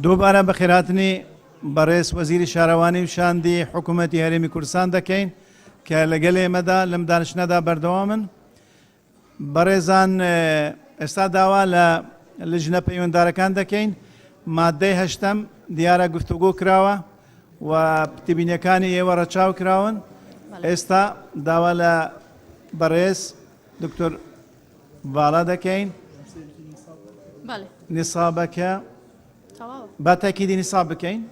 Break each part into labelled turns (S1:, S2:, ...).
S1: دووبارە بەخێراتنی بەڕێز وەزیری شارەوانی و شاندی حکوومەتی هەرێمی کوردستان دەکەین کە لەگەڵ ئێمەدا لەم دانیشتنەدا بەردەوامن. بەڕێزان ئێستا داوا لە لجنە پەیوەنددارەکان دەکەین. مادەی هەشتەم دیارە گفتوگۆ کراوە و پتیبینیەکانی ئێوە ڕەچاو کراون. ئێستا داوا لە بەڕێز دکتۆر باڵا دەکەین نیسابەکە با تاکیدی نیساب بکەین.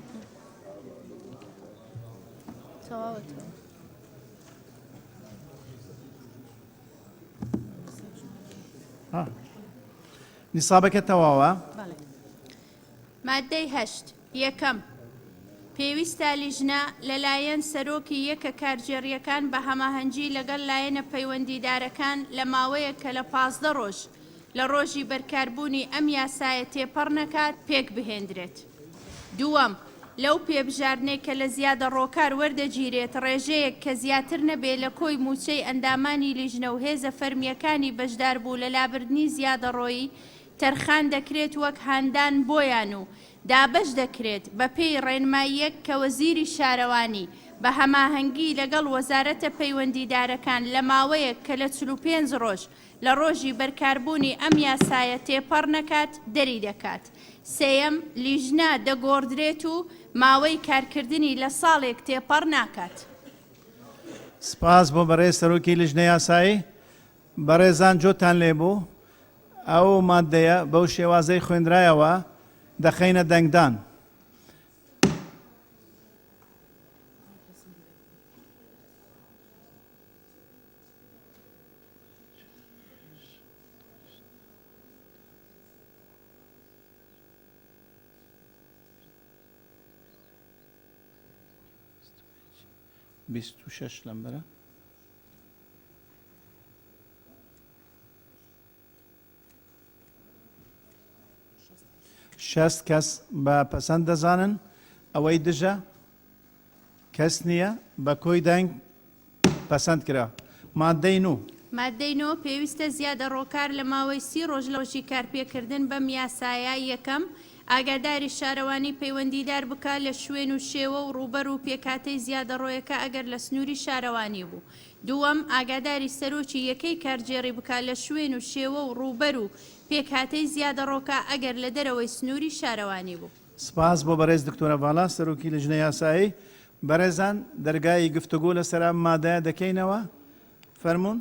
S1: نیسابەکە تەواوە.
S2: مادەی هەشت یەکەم پێویستە لیژنە لەلایەن سەرۆکی یەکە کارژێڕیەکان بە هەماهەنگی لەگەڵ لایەنە پەیوەندیدارەکان لە ماوەیە کە لە 15 ڕۆژ لە ڕۆژی بەرکاربوونی ئەم یاسایە تێپەڕ نەکات پێک بهێنرێت. دووەم لەو پێبژاردنەی کە لە زیادە ڕۆکار وەردەگیرێت ڕێژەیەک کە زیاتر نەبێ لە کۆی موچەی ئەندامانی لیژنە و هێزە فەرمیەکانی بەشدار بوو لە لابردنی زیادە ڕۆیی تەرخان دەکرێت وەک هاندان بۆیان و دابەش دەکرێت بە پێی ڕێنماییەک کە وەزیری شارەوانی بە هەماهەنگی لەگەڵ وەزارەتە پەیوەندیدارەکان لە ماوەیەک کە لە 45 ڕۆژ لە ڕۆژی بەرکاربوونی ئەم یاسایە تێپەڕ نەکات دەری دەکات. سێیەم لیژنە دەگۆڕدرێت و ماوەی کارکردنی لە ساڵێک تێپەڕ ناکات.
S1: سپاس بۆ بەڕێز سەرۆکی لیژنە یاسایی. بەڕێزان جۆتان لێبوو ئەو مادەیە بەو شێوازەی خوێندرایەوە دەخەینە دەنگدان. بیست و شەش لەمبەرە. شەست کەس بە پەسەند دەزانن ئەوەی دژە کەس نییە بە کۆی دەنگ پەسەند کرا. مادەی نو
S2: مادەی نۆ پێویستە زیادە ڕۆکار لە ماوەی 30 ڕۆژ لە ڕۆژی کارپێکردن بەم یاسایە یەکەم ئاگاداری شارەوانی پەیوەندیدار بکات لە شوێن و شێوە و ڕوبەر و پێکاتەی زیادە ڕۆیەکە ئەگەر لە سنووری شارەوانی بوو. دووەم ئاگاداری سەرۆکی یەکەی کارجێڕی بکات لە شوێن و شێوە و ڕوبەر و پێکاتەی زیادە ڕۆکە ئەگەر لە دەرەوەی سنووری شارەوانی بوو.
S1: سپاس بۆ بەڕێز دکتۆرە باڵا سەرۆکی لیژنە یاسایی. بەڕێزان دەرگای گفتوگۆ لەسەر ئەم مادەیە دەکەینەوە. فەرموون.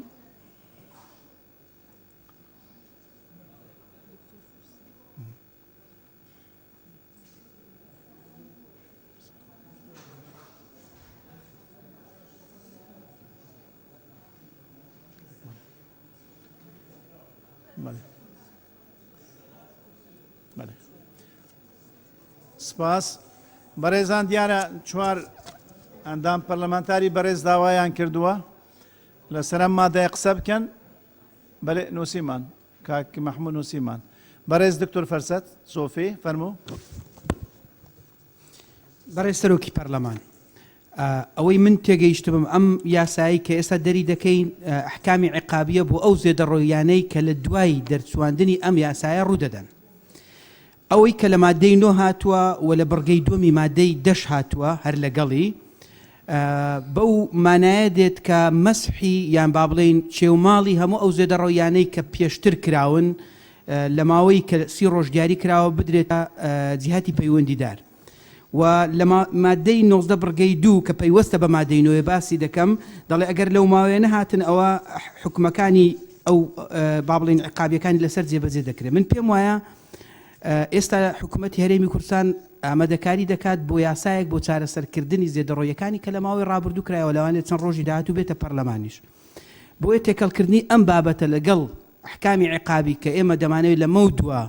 S1: سپاس. بەڕێزان دیارە چوار ئەندام پەرلەمانتاری بەڕێز داوایان کردووە لەسەر ئەم مادەیە قسە بکەن. بەڵێ نووسیمان کاکی مەحموود نووسیمان. بەڕێز دکتۆر فەرسەت سۆفی فەرموو.
S3: بەڕێز سەرۆکی پەرلەمان ئەوەی من تێگەیشتبم ئەم یاسایی کە ئێستا دەری دەکەین ئەحکامی عقابیە بۆ ئەو زێدەڕۆیانەی کە لە دوای دەرچواندنی ئەم یاسایە ڕوودەدەن. ئەوەی کە لە مادەی نۆ هاتووە و لە بڕگەی دووەمی مادەی دەش هاتووە هەر لەگەڵی بەو مانایە دێت کە مەسحی یان با بڵێن چێوماڵی هەموو ئەو زێدەڕۆیانەی کە پێشتر کراون لە ماوەی کە 30 ڕۆژ دیاری کراوە بدرێتە جیهاتی پەیوەندیدار. و لە مادەی 19 بڕگەی دوو کە پەیوەستە بە مادەی نۆیە باسی دەکەم دەڵێ ئەگەر لەو ماوەیە نەهاتن ئەوە حکومەکانی ئەو با بڵێن عقابیەکانی لەسەر جێبەجێ دەکرێت. من پێم وایە ئێستا حکوومەتی هەرێمی کوردستان ئامادەکاری دەکات بۆ یاسایەک بۆ چارەسەرکردنی زێدەڕۆیەکانی کە لە ماوەی ڕابردوو کرایەوە لەوانێت چەند ڕۆژی داهاتوو بێتە پەرلەمانیش بۆیە تێکەڵکردنی ئەم بابەتە لەگەڵ ئەحکامی عقابی کە ئێمە دەمانەوێت لە مەودووە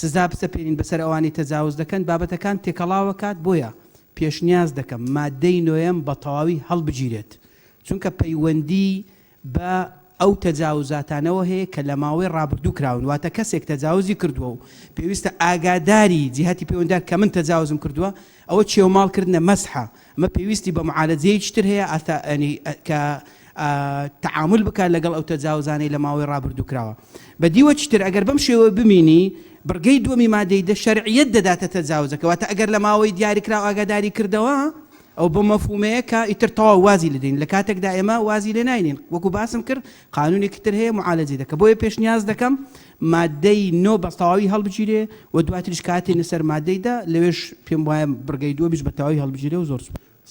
S3: سزا بسەپێنین بەسەر ئەوانی تەجاوز دەکەن بابەتەکان تێکەڵاوەکات. بۆیە پێشنیاز دەکەم مادەی نۆیەم بە تەواوی هەڵبگیرێت چونکە پەیوەندی بە ئەو تەجاوزاتانەوە هەیە کە لە ماوەی ڕابردوو کراون واتە کەسێک تەجاوزی کردووە و پێویستە ئاگاداری جیهاتی پەیوەندیدار کە من تەجاوزم کردووە ئەوە چێوماڵکردنە مەسحە ئەمە پێویستی بە معالەجەیەکی تر هەیە کە تعامل بکات لەگەڵ ئەو تەجاوزانەی لە ماوەی ڕابردوو کراوە. بە دیوە چتر ئەگەر بەم شێوە بمینی بڕگەی دووەمی مادەی شەرعیەت دەداتە تەجاوزەکەواتە ئەگەر لە ماوەی دیاریکرا ئاگاداری کردەوە ئەو بە مەفهومەیە کە ئیتر تەواو وازی لەدەین لە کاتێکدا ئێمە وازی لێ ناینین وەکو باسم کرد قانونێکی تر هەیە معالەجێ دەکە بۆیە پێشنیاز دەکەم مادەی نۆ بە تەواوی هەڵبگیرێ و دواتریش کاتێنە سەر مادەیدا لەوێش پێم وایە بڕگەی دووەمیش بە تەواوی هەڵبگیرێ و زۆر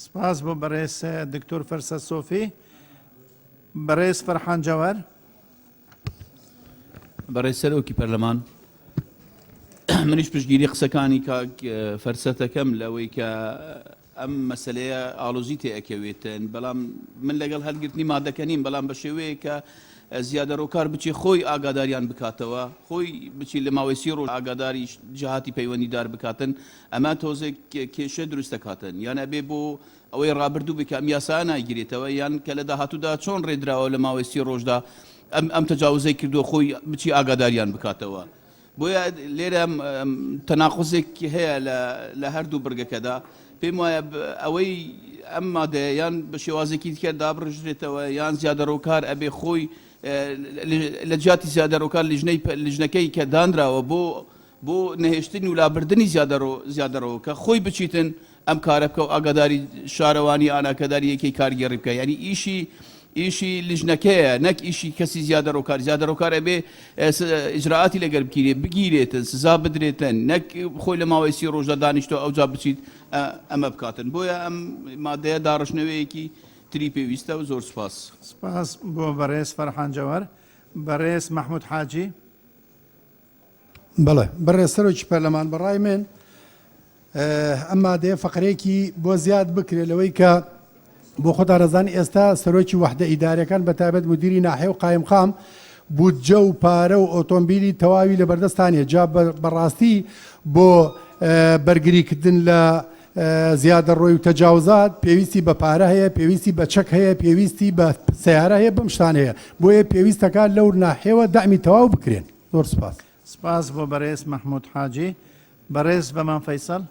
S1: سپاس بۆ بەڕێز دکتۆر فەرسە سۆفی بەڕێز فەرحان جەوار
S4: بەڕێز سەرۆکی پەرلەمان منیش پشتگیری قسەکانی کاک فەرسەتەکەم لەوەی کە ئەم مەسلەیە ئاڵۆزی تێئەکەوێتن بەڵام من لەگەڵ هەرگرتنی مادەکە نیم بەڵام بە شێوەیە کە زیادە ڕۆکار بچی خۆی ئاگاداریان بکاتەوە خۆی بچی لە ماوەی سی ڕۆژ ئاگاداری جهاتی پەیوەندیدار بکاتن ئەمە تۆزێک کێشە دروست دەکاتن یان ئەبێ بۆ ئەوەی ڕابردوو بکە ئەم یاسا ناگیرێتەوە یان کە لە داهاتوودا چۆن ڕێدراوە لە ماوەی سی ڕۆژدا ئەم تەجاوزەی کردو خۆی بچی ئاگاداریان بکاتەوە بۆیە لێرە تەناقوزێک هەیە لە هەردوو بڕگەکەدا پێم وایە ئەوەی ئەم مادەیە یان بە شێوازێکی دیکە دابڕژرێتەوە یان زیادە ڕۆکار ئەبێ خۆی لە جیاتی زیادە ڕۆکار لیژنەکەی کە دانراوە بۆ نەهێشتنی و لابردننی زیادە ڕۆکە خۆی بچیتن ئەم کارە بکە و ئاگاداری شارەوانی ئاناکەداری یەکەی کارگەڕی بکە ینی ئیشی لیژنەکەیە نەک ئیشی کەسی زیادە ڕۆکارە بێ ئیجراعاتی لەگەر بگیرێتن سزا بدرێتن نەک خۆی لە ماوەی سی ڕۆژدا دانیشتۆ ئەوجا بچیت ئەمە بکاتن بۆیە ئەم مادەیە داڕشنەوەیەکی تری پێویستە و زۆر سپاس
S1: سپاس بۆ بەڕێز فەرحان جەوار بەڕێز مەحموود حاجی
S5: بەڵێ بەڕێز سەرۆکی پەرلەمان بەڕای من ئەم مادەیە فەقرەیەکی بۆ زیاد بکرێت لەوەی کە بۆ خۆتا ڕزانی ئێستا سەرۆکی وەحدە ئیدارەکان بەتایبەت مدیری ناحیە و قایمقام بودجە و پارە و ئۆتۆمبیلی تەواوی لە بەردەستانیە جا بەڕاستی بۆ بەرگریکردن لە زیادە ڕۆی و تەجاوزات پێویستی بە پارە هەیە پێویستی بە چەک هەیە پێویستی بە سیارە هەیە بەم شتان هەیە بۆیە پێویستەکە لەو ناحیەوە دامی تەواو بکرێن زۆر سپاس
S1: سپاس بۆ بەڕێز مەحموود حاجی بەڕێز بەمان فەیسەڵ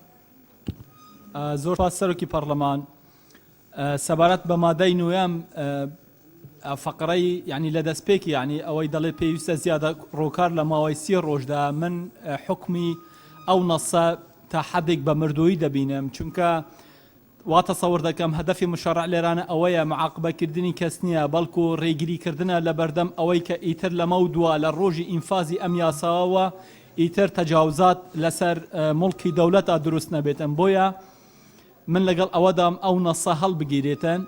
S6: زۆر سپاس سەرۆکی پەرلەمان سەبارەت بە مادەی نوێم فقرەی ینی لە دەستپێکی ینی ئەوەی دەڵێ پێویستە زیادە ڕۆکار لە ماوەی سی ڕۆژدا من حکمی ئەو نەسە تا حەدێک بە مردووی دەبینم چونکە وا تەسەوڕ دەکەم هەدەفی مشەڕع لێرانە ئەوەیە معاقبەکردنی کەس نییە بەڵکو ڕێگریکردنە لە بەردەم ئەوەی کە ئیتر لەمە و دووە لە ڕۆژی ئینفازی ئەم یاساوە ئیتر تەجاوزات لەسەر مڵکی دەوڵەتە دروست نەبێتن بۆیە من لەگەڵ ئەوەدام ئەو نەسە هەڵبگیرێتن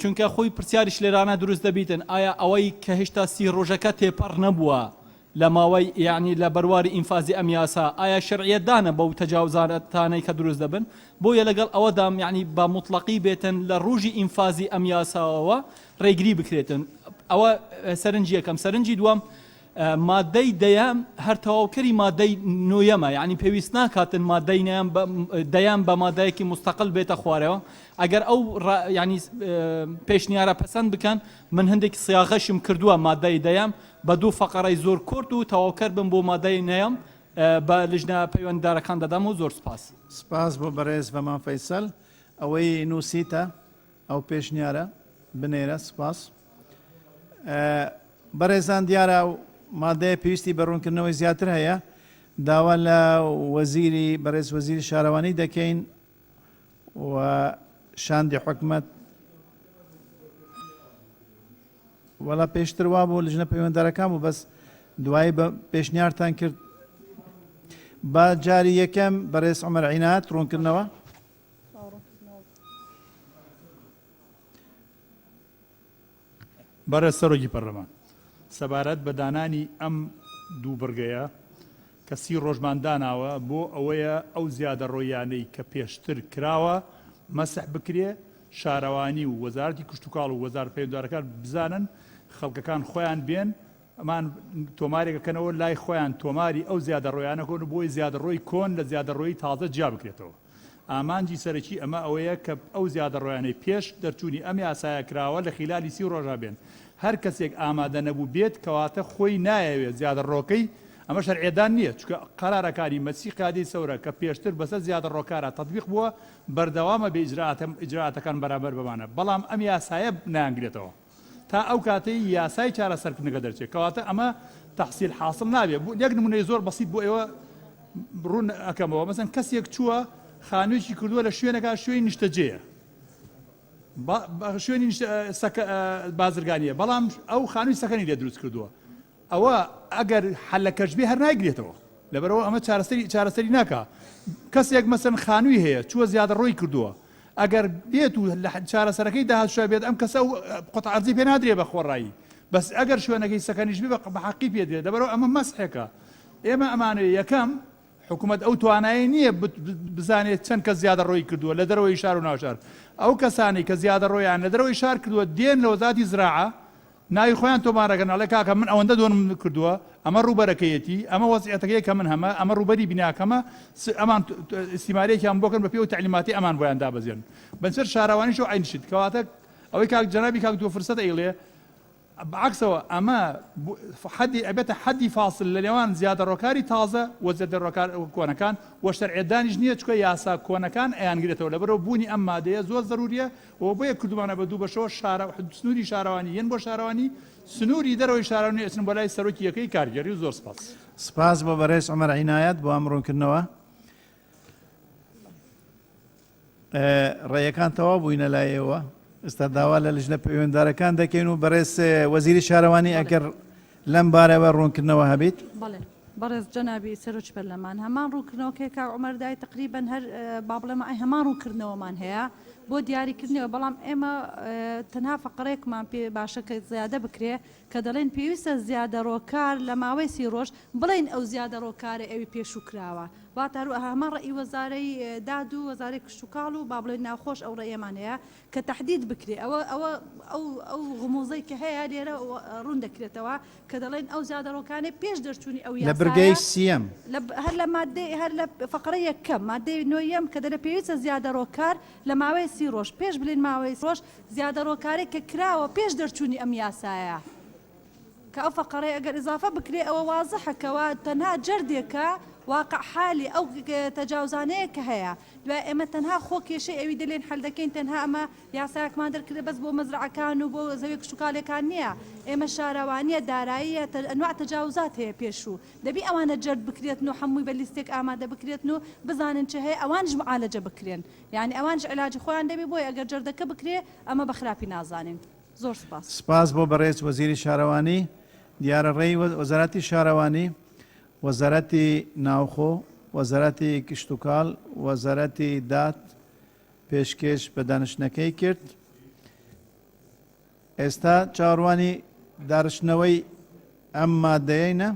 S6: چونکە خۆی پرسیاریش لێرانە دروست دەبیتن ئایا ئەوەی کە هێشتا سی ڕۆژەکە تێپەڕ نەبووە لە ماوەی یعنی لە بەرواری ئینفازی ئەم یاسا ئایا شەرعیەتدانە بەو تەجاوزاتانەی کە دروست دەبن بۆیە لەگەڵ ئەوەدام یعنی بە مطلقی بێتن لە ڕۆژی ئینفازی ئەم یاساوە ڕێگری بکرێتن ئەوە سەرنجی یەکەم سەرنجی دووەم مادەی دەیان هەر تەواوکەری مادەی نوێیەمە یعنی پێویست ناکاتن مادەی دەیان بە مادەیەکی مستەقل بێتە خوارەوە ئەگەر ئەو ینی پێشنیارە پەسەند بکەن من هەندێکی سیاغەشم کردووە مادەی دەیان بە دوو فەقەڕەی زۆر کورت و تەواوکەر بم بۆ مادەی نەیەم بە لیژنە پەیوەنددارەکان دەدەم و زۆر سپاس
S1: سپاس بۆ بەڕێز بەمان فەیسەڵ ئەوەی نووسیتە ئەو پێشنیارە بنێرە سپاس بەڕێزان دیارە مادەیە پێویستی بەڕوونکردنەوەی زیاتر هەیە داوا لە وەزیری بەڕێز وەزیری شارەوانی دەکەین و شاندی حکومەت وەڵا پێشتر وا بۆ لیژنە پەیوەنددارەکان و بەس دوایی بە پێشنیارتان کرد با جاری یەکەم بەڕێز عومەر عینات ڕوونکردنەوە
S7: بەڕێز سەرۆکی پەرلەمان سەبارەت بە دانانی ئەم دوو بڕگەیە کە سی ڕۆژمان داناوە بۆ ئەوەیە ئەو زیادە ڕۆیانەی کە پێشتر کراوە مەسح بکرێ شارەوانی و وەزارەتی کشتتوکاڵ و وەزار پەیوەنددارەکان بزانن خەڵکەکان خۆیان بێن ئەمان تۆمارێکەکەنەوە لای خۆیان تۆماری ئەو زیادە ڕۆیانە کۆن بۆی زیادە ڕۆی کۆن لە زیادە ڕۆی تازە جیا بکرێتەوە ئامانجی سەرەکی ئەمە ئەوەیە کە ئەو زیادە ڕۆیانەی پێش دەرچوونی ئەم یاسایە کراوە لە خلالی سی ڕۆژە بێن هەر کەسێک ئامادە نەبوو بێت کەواتە خۆی نایەوێت زیادە ڕۆکەی ئەمە شەرعێدان نییە چکە قەرارەکانی مەسی قادی سەورە کە پێشتر بەسەر زیادە ڕۆکارە تەطبیق بووە بەردەوامە بە ئیجراعاتەکان بەرامبەر بمانە بەڵام ئەم یاسایە نایانگرێتەوە تا ئەو کاتەی یاسای چارەسەرکردنەکە دەرچێت کەواتە ئەمە تحصیل حاصل نابێت یەک نمونەی زۆر بەسیط بۆ ئێوە ڕوون ئەەکەمەوە مەسەن کەسێک چووە خانوویەکی کردووە لە شوێنەکە شوێنی نیشتەجێە شوێنی بازرگانیە بەڵام ئەو خانووی سەکەنی لێ دروست کردووە ئەوە ئەگەر حەلەکەش بێ هەر نایگرێتەوە لەبەرەوە ئەمە چارەسەری ناکە کەسێک مەسەن خانووی هەیە چووە زیادە ڕۆی کردووە ئەگەر بێت و لە چارەسەرەکەی داهاتشا بێت ئەم کەسە قوتعەرزی پێ نادرێ بە خۆڕایی بەس ئەگەر شوێنەکەی سەکەنیش بێ بە حەقی پێ دێت لەبەرەوە ئەمە مەسحێکە ئێمە ئەمانوێ یەکەم حکوومەت ئەو توانایی نییە بزانێت چەند کە زیادە ڕۆی کردووە لە دەرەوەی شار و ناوشار ئەو کەسانی کە زیادە ڕۆیان لە دەرەوەی شار کردووە دێن لە وەزاتی زراعە ناوی خۆیان تۆمارەکەناڵێ کاکە من ئەوەندە دۆنم کردووە ئەمە ڕوبەرەکەیەتی ئەمە وەزعەتەکەی کە من هەمە ئەمە ڕوبەری بیناکەمە ئەمان ئیسیمارەیەکیان بۆکەن بە پێ و تعلیماتی ئەمان بۆیان دابەزێن بەسەر شارەوانیش و عینشت کەواتە ئەوەی کاک جەنابی کاک تۆ فرسەت ئەیڵێ بعکسەوە ئەمە حەدی ئەبێتە حەدی فاصل لە نێوان زیادە ڕۆکاری تازە و زیادە ڕۆکار کۆنەکان و شەرعێدانیش نییە چکە یاسا کۆنەکان ئەیانگرێتەوە لەبەرەوە بوونی ئەم مادەیە زۆر ضروریە و بۆیە کردومانە بە دوو بەشەوە سنووری شارەوانی یەن بۆ شارەوانی سنووری دەرەوەی شارەوانی ئەچن بۆ لای سەرۆکی یەکەی کارگەری و زۆر سپاس
S1: سپاس بۆ بەڕێز عومەر عینایەت بۆ ئەمڕۆکردنەوە ڕێیەکان تەواو بووینە لای ئێوە ئێستا داوا لە لژنە پەیوەنددارەکان دەکەین و بەڕێز وەزیری شارەوانی ئەگەر لەم بارەوە ڕوونکردنەوە هەبیت
S8: بەڵێ بەڕێز جەنابی سەرۆکی پەرلەمان هەمان ڕوونکردنەوەکەی کاک عومەر دای تقریبەن هەر با بڵێمە ئەی هەمان ڕوونکردنەوەمان هەیە بۆ دیاریکردنەوە بەڵام ئێمە تەنها فەقرێکمان پێ باشە کە زیادە بکرێ کە دەڵێن پێویستە زیادە ڕۆکار لە ماوەی 30 ڕۆژ بڵێن ئەو زیادە ڕۆکارە ئەوی پێشوکراوە واتە هەمان ڕێی وەزارەی داد و وەزارەی کشتوکاڵ و با بڵێن ناخۆش ئەو ڕێیەمان هەیە کە تەحدید بکرێ ئەو غموزەی کە هەیە لێرە ڕوون دەکرێتەوە کە دەڵێن ئەو زیادە ڕۆکانێ پێش دەرچوونی ئەو
S1: لە بەرگەی سیەم
S8: هەر لە مادەی هەر لە فەقرە یەکەم مادەی نۆیەم کە دەرە پێویستە زیادە ڕۆکار لە ماوەی 30 ڕۆژ پێش بلین ماوەی ڕۆژ زیادە ڕۆکارێک کە کراوە پێش دەرچوونی ئەم یاسایە کە ئەو فەقەڕەی ئەگەر ئضافە بکرێ ئەوە وازەحەکەوە تەنها جەردێکە واقع حالی ئەو تەجاوزانەیە کە هەیە دوای ئێمە تەنها خۆ کێشەی ئەوی دەلێن حەل دەکەین تەنها ئەمە یاسایەکمان دەرکردە بەس بۆ مەزرعەکان و بۆ زەوی کشتوکاڵەکان نییە ئێمە شارەوانیە داراییە ئەنواع تەجاوزات هەیە پێشوو دەبی ئەوانە جەرد بکرێتن و هەمووی بە لیستێک ئامادە بکرێتن و بزانن چه هەیە ئەوانش معالەجە بکرێن یعنی ئەوانش علاجی خۆیان دەبی بۆی ئەگەر جەردەکە بکرێ ئەمە بە خراپی نازانین زۆر سپاس
S1: سپاس بۆ بەڕێز وەزیری شارەوانی دیارەڕێی وەزارەتی شارەوانی وەزارەتی ناوخۆ وەزارەتی کشتوکاڵ وەزارەتی داد پێشکەش بە دانیشتنەکەی کرد ئێستا چاوەڕوانی داڕشتنەوەی ئەم مادەیەینە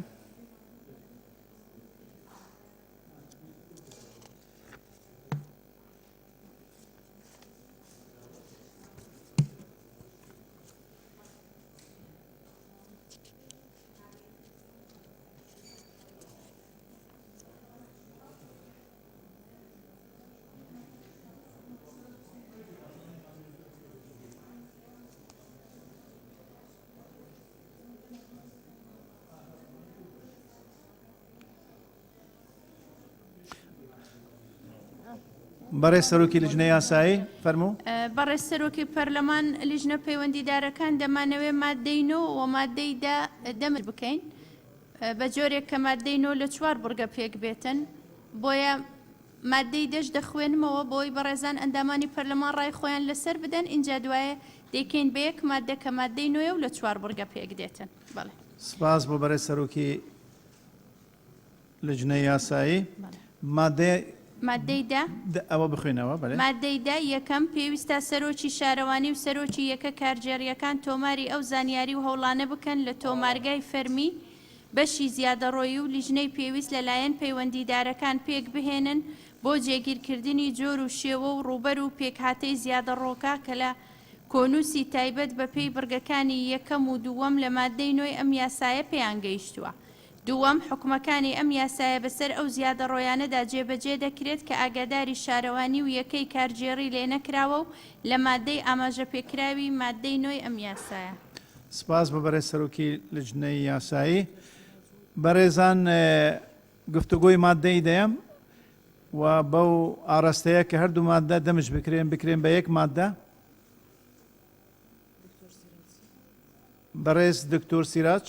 S1: بەڕێز سەرۆکی لیژنەی یاسایی فەرموو
S2: بەڕێز سەرۆکی پەرلەمان لیژنە پەیوەندیدارەکان دەمانەوێت مادەینەوە و مادەیدا دەمر بکەین بە جۆرێک کە مادەینەوە لە 4 بڕگە پێک بێتن بۆیە مادەی دەش دەخوێنمەوە بۆی بەڕێزان ئەندامانی پەرلەمان ڕای خۆیان لەسەر بدەن اینجا دوایە دەیکەین بە یەک مادە کە مادەی نوێ و لە 4 بڕگە پێک دێتن بەڵێ
S1: سپاس بۆ بەڕێز سەرۆکی لیژنەی یاسایی
S2: مادەیدا
S1: ئەوە بخوێنەوە بەڵێ
S2: مادەیدا یەکەم پێویستە سەرۆکی شارەوانی و سەرۆکی یەکە کارجێریەکان تۆماری ئەو زانیاری و هەوڵانە بکەن لە تۆمارگای فەرمی بەشی زیادەڕۆیی و لیژنەی پێویست لەلایەن پەیوەندیدارەکان پێک بهێنن بۆ جێگیرکردنی جۆر و شێوە و ڕوبەر و پێکهاتەی زیادەڕۆکە کە لە کۆنووسی تایبەت بە پێی بڕگەکانی یەکەم و دووەم لە مادەی نوێی ئەم یاسایە پێیان گەیشتووە. دووەم حکومەکانی ئەم یاسایە بەسەر ئەو زیادە ڕۆیانەدا جێبەجێ دەکرێت کە ئاگاداری شارەوانی و یەکەی کارجێڕی لێ نەکراوە و لە مادەی ئاماژە پێکراوی مادەی نوێی ئەم یاسایە.
S1: سپاس بە بەڕێز سەرۆکی لیژنەی یاسایی. بەڕێزان گفتوگۆی مادەی دەیەم و بەو ئاراستەیە کە هەردوو مادە دەمش بکرێن بە یەک مادە. بەڕێز دکتۆر سیراج.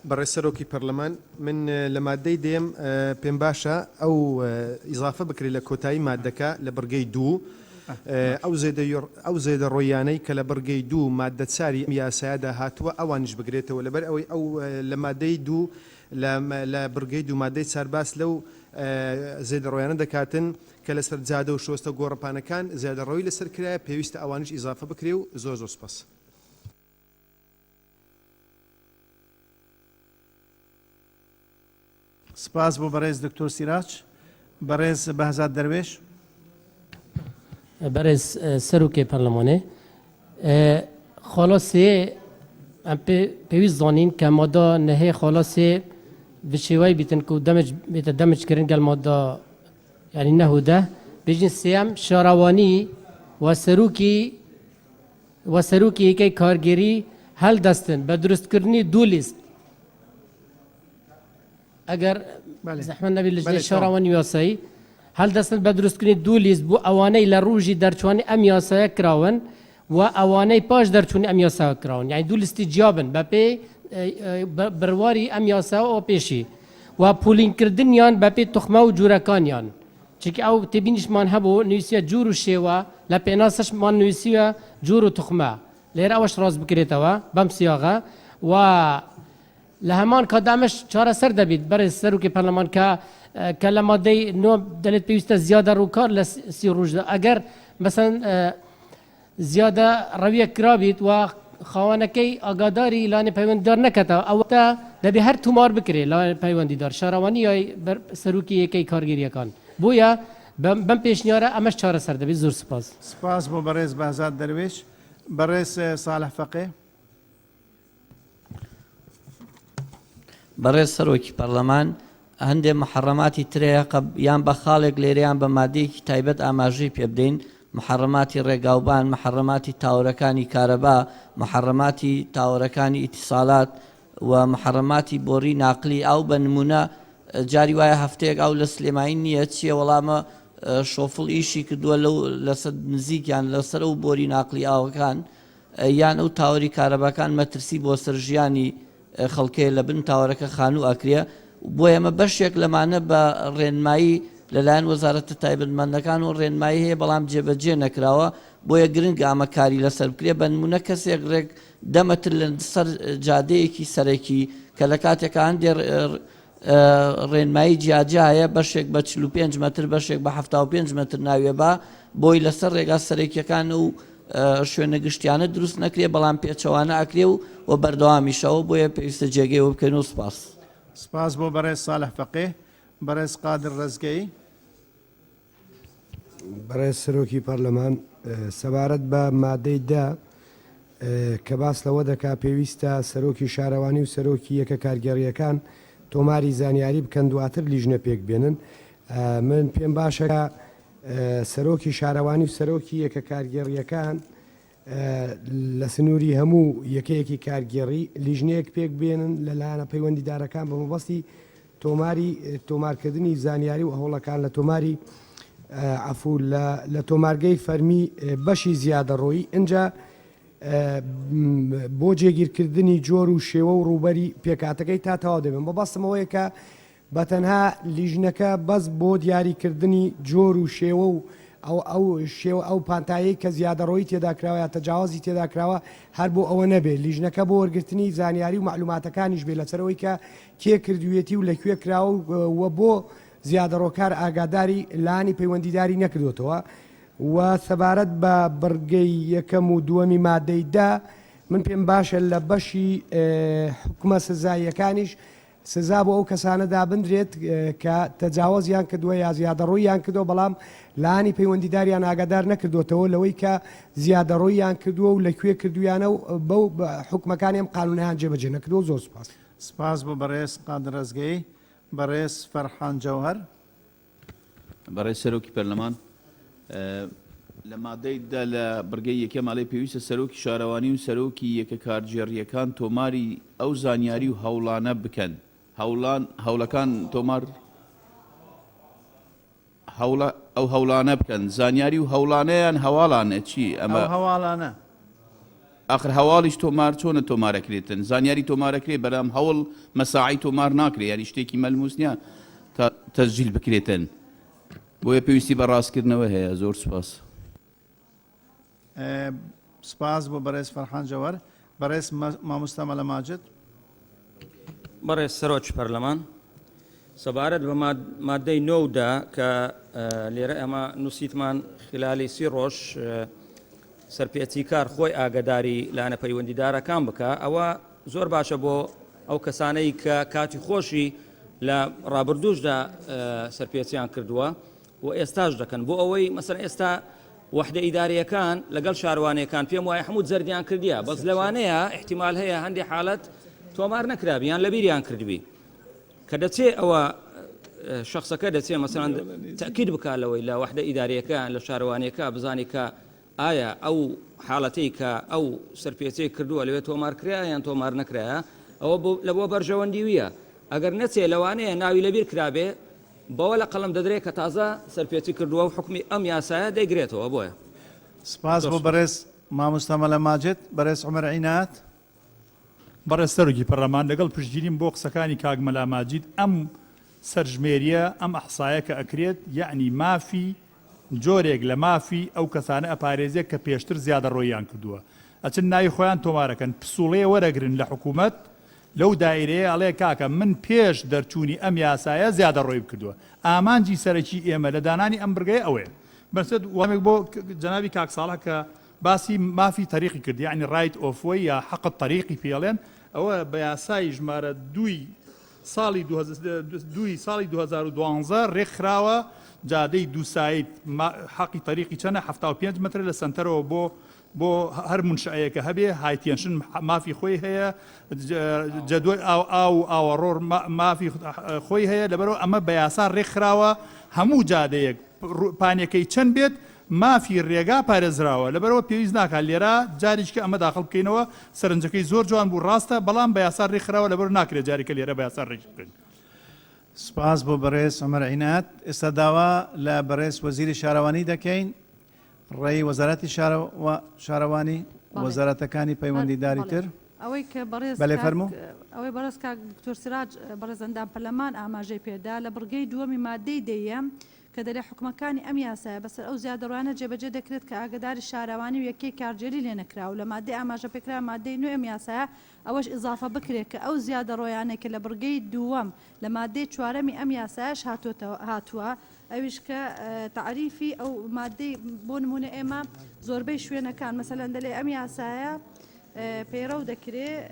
S9: بەڕێز سەرۆکی پەرلەمان من لە مادەی دێم پێم باشە ئەو ئیزافە بکرێت لە کۆتایی مادەکە لە بڕگەی 2 ئەو زێدە ڕۆیانەی کە لە بڕگەی 2 مادە چاری یاسایەدا هاتووە ئەوانش بگرێتەوە لەبەر ئەوەی ئەو لە مادەی 2 لە بڕگەی 2 مادەی چارباس لەو زێدە ڕۆیانە دەکاتن کە لەسەر جادە و شۆستە گۆڕەپانەکان زیادە ڕۆی لەسەر کرایە پێویستە ئەوانش ئیزافە بکرێ و زۆر زۆر سپاس.
S1: سپاس بۆ بەڕێز دکتۆر سیراج. بەڕێز بەهزاد دەروێش.
S10: بەڕێز سەرۆکی پەرلەمانێ خۆڵاسێ ئەم پێویست زانین کە مادە نەهەیە خۆڵاسێ bi şêwayî bîtin ku bête demeçkirin gel madda yanî nehude bêjin sêyem şarawanî we serokî yekê kargerî heldestin bi durustkirinî dû lîst eger zehmet nebî li jê şarawanî yasayî heldestin bi durustkirinî dû lîst bû ewaney li rûjî derçwanî em yasaya kirawin و ئەوانەی پاش دەرچوونی ئەم یاساوە کراون یعنی دوو لیستی جیابن بە پێی بڕواری ئەم یاساوە ئەو پێشی و پولینکردنیان بە پێی توخمە و جوورەکانیان چونکە ئەو تێبینیشمان هەبوو نووسیە جوور و شێوە لە پێناسەشمان نووسیوە جوور و توخمە لێرە ئەوەش ڕاست بکرێتەوە بەم سیاغە و لە هەمان کادامش چارەسەر دەبیت بەڕێز سەرۆکی پەرلەمان کە لە مادەی نۆ دەڵێت پێویستە زیادە ڕووکار لە 30 ڕۆژدا ئەگەر مەسەن زیادە ڕەویە کرابیت و خاوەنەکەی ئاگاداری لانێ پەیوەندیدار نەکەتەوە ئەوە دەبێ هەر تومار بکرێت لانێ پەیوەندیدار شارەوانی یای سەرۆکی یەکەی کارگیریەکان بۆیە بەم پێشنیارە ئەمەش چارەسەر دەبێت. زۆر سپاس.
S1: سپاس بۆ بەڕێز بەهزاد دەروێش. بەڕێز ساڵح فەقێ.
S11: بەڕێز سەرۆکی پەرلەمان هەندێک محەڕەماتی ترەیە یان بە خاڵێک لێرەیان بە مادەیەکی تایبەت ئاماژەی پێ بدەین محەڕەماتی ڕێگاوبان محەڕەماتی تاوەرەکانی کارەبا محەڕەماتی تاوەرەکانی ئیتیساڵات و محەڕەماتی بۆڕی ناقلی ئەو بە نمونە جاری وایە هەفتەیەک ئەو لە سلێمانی نییە چیە وەڵامە شۆفڵ ئیشی کردووە لەسەر نزیکیان لەسەر ئەو بۆری ناقلی ئاوەکان یان ئەو تاوەری کارەباکان مەترسی بۆ سەرژیانی خەڵکەیە لە بن تاوەرەکە خانوو ئەکرێ بۆ ئێمە بەشێک لەمانە بە ڕێنمایی لەلایەن وەزارەتە تایبەتمەندەکان و ڕێنمایی هەیە بەڵام جێبەجێ نەکراوە بۆیە گرنگ ئامەکاری لەسەر بکرێ بە نمونە کەسێک ڕێک دەمەتر لە سەر جادەیەکی سەرەکی کە لە کاتێکە هەندێک ڕێنمایی جیاجایە بەشێک بە 45 مەتر بەشێک بە 75 مەتر ناوێ با بۆی لەسەر ڕێگا سەرەکیەکان و شوێنە گشتیانە دروست نەکرێ بەڵام پێچەوانە ئەکرێ و بەردەوامیشەوە بۆیە پێویستە جێگەیەوە بکەین و سپاس.
S1: سپاس بۆ بەڕێز ساڵح فەقێ. بەڕێز قادر ڕزگەی.
S12: بەڕێز سەرۆکی پەرلەمان سەبارەت بە مادەی دا کە باس لەوە دەکا پێویستە سەرۆکی شارەوانی و سەرۆکی یەکە کارگەڕیەکان تۆماری زانیاری بکەن دواتر لیژنە پێک بێنن. من پێم باشە سەرۆکی شارەوانی و سەرۆکی یەکە کارگەڕیەکان لە سنووری هەموو یەکەیەکی کارگێڕی لیژنەیەک پێک بێنن لەلایەنە پەیوەندیدارەکان بە مەبەستی تۆمارکردنی زانیاری و هەوڵەکان لە تۆماری عفو لە تۆمارگەی فەرمی بەشی زیادە ڕۆیی ئەنجا بۆ جێگیرکردنی جۆر و شێوە و ڕوبەری پێکاتەکەی تا تەواو دەبن بە بەستمەوەیە کە بەتەنها لیژنەکە بەس بۆ دیاریکردنی جۆر و شێوە و ئەو پانتایی کە زیادەڕۆی تێداکراوە یا تەجاوازی تێداکراوە هەر بۆ ئەوە نەبێت لیژنەکە بۆ وەرگرتنی زانیاری و معلوماتەکانیش بێ لەسەرەوەی کە کێ کردوێتی و لەکوێ کراوە بۆ زیادەڕۆکار ئاگاداری لانی پەیوەندیداری نەکردوێتەوە و سەبارەت بە بڕگەی یەکەم و دووەمی مادەی دا من پێم باشە لە بەشی حکومە سزاییەکانیش سزا بۆ ئەو کەسانە دابدرێت کە تەجاوازیان کردووە یا زیادەڕۆییان کردەوە بەڵام لانی پەیوەندیداریان ئاگادار نەکردوێتەوە لەوەی کە زیادەڕۆییان کردووە و لەکوێ کردویانە و بەو حکومەکانیان قانونیان جێبەجێ نەکردەوە. زۆر سپاس.
S1: سپاس بۆ بەڕێز قادر ڕزگەی. بەڕێز فەرحان جەوهەر.
S4: بەڕێز سەرۆکی پەرلەمان لە مادەیدا لە بڕگەی یەکە ماڵی پێویستە سەرۆکی شارەوانی و سەرۆکی یەکە کارجێڕیەکان تۆماری ئەو زانیاری و هەوڵانە بکەن هەوڵەکان تۆمار ئەو هەوڵانە بکەن زانیاری و هەوڵانەیان هەواڵانە چی ئەمە
S1: هەواڵانە
S4: آخر هەواڵیش تۆمار چۆنە تۆمارەکرێتن زانیاری تۆمارەکرێ بەرام هەوڵ مەساعی تۆمار ناکرێ یاری شتێکی مەلموس نییە تا تەسجیل بکرێتن بۆیە پێویستی بە ڕاستکردنەوە هەیە زۆر سپاس.
S1: سپاس بۆ بەڕێز فەرحان جەوەر بەڕێز مامۆستا مەلە ماجد.
S13: بەڕێز سەرۆکی پەرلەمان سەبارەت بە مادەی نۆدا کە لێرە ئەمە نووسیتمان خلالی 30 ڕۆژ سەرپێچی کار خۆی ئاگداری لاەنە پەیوەندیدارەکان بکە ئەوە زۆر باشە بۆ ئەو کەسانەی کە کاتی خۆشی لە ڕابردوشدا سەرپێچیان کردووە و ئێستاش دەکەن بۆ ئەوەی مەسەر ئێستا وحدە ئیداریەکان لەگەڵ شارەوانەکان پێم وایە هەموو زەردیان کردیە بەس لەوانەیە احتیمال هەیە هەندێک حالت تۆمار نەکرابیان لە بیریان کردبی کە دەچێت ئەوە شخصەکە دەچێت مەسەران تەکید بکالەوەی لە وحدە ئیداریەکان لە شارەوانیەکە بزانی کە ئایا ئەو حاڵەتەی کە ئەو سەرپێچەی کردووە لەوێت تۆمار کرایە یان تۆمار نەکرایە ئەوە لە بۆ بەرژەوەندی ویە ئەگەر نەچێت لەوانەیە ناوی لەبیر کرابێ بەوە لە قەڵم دەدرێت کە تازە سەرپێچی کردووە و حکمی ئەم یاسایە دەیگرێتەوە بۆیە.
S1: سپاس بۆ بەڕێز مامۆستا مەلە ماجد بەڕێز عومەر عینات.
S7: بەڕێز سەرۆکی پەرلەمان لەگەڵ پشتگیریم بۆ قسەکانی کاک مەلا ماجید ئەم سەرژمێریە ئەم ئەحسایە کە ئەکرێت یعنی مافی جۆرێک لە مافی ئەو کەسانە ئەپارێزێک کە پێشتر زیادە ڕۆیان کردووە ئەچن ناوی خۆیان تۆمارەکەن پسوڵەیە وەرەگرن لە حکوومەت لەو دایرەیە ئەڵێ کاکە من پێش دەرچوونی ئەم یاسایە زیادە ڕۆی کردووە ئامانجی سەرەکی ئێمە لە دانانی ئەم بڕگەی ئەوەیە بەرسەد وامێک بۆ جەنابی کاک ساڵح کە باسی مافی تەریقی کرد یعنی ڕایت ئۆفۆی یا حەقت تەریقی پێڵێن ئەوە بە یاسای ژمارە دوی ساڵی 2012 ڕێکخراوە جادەی دووسایت حەقی تەریقی چەنە 75 متر لە سنتەرەوە بۆ هەر منشەیەکە هەبێ هایتێنشن مافی خۆی هەیە جەدوای ئاوەڕۆر مافی خۆی هەیە لەبەرەوە ئەمە بە یاسا ڕێکخراوە هەموو جادەیەک پانیەکەی چەند بێت مافی ڕێگا پارێزراوە لەبەرەوە پێویست ناکات لێرە جاریشکە ئەمە داخڵ بکەینەوە سەرنجەکەی زۆر جوان بوو ڕاستە بەڵام بە یاسا ڕێکخراوە لەبەر ناکرێت جارێکە لێرە بە یاسا ڕێک بکەین.
S1: سپاس بۆ بەڕێز عومەر عینات. ئێستا داوا لە بەڕێز وەزیری شارەوانی دەکەین ڕێی وەزارەتی شارەوانی وەزارەتەکانی پەیوەندیداری تر
S8: ئەوەی کە بەڕێز
S1: بەڵێ فەرموو
S8: ئەوەی بەڕێز کاک دکتۆر سراج بەڕێزەندان پەرلەمان ئاماژەی پێدا لە بڕگەی دووەمی مادەی دەیەم کە دەرێ حکومەکانی ئەم یاسایە بەسەر ئەو زیادەڕوانە جێبەجێ دەکرێت کە ئاگداری شارەوانی و یەکەی کارجێری لێ نەکرا و لە مادەی ئاماژە پێکرا مادەی نوێ ئەم یاسایە ئەوەش ئیزافە بکرێت کە ئەو زیادەڕۆیانێک کە لە بڕگەی دووەم لە مادەی چوارەمی ئەم یاسایەش هاتووە ئەویش کە تعریفی ئەو مادەی بۆ نمونە ئێمە زۆربەی شوێنەکان مەسەلەن دەلێ ئەم یاسایە پەیڕەو دەکرێت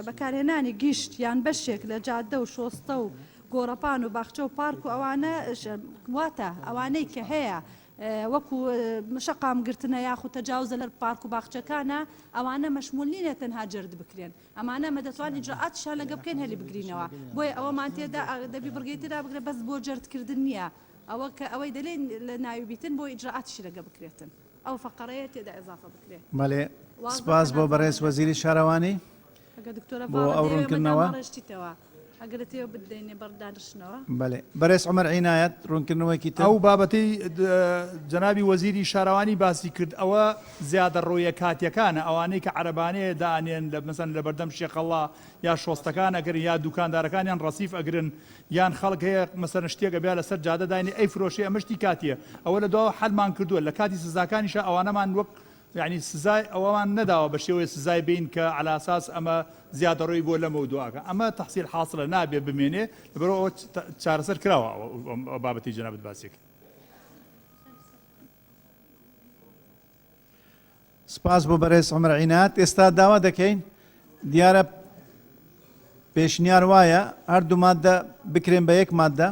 S8: بەکارهێنانی گیشت یان بەشێک لە جادە و شۆستە و گۆڕەپان و باخچە و پارک و ئەوانە واتە ئەوانەی کە هەیە وەکو شەقامگرتنە یاخود تەجاوزە لەر پارک و باخچەکانە ئەوانە مەشمول نینە تەنها جرد بکرێن ئەمانە مەدەتوان ئیجراعاتشان لەگە بکەین هەلی بگرینەوە بۆیە ئەوەمان تێدا دەبی بڕگەی تێدا بگرێت بەس بۆ جردکردن نییە ئەوە کە ئەوەی دەلێن لە ناوی بیتن بۆ ئیجراعاتشی لەگە بکرێتن ئەو فەقەرەیە تێدا ئیزافە بکرێت.
S1: بەڵێ سپاس بۆ بەڕێز وەزیری شارەوانی بۆ ئەو ڕوونکردنەوە ئەگەرێتەوە بدەینێ بەردانشنەوە. بەڵێ بەڕێز عومەر عینایەت ڕوونکردنەوەیکی تر
S7: ئەو بابەتەی جەنابی وەزیری شارەوانی باسی کرد ئەوە زیادە ڕۆیە کاتیەکانە ئەوانەی کە عەرەبانەیە دانێن لە مەسەن لە بەردەم شێخەڵڵا یا شۆستەکان ئەگەرن یا دوکاندارەکانیان ڕەسیف ئەگرن یان خەڵک هەیە مەسەرن شتێکە بیا لەسەر جادە داینی ئەی فرۆشی ئەمەشتی کاتیە ئەوە لە دواوە حەلمان کردووە لە کاتی سزاکانیشە ئەوانەمان وەک یعنی سزای ئەوەمان نەداوە بە شێوەیە سزای بین کە على ئاساس ئەمە زیادەڕۆی بۆ لەمە دواکە ئەمە تەحسیل حاصلە نابێ بمێنێ لەبەرەوە چارەسەر کراوە بابەتی جەنابەت باسێک.
S1: سپاس بۆ بەڕێز عومەر عینات. ئێستا داوا دەکەین دیارە پێشنیار وایە هەردوو مادە بکرێن بە یەک مادە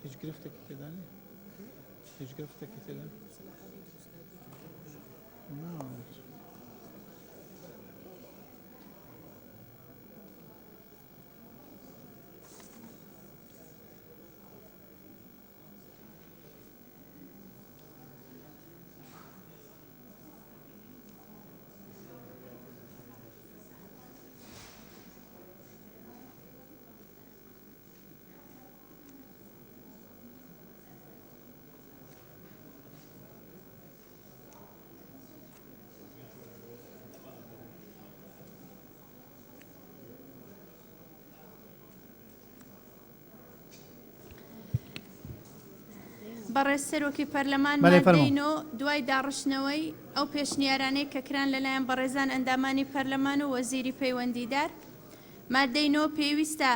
S1: هیچ گرفتێکی تێدا نیە هیچ گرفتێکی تێدا
S2: بەڕێز سەرۆکی پەرلەمان
S1: بەڵێ، فەرموو.
S2: مادەینۆ دوای داڕشتنەوەی ئەو پێشنیارانەی کە کران لەلایەن بەڕێزان ئەندامانی پەرلەمان و وەزیری پەیوەندیدار مادەینۆ پێویستە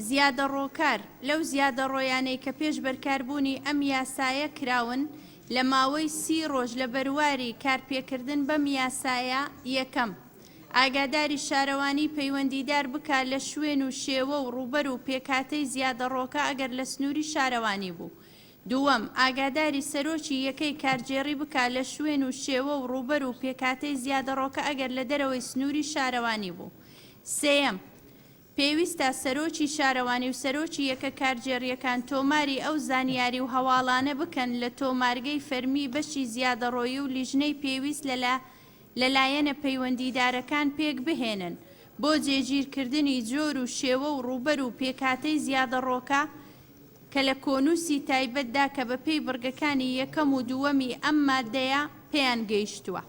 S2: زیادە ڕۆکار لەو زیادە ڕۆیانەی کە پێش بەرکاربوونی ئەم یاسایە کراون لە ماوەی 30 ڕۆژ لە بەرواری کارپێکردن بەم یاسایە یەکەم ئاگاداری شارەوانی پەیوەندیدار بکات لە شوێن و شێوە و ڕوبەر و پێکاتەی زیادە ڕۆکە ئەگەر لە سنووری شارەوانی بوو. دووەم ئاگاداری سەرۆکی یەکەی کارجێڕی بکات لە شوێن و شێوە و ڕوبەر و پێکاتەی زیادە ڕۆکە ئەگەر لە دەرەوەی سنووری شارەوانی بوو. سێەم پێویستە سەرۆکی شارەوانی و سەرۆکی یەکە کارجێڕیەکان تۆماری ئەو زانیاری و هەواڵانە بکەن لە تۆمارگەی فەرمی بەشی زیادەڕۆیی و لیژنەی پێویست لەلایەنە پەیوەندیدارەکان پێک بهێنن بۆ جێگیرکردنی جۆر و شێوە و ڕوبەر و پێکاتەی زیادە ڕۆکە کە لە کۆنووسی تایبەتدا کە بەپێی بڕگەکانی یەکەم و دووەمی ئەم مادەیە پێیان گەیشتووە.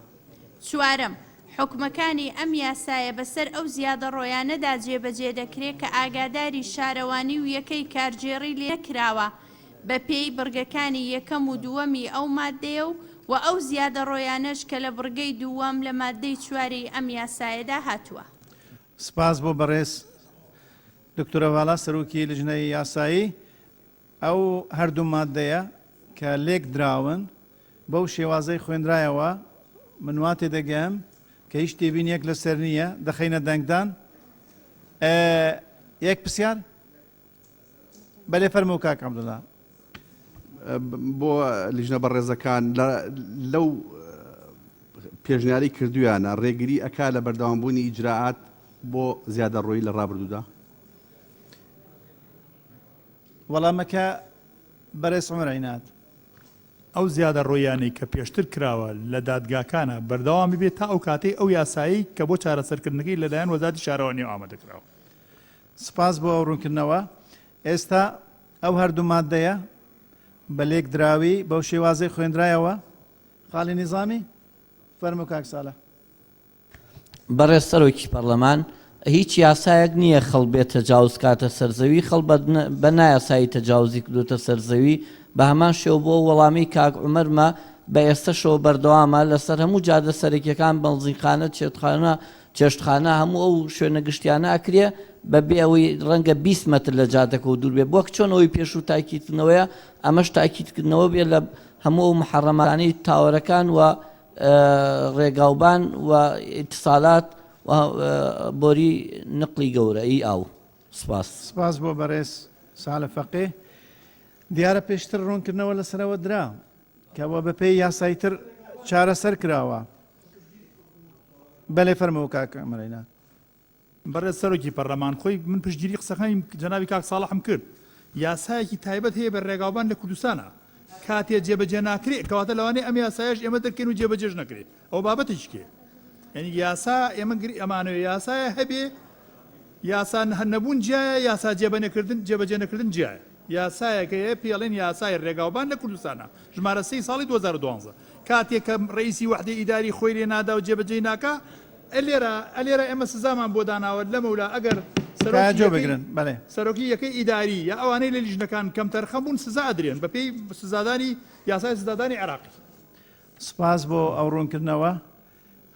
S2: چوارەم حکومەکانی ئەم یاسایە بەسەر ئەو زیادە ڕۆیانەدا جێبەجێ دەکرێت کە ئاگاداری شارەوانی و یەکەی کارجێڕی لێ کراوە بەپێی بڕگەکانی یەکەم و دووەمی ئەو مادەیە و ئەو زیادە ڕۆیانەش کە لە بڕگەی دووەم لە مادەی چواری ئەم یاسایەدا هاتووە.
S1: سپاس بۆ بەڕێز دکتۆرە ڤاڵا سەرۆکی لیژنەی یاسایی. ئەو هەردوو مادەیە کە لێک دراون بەو شێوازەی خوێنرایەوە من وا تێدەگەم کە هیچ تێبین یەک لەسەر نییە دەخەینە دەنگدان. یەک پرسیار بەلێ فەرموو کاک عەبدوڵڵا.
S14: بۆ لیژنە بەڕێزەکان لەو پێشنیاری کردویانە ڕێگری ئەکا لە بەردەوامبوونی ئیجراعات بۆ زیادە ڕۆیی لە ڕابردوودا.
S1: وەڵامەکە بەڕێز عومەر عینات.
S7: ئەو زیادە ڕۆیانەی کە پێشتر کراوە لە دادگاکانە بەردەوامی بێت تا ئەو کاتەی ئەو یاسایی کە بۆ چارەسەرکردنەکەی لەلایەن وەزارەتی شارەوانی ئامادەکراوە.
S1: سپاس بۆ ئەو ڕوونکردنەوە. ئێستا ئەو هەردوو مادەیە بە لێک دراوی بەو شێوازەی خوێنرایەوە خاڵی نیزامی فەرموو کاک ساڵح.
S11: بەڕێز سەرۆکی پەرلەمان هیچ یاسایەک نییە خەڵ بێت تەجاوز کاتە سەرزەوی خەڵ بە نایاسایی تەجاوزی کردوتە سەرزەوی بە هەمان شێو بۆ وەڵامی کاک عومەرمە بە ئێستەشەوە بەردەوامە لەسەر هەموو جادە سەرەکیەکان بەنزیخانە چێشتخانە هەموو ئەو شوێنە گشتیانە ئەکرێ بەبێ ئەوەی ڕەنگە 20 مەتر لە جادەکە و دوور بێ بۆ چۆن ئەوەی پێش و تاکیدکردنەوەیە ئەمەش تاکیدکردنەوە بێ لە هەموو ئەو محەڕەمانەی تاوەرەکان و ڕێگاوبان و ئیتسالات بۆری نقلی گەورەی ئاو.
S1: سپاس بۆ بەڕێز ساڵح فەقێ. دیارە پێشتر ڕوونکردنەوە لەسەرەوە درا کەەوە بەپێی یاساییتر چارەسەر کراوە. بەلێ فەرمەوە کاک عومەر عینات.
S7: بەڕێز سەرۆکی پەرلەمان خۆی من پشتگیری قسەکانی جەنابی کاک ساڵحم کرد. یاسایەکی تایبەت هەیە بە ڕێگاوبان لە کوردستانە کاتێ جێبەجێ ناکرێت کەواتە لەوانەیە ئەم یاسایەش ئێمە دەرکەین و جێبەجێش نەکرێت. ئەو بابەتش کێ؟ یعنی یاسا ئێمە ئەمانەوە یاسایە هەبێ یاسا هەنەبوون جیایە یاسا جێبەجێ نەکردن جیایە. یاسایەکە پێڵێن یاسای ڕێگاوبان لە کوردستانە ژمارە 3 ساڵی 2012 کاتێک کە ڕئیسی وحدەی ئیداری خۆی لێ نادا و جێبەجێ ناکا ئەلێرە ئێمە سزامان بۆ داناوە لەمەولا ئەگەر سەرۆکی یەکەی ئیداری یا ئەوانەی لە لیژنەکان کەم تەرخەم بوون سزا ئەدرێن بەپێی سزادانی یاسای سزادانی عێراقی.
S1: سپاس بۆ ئەو ڕوونکردنەوە.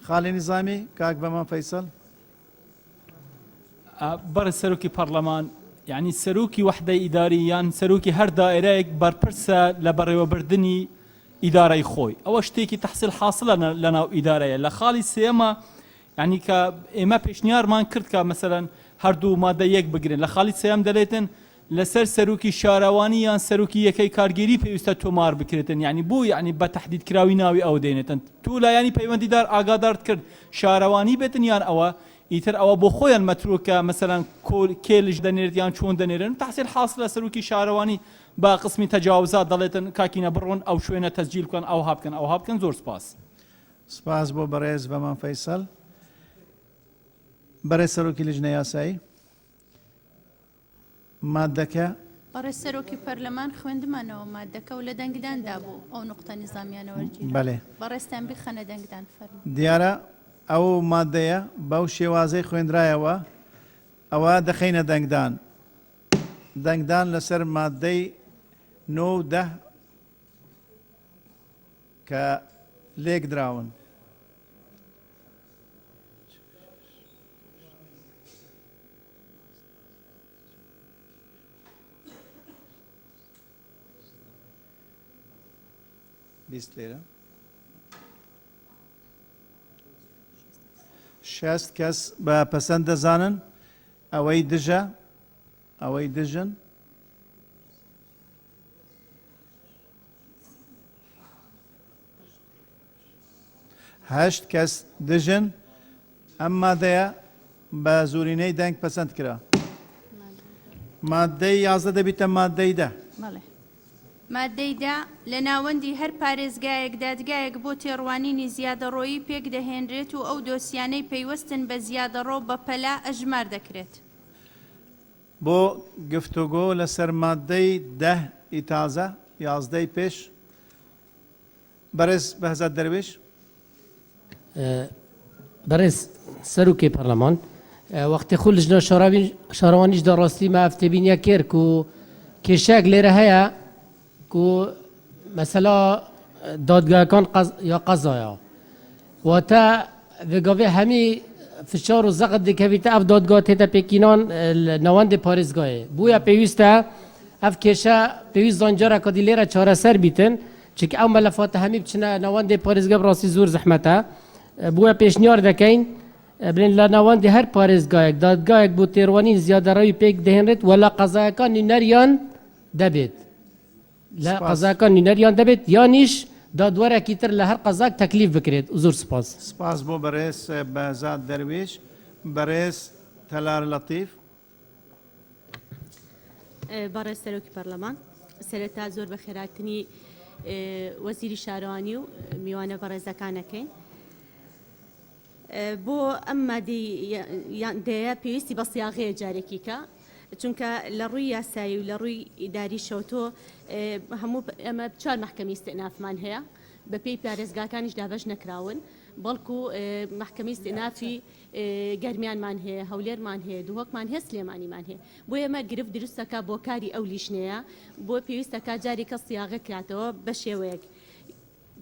S1: خاڵی نیزامی کاک بەمان فەیسەڵ.
S6: بەڕێز سەرۆکی پەرلەمان یعنی سەرۆکی وحدەی ئیداری یان سەرۆکی هەر دائیرەیەک بەرپرسە لە بەڕێوەبردننی ئیدارەی خۆی. ئەوە شتێکی تەحسیل حاصلە لەناو ئیدارەیە. لە خاڵی سێمە یعنی کە ئێمە پێشنیارمان کرد کە مەسەلەن هەردوو مادە یەک بگرن لە خاڵی سێم دەڵێتن لەسەر سەرۆکی شارەوانی یان سەرۆکی یەکەی کارگەری پێویستە تۆمار بکرێتن یعنی بۆ یعنی بە تەحدید کراوی ناوی ئەو دێنێتن تو لایانی پەیوەندیدار ئاگادارت کرد شارەوانی بێتن یان ئەوە ئیتر ئەوە بۆ خۆیان مەترۆکە مەسەران کێلش دەنێت یان چۆن دەنێرن تحسیل حاصل لە سەرۆکی شارەوانی با قسمی تەجاوزات دەڵێتن کاکینە بڕۆن ئەو شوێنە تەسجیل بکەن ئەو هابکەن ئەو هابکەن زۆر سپاس
S1: سپاس بۆ بەڕێز بەمان فەیسەڵ بەڕێز سەرۆکی لیژنە یاسایی مادەکە
S2: بەڕێز سەرۆکی پەرلەمان خوێندمانەوە مادەکە و لە دەنگداندا بوو ئەو نقطە نیزامیانەوەرگیر
S1: بەڵێ
S2: بەڕێستان بخەنە دەنگدان فەرمو
S1: دیارە ئەو مادەیە بەو شێوازەی خوێندرایەوە ئەوە دەخینە دەنگدان دەنگدان لەسەر مادەی 9 و 10 کە لێک دراون بیست لێرە 60 کەس بە پەسەند دەزانن ئەوەی دژە ئەوەی دژن هەشت کەس دژن ئەم مادەیە بە زورینەی دەنگ پەسەند کرا مادەی 11 دەبیتە مادەی 10
S2: مادەیدا لە ناوەندی هەر پارێزگایەک دادگایەک بۆ تێڕوانینی زیادەڕۆیی پێک دەهێنرێت و ئەو دۆسیانەی پەیوەستن بە زیادەڕۆ بە پەلا ئەژمار دەکرێت
S1: بۆ گفتوگۆ لەسەر مادەی 10 ئیتازە 11 پێش بەڕێز بەهزاد دەروێش
S10: بەڕێز سەرۆکی پەرلەمان وەختی خۆ لژنە شارەوانیش دەڕاستی ما ئەفتێبینیە کرد و کێشەیەک لێرە هەیە و مەسەلا دادگاهەکان یا قەزایە واتە vêgavê hemî fişar û zeqet dikevîte ev dadgah tête pêkînan newandê parêzgahê bûya pêwîst e ev kêşe pêwîst zancareka dî lêre çareser bîtin çunki ew melefate hemî biçine newandê parêzgeh bi rastî zor zehmet e bûya pêşniyar dekeyn bilên li newandê her parêzgahek dadgahek bû têrwanîn ziyaderewî pêk dihênrêt wela qezayekan nûneriyan debêt لا قەزاکان نوێنەریان دەبێت یانیش دادوەرێکی تر لە هەر قەزاک تەکلیف بکرێت زۆر سپاس
S1: سپاس بۆ بەڕێز بەهزاد دەروێش بەڕێز تەلار لەتیف
S15: بەڕێز سەرۆکی پەرلەمان سەرەتا زۆر بە خێراتنی وەزیری شارەوانی و میوانە بەڕێزەکانەکەین بۆ ئەم مادەیە پێویستی بە سیاغەیە جارێکی کە چونکە لە ڕووی یاسایی و لە ڕووی ئیداری شەوتۆ هەموو ئەمە 4 محکەمی استئنافمان هەیە بە پێی پارێزگاکانیش دابەش نەکراون بەڵکو محکەمی استئنافی گەرمیانمان هەیە هەولێرمان هەیە دووهۆکمان هەیە سلێمانیمان هەیە بۆ ئێمە گرفت دروستەکە بۆ کاری ئەو لیژنەیە بۆ پێویستەکە جارێکە سیاغە کاتەوە بە شێوەیەک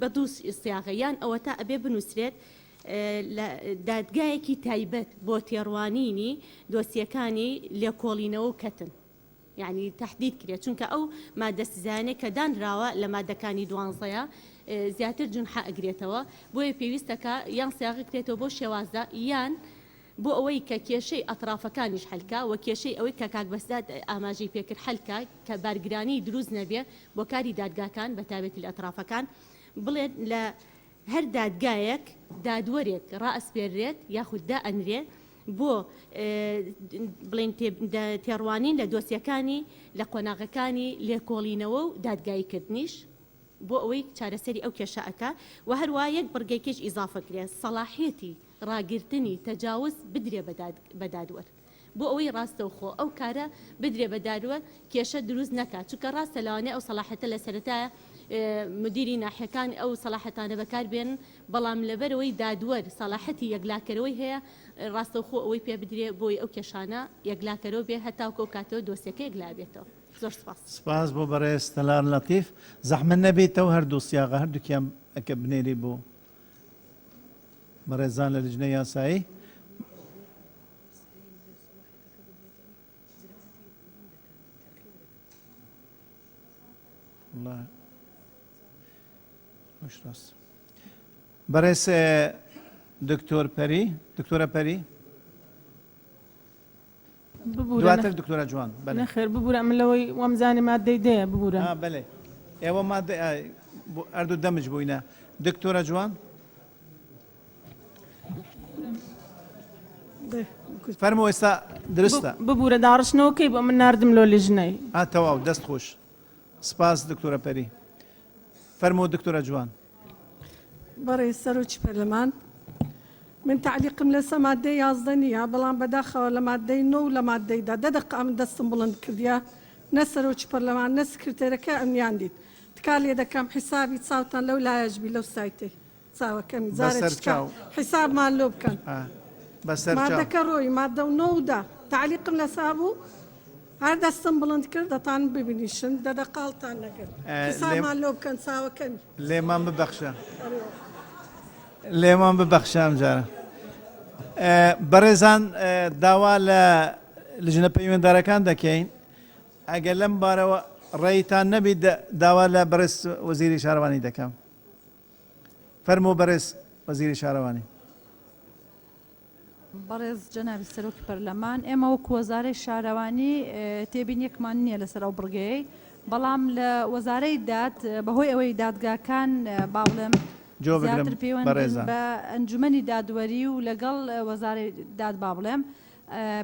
S15: بە دوو سیاغە یان ئەوە تا ئەبێ بنووسرێت دادگایەکی تایبەت بۆ تێڕوانینی دۆسیەکانی لێکۆڵینەوە و کەتن یعنی تهدید کرێت چونکە ئەو مادە سزانەی کە دانراوە لە مادەکانی دوانزەیە زیاتر جونحە ئەگرێتەوە بۆیە پێویستەکە یان سیاغی کرێتەوە بۆ شێوازدا یان بۆ ئەوەی کە کێشەی ئەطرافەکانیش هەلکا و کێشەی ئەوەی کە کاکبەستداد ئاماژەی پێکرد هەلکا کە بارگرانی دروست نەبێ بۆ کاری دادگاکان بە تایبەتی لە ئەطرافەکان بڵێت لە هەر دادگایەک دادوەرێک ڕائەسپێررێت یاخود دائەنرێت بۆ بڵێن تێڕوانین لە دۆسیەکانی لە قۆناغەکانی لێکۆڵینەوە و دادگاییکردنیش بۆ ئەوەی چارەسەری ئەو کێشەکە و هەروە یەک بڕگەیەکیش ئیزافە کرێت سەلاحیەتی ڕاگررتنی تەجاوز بدرێ بە دادوەر بۆ ئەوەی ڕاستەوخۆ ئەو کارە بدرێ بە دادوەر کێشە دروست نەکات چونکە ڕاستە لەوانەیە ئەو سەلاحەتە لە سەرەتایە مدیری ناحیەکان ئەو سەلاحەتانە بەکاربێن بەڵام لەبەرەوەی دادوەر سەلاحەتی یەکلاکەرەوەی هەیە ڕاستەوخۆ ئەوەی پێ بدرێ بۆی ئەو کێشانە یەکلاکەرەوە بێ هەتاوکە و کاتەوە دۆسیەکە یەکلابێتەوە زۆر
S1: سپاس بۆ بەڕێز تەلار لەتیف زەحمە نەبێتەوە هەردوو سیاغە هەردووکیان ئەکە بنێری بۆ بەڕێزان لە لیژنەی یاسایی بەڕێز دکتۆر پەری دکتۆرە پەری
S16: ببوو
S1: دواتر دکتۆرە جوان بەڵێ
S16: نەخێر ببوورە من لەوەی وەمزانی مادەی دەیە ببوورە
S1: بەڵێ ئێوە مادە ئەردوو دەمج بووینە دکتۆرە جوان فەرمو ئێستا درستە
S16: ببوورە داڕشنەوەکەی بۆ من نردم لۆ لیژنەی
S1: تەواو دەست خۆش سپاس دکتۆرە پەری فەرمو دکتۆرە جوان
S17: بەڕێ سەرۆکی پەرلەمان من تعلیقم لەسە مادەی یازدە نییە بەڵام بەداخەوە لە مادەی نۆ و لە مادەیدا دەدەق من دەستم بڵند کردیا نە سەرۆکی پەرلەمان نە سکرتێرەکە ئەمیان دیت تکار لێ دەکەم حیسابی چاوتان لەو لایەژبی لەو سایتێ چاوەکەمی زارێک حیسابمان لۆ بکەن مادەکە ڕۆی مادە و نۆدا تعلیقم لەسا بوو هەر دەستم بڵند کرد دەتان ببینیشن دەدەقاڵتان نەکرد حیسابمان لۆ بکەن چاوەکەمی
S1: لێمان ببەخشە لێمان ببەخشام جارە بەڕێزان داوا لە لژنە پەیوەنددارەکان دەکەین ئەگەر لەم بارەوە ڕێیتان نەبی داوا لە بەڕێز وەزیری شارەوانی دەکەم فەرموو بەڕێز وەزیری شارەوانی
S8: بەڕێز جەنابی سەرۆکی پەرلەمان ئێمە وەکو وەزارەی شارەوانی تێبینیەکمان نییە لەسەر ئەو بڕگەی بەڵام لە وەزارەی داد بەهۆی ئەوەی دادگاکان باڵێم زیاتر پەیوەند بە ئەنجومەنی دادوەری و لەگەڵ وەزارەی داد با بڵێم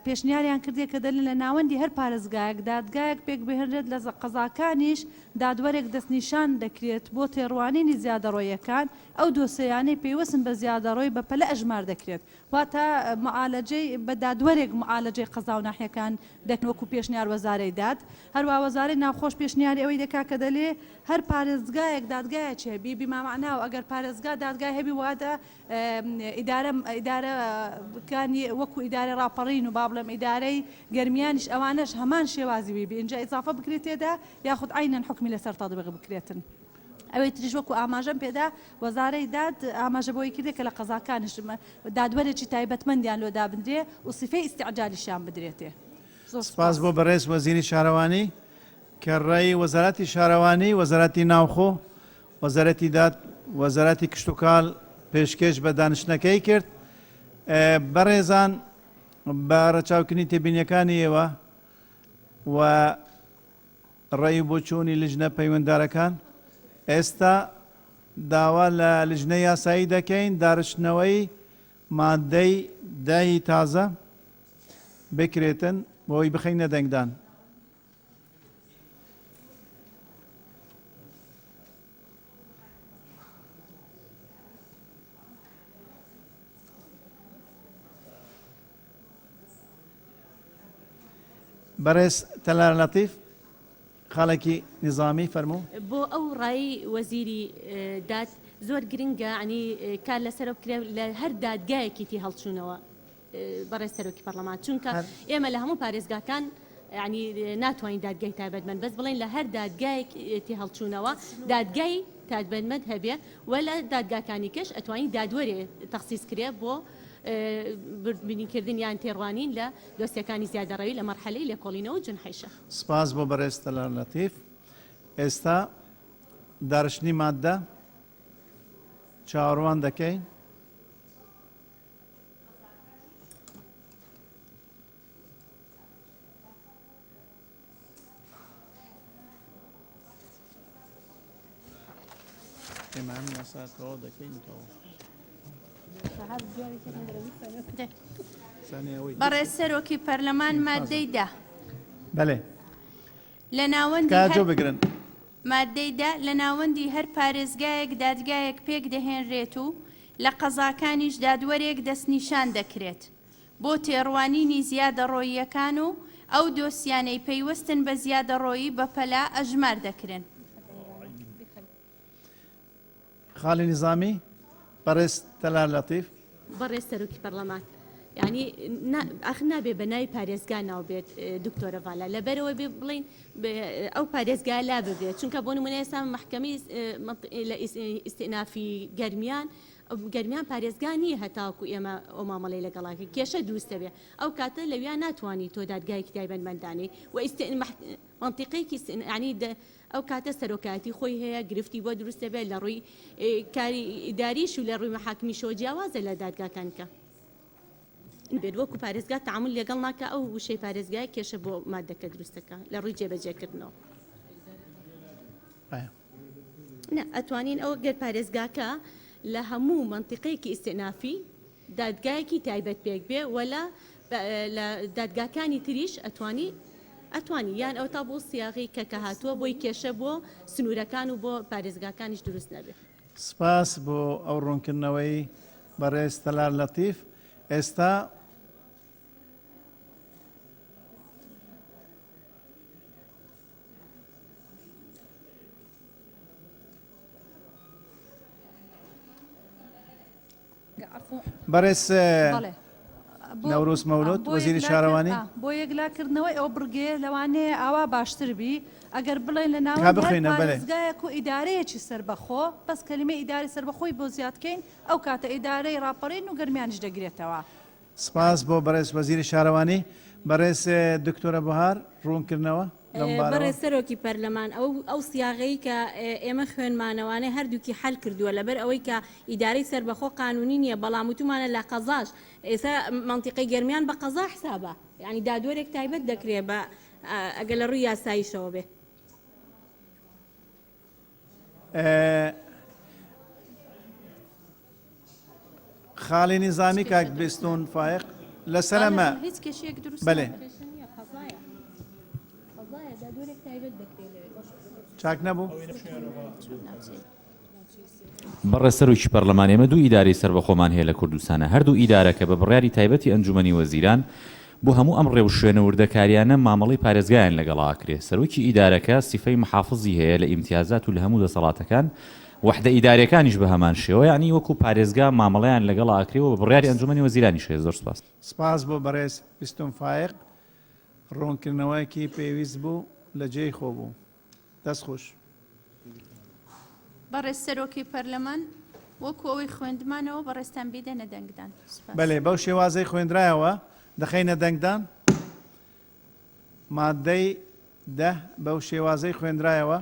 S8: پێشنیاریان کردێک کە دەلێن لە ناوەندی هەر پارێزگایەک دادگایەک پێک بهێنرێت لە قەزاکانیش دادوەرێک دەستنیشان دەکرێت بۆ تێڕوانینی زیادەڕۆیەکان ئەو دۆسەیانەی پێیوەستن بە زیادەڕۆی بە پەلە ئەژمار دەکرێت واتە معالەجەی بە دادوەرێک معالەجەی قەزا و ناحیەکان دەکەن وەکو پێشنیار وەزارەی داد هەروە وەزارەی ناوخۆش پێشنیاری ئەوەی دەکا کە دەلێ هەر پارێزگایەک دادگایەکی هەبی بیمامعنا و ئەگەر پارێزگا دادگای هەبی واتە ئیدارەکانی وەکو ئیدارە ڕاپەڕین و با بڵێم ئیدارەی گەرمیانیش ئەوانش هەمان شێوازی وی اینجا ئیزافە بکرێت تێدا یاخود عینەن حکمی لەسەر تەطبیق بکرێتن ئەوەی تریش وەکو ئاماژەم پێدا وەزارەی داد ئاماژە بۆی کردێت کە لە قەزاکانش دادوەرێکی تایبەتمەندیان لۆ دابدرێ و سیفەی ئیستیعجالیشیان بدرێتێ
S1: سپاس بۆ بەڕێز وەزیری شارەوانی کە ڕێی وەزارەتی شارەوانی وەزارەتی ناوخۆ وەزارەتی داد وەزارەتی کشتتوکاڵ پێشکەش بە دانیشتەکەی کرد بەڕێزان بە ڕەچاوکردنی تێبینیەکانی ئێوە و ڕێی بۆ چوونی لیژنە پەیوەنددارەکان ئێستا داوا لە لیژنە یاسایی دەکەین داڕشتنەوەی مادەی داهی تازە بکرێتن بۆی بخەینە دەنگدان بەڕێز تەلار لەتیف خاڵێکی نظامی فەرموو
S15: بۆ ئەو ڕای وەزیری داد زۆر گرنگە عنی کار لەسەر بکرێ لە هەر دادگایەکی تی هەڵچوونەوە بەڕێز سەرۆکی پەرلەمان چونکە ئێمە لە هەموو پارێزگاکان ینی ناتوانین دادگای تایبەتمەند بەس بڵین لە هەر دادگایەک تی هەڵچوونەوە دادگای تایبەتمەند هەبێ وە لە دادگاکانی کەش ئەتوانین دادوەرێ تەخسیس کرێ بۆ بینیکردن یان تێڕوانین لە دۆستیەکانی زیادەڕەوی لە مەرحەلەی لێکۆڵینەوە جنحیشە
S1: سپاس بۆ بەڕێز تەلار لەتیف ئێستا داڕشتنی مادە چاوەڕوان دەکەین ئێمانی یاساتەوە دەکەینەوە
S2: بەڕێز سەرۆکی پەرلەمان مادەی دا
S1: بەڵێ
S2: لە ناوەندی
S1: کاتۆ بگرن
S2: مادەیدا لە ناوەندی هەر پارێزگایەک دادگایەک پێک دەهێنرێت و لە قەزاکانیش دادوەرێک دەستنیشان دەکرێت بۆ تێڕوانینی زیادەڕۆییەکان و ئەو دۆسیانەی پەیوەستن بە زیادەڕۆیی بە پەلا ئەژمار دەکرێن
S1: خاڵی نظامی بەڕێز تەلار لەتیف
S15: بەڕێز سەرۆکی پەرلەمان یعنی ئەخ نابێ بە ناوی پارێزگا ناو بێت دکتۆرە ڤالا لەبەرەوە بێ بڵین ئەو پارێزگا لا ببێت چونکە بۆ نمونە ئێستا محکەمی لە ئیستئنافی گەرمیان پارێزگانی هەتاوکو ئێمە ئەو مامەڵەی لەگەڵاکە کێشە دروستە بێ ئەو کاتە لەویان ناتوانانی تۆ دادگایەکی تایبەتمەندانی و منطقەیەکی ینی ئەو کاتە سەرۆکاتی خۆی هەیە گرفتی بۆ دروستە بێت لە ڕووی کاری ئیداریش و لە ڕووی مەحاکمی شۆ جیاوازە لە دادگاکان کە بێت وەکو پارێزگا تعامل لەگەڵ ناکە ئەو وشەی پارێزگای کێشە بۆ مادەکە دروستەکە لە ڕووی جێبەجێکردنەوە. ئەتوانین ئەو گەر پارێزگاکە لە هەموو منطقەیەکی ئیسێنافی دادگایەکی تایبەت پێک بێ وەلا لە دادگاکانی تریش ئەتوانی یان ئەو تا بۆ سیاغی کە هاتووە بۆی کێشە بۆ سنوورەکان و بۆ پارێزگاکانیش دروست نەبێت.
S1: سپاس بۆ ئەو ڕوونکردنەوەی بەڕێز تەلار لەتیف. ئێستا بەڕێز نەوروز مەولود وەزیری شارەوانی
S8: بۆ یەکلاکردنەوەی ئەو بڕگێ لەوانەیە ئاوا باشتر بی ئەگەر بڵێن لە ناو پارێزگایەک و ئیدارەیەکی سربەخۆ بەس کەلیمەی ئیداری سربەخۆی بۆ زیادکەین ئەو کاتە ئیدارەی ڕاپەڕین و گەرمیانش دەگرێتەوە.
S1: سپاس بۆ بەڕێز وەزیری شارەوانی. بەڕێز دکتۆرە بەهار ڕوونکردنەوە
S18: بەڕێز سەرۆکی پەرلەمان ئەو سیاغەی کە ئێمە خوێنمانەوانەی هەردووکی حل کردووە لەبەر ئەوەی کە ئیدارەی سربەخۆ قانونی نییە بەڵام وتمانە لە قەزاش ئێستا منطقەی گەرمیان بە قەزا حسابە یعنی دادوەرێک تایبەت دەکرێت بە ئەگەر لە ڕووی یاساییشەوە بێ.
S1: خاڵی نظامی کاک بستون فایق لەسەرمە
S2: هیچ کێشەیەک دروست
S1: بەێ چاک نەبوو.
S19: بەڕێ سەرۆکی پەرلەمان ئێمە دوو ئیدارەی سربەخۆمان هەیە لە کوردستانە هەردوو ئیدارەکە بە بڕیاری تایبەتی ئەنجومەنی وەزیران بۆ هەموو ئەم ڕێو شوێنە وردەکاریانە مامەڵەی پارێزگایان لەگەڵاکرێ. سەرۆکی ئیدارەکە سیفەی محافظی هەیە لە ئیمتیازات و لە هەموو دەسەڵاتەکان وحدە ئیدارەکانیش بە هەمان شێوە یعنی وەکو پارێزگا مامەڵەیان لەگەڵ ئاکرێەوە بە بڕیاری ئەنجومەنی وەزیرانی شێ. زۆر سپاس.
S1: سپاس بۆ بەڕێز بیستم فایق ڕوونکردنەوەیەکی پێویست بوو لە جێی خۆ بوو. دەست خۆش.
S2: بەڕێز سەرۆکی پەرلەمان وەکو ئەوەی خوێندمانەوە بەڕێستان بیدەنە دەنگدان.
S1: بەێ بەو شێوازەی خوێندرایەوە دەخەینە دەنگدان مادەی 10 بەو شێوازەی خوێندرایەوە.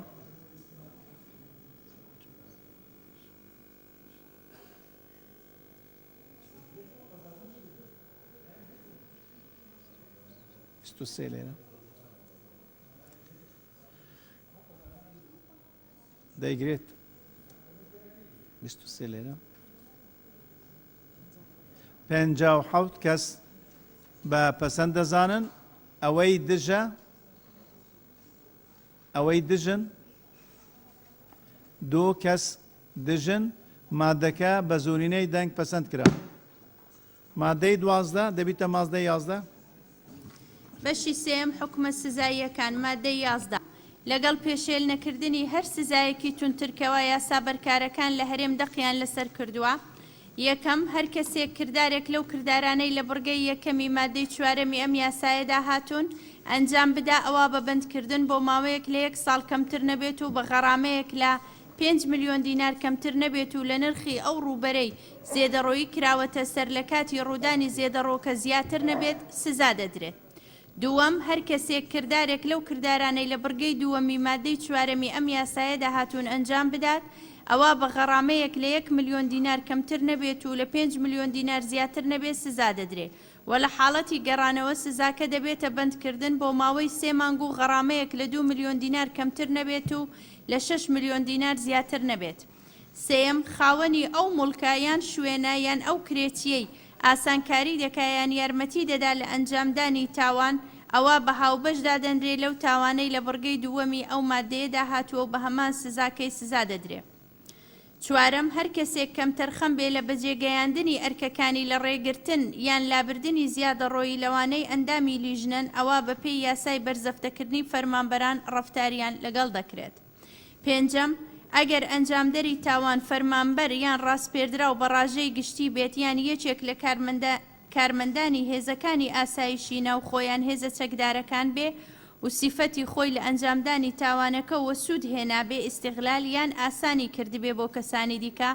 S1: لێرە دەیگرێت 23 لێرە 57 کەس بە پەسەند دەزانن ئەوەی دژن 2 کەس دژن مادەکە بە زۆرینەی دەنگ پەسەند کرا. مادەی 12 دەبیتە مادەی 11.
S2: بەشی سێم حکومە سزاییەکان مادەی 11 لەگەڵ پێشێل نەکردنی هەر سزایەکی تونترکەوە یاسا بەرکارەکان لە هەرێم دەقیان لەسەر کردووە. یەکەم هەر کەسێک کردارێک لەو کردارانەی لە بڕگەی یەکەمی مادەی 4 ئەم یاسایەدا هاتوون ئەنجام بدا ئەوە بە بەندکردن بۆ ماوەیەک لە 1 ساڵ کەمتر نەبێت و بە غەرامەیەک لە 5 ملیۆن دینار کەمتر نەبێت و لە نرخی ئەو ڕووبەرەی زێدەڕۆیی کراوەتە سەر لە کاتی ڕوودانی زێدەڕۆکە زیاتر نەبێت سزا دەدرێت. دووەم هەر کەسێک کردارێک لەو کردارانەی لە بڕگەی دووەمی مادەی 4 ئەم یاسایەدا هاتوون ئەنجام بدات ئەوە بە غەرامەیەک لە 1 ملیۆن دینار کەمتر نەبێت و لە 5 ملیۆن دینار زیاتر نەبێت سزا دەدرێت و لە حاڵەتی گەڕانەوە سزاکە دەبێتە بەندکردن بۆ ماوەی 3 مانگ و غەرامەیەک لە 2 ملیۆن دینار کەمتر نەبێت و لە 6 ملیۆن دینار زیاتر نەبێت. سێم خاوەنی ئەو مڵکایان شوێنایان ئەو کرێتیەی ئاسانکاری دەکایان یارمەتی دەدا لە ئەنجامدانی تاوان ئەوە بە هاوبەش دادەنرێت لەو تاوانەی لە بڕگەی دووەمی ئەو مادەیەدا هاتووە بە هەمان سزاکەی سزا دەدرێت. چوارەم هەر کەسێک کەم تەرخەم بێ لە بەجێگەیاندنی ئەرکەکانی لە ڕێگرتن یان لابردنی زیادە ڕۆیی لەوانەی ئەندامی لیژنن ئەوە بە پێی یاسای بەرزەفتەکردنی فەرمانبەران ڕەفتاریان لەگەڵ دەکرێت. پێنجەم ئەگەر ئەنجامدەری تاوان فەرمانبەر یان ڕاستپێردرا و بە ڕاژەی گشتی بێت یان یەکێک لە کارمەندانی هێزەکانی ئاسایشی ناوخۆیان هێزە چەکدارەکان بێ و سیفەتی خۆی لە ئەنجامدانی تاوانەکە وە سوود هێنابێ ئیستیغلال یان ئاسانی کردبێ بۆ کەسانی دیکە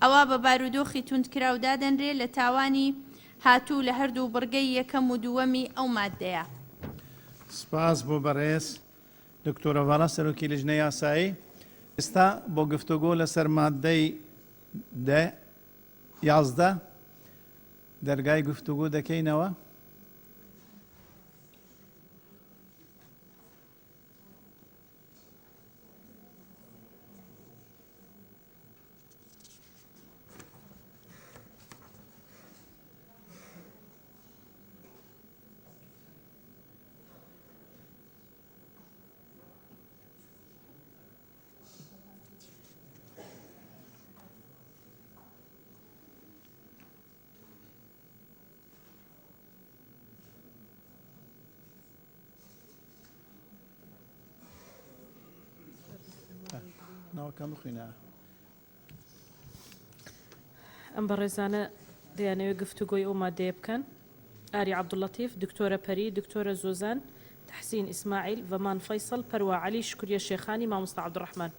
S2: ئەوە بە بارودۆخی توندکراو دادەنرێ لە تاوانی هاتوو لە هەردوو بڕگەی یەکەم و دووەمی ئەو مادەیە.
S1: سپاس بۆ بەڕێز دکتۆرە ڤاڵا سەرۆکی لیژنەی یاسایی. ئێستا بۆ گفتوگۆ لەسەر مادەی 11 دەرگای گفتوگۆ دەکەینەوە. ناوەکەم بخوێنە.
S16: ئەم بەڕێزانە دەیانەوێت گفتوگۆی ئەو مادەیە بکەن. ئاری عەبدوڵەتیف، دکتۆرە پەری، دکتۆرە زۆزان، تەحسین ئیسماعیل، ڤەمان فەیسەڵ، پەروا عەلی، شکوریە شێخانی، مامۆستا عەبدوڕەحمان.